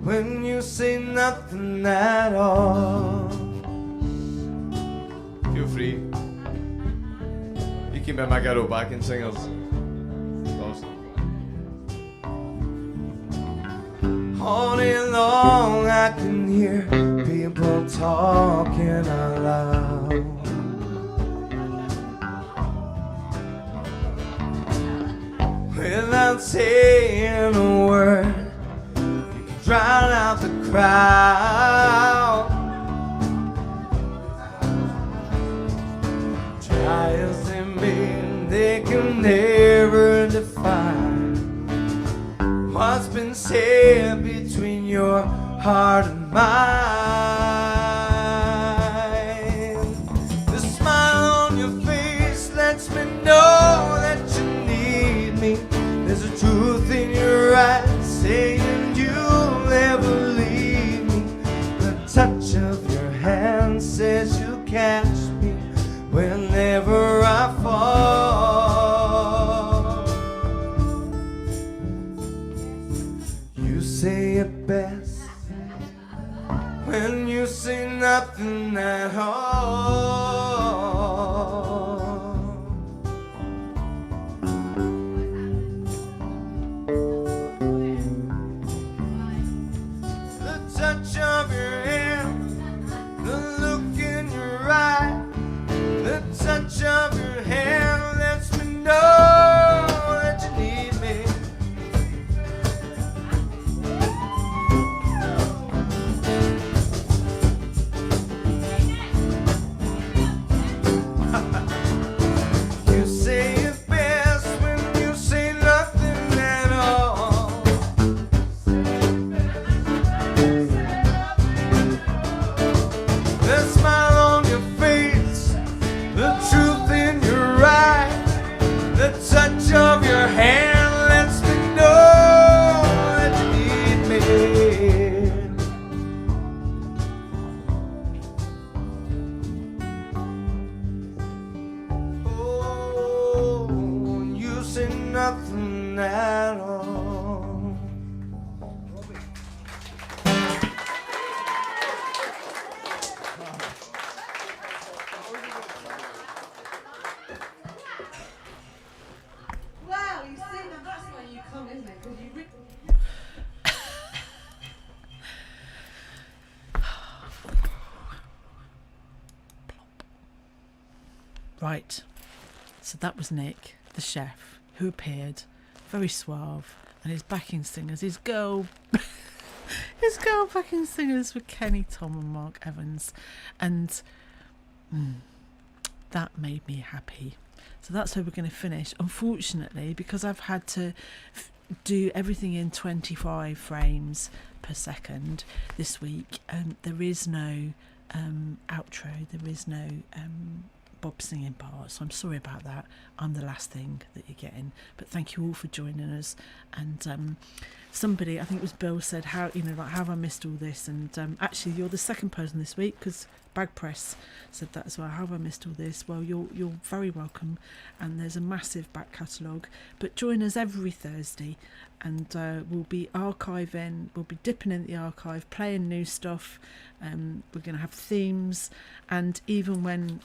when you say nothing at all. Feel free. You can be my girl backing singers. All day long I can hear people talking out loud. Without saying a word, you can drown out the crowd. Try as they may, they can never define what's been said between your heart and mine. The smile on your face lets me know that you need me. There's a truth in your eyes saying you'll never leave me. The touch of your hand says you'll catch me whenever I fall. You say it best when you say nothing at all. The touch of your hand, the look in your eye, the touch of your hand lets me know that you need me. You say it best when you say nothing at all. The smile on your face, the truth in your eye, the touch of your hand lets me know that you need me. Oh, you say nothing at all. Wow, you see, now that's why you come, isn't it? Because you Right, so that was Nick, the chef, who appeared very suave, and his backing singers, his girl backing singers were Kenny, Tom, and Mark Evans, and that made me happy. So that's where we're going to finish. Unfortunately, because I've had to do everything in 25 frames per second this week, there is no outro, there is no Bob singing part, so I'm sorry about that. I'm the last thing that you're getting, but thank you all for joining us. And somebody, I think it was Bill, said how have I missed all this, and actually you're the second person this week, because Bag Press said that as well. How have I missed all this? Well, you're very welcome, and there's a massive back catalogue. But join us every Thursday, and we'll be archiving, we'll be dipping in the archive, playing new stuff. We're going to have themes, and even when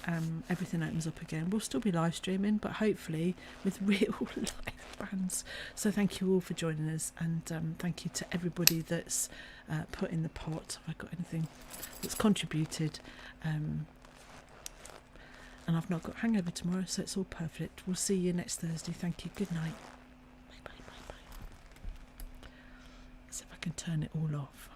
everything opens up again, we'll still be live streaming, but hopefully with real live bands. So thank you all for joining us, and thank you to everybody that's put in the pot. Have I got anything that's contributed? And I've not got hangover tomorrow, so it's all perfect. We'll see you next Thursday. Thank you. Good night. Bye bye bye bye. See if I can turn it all off.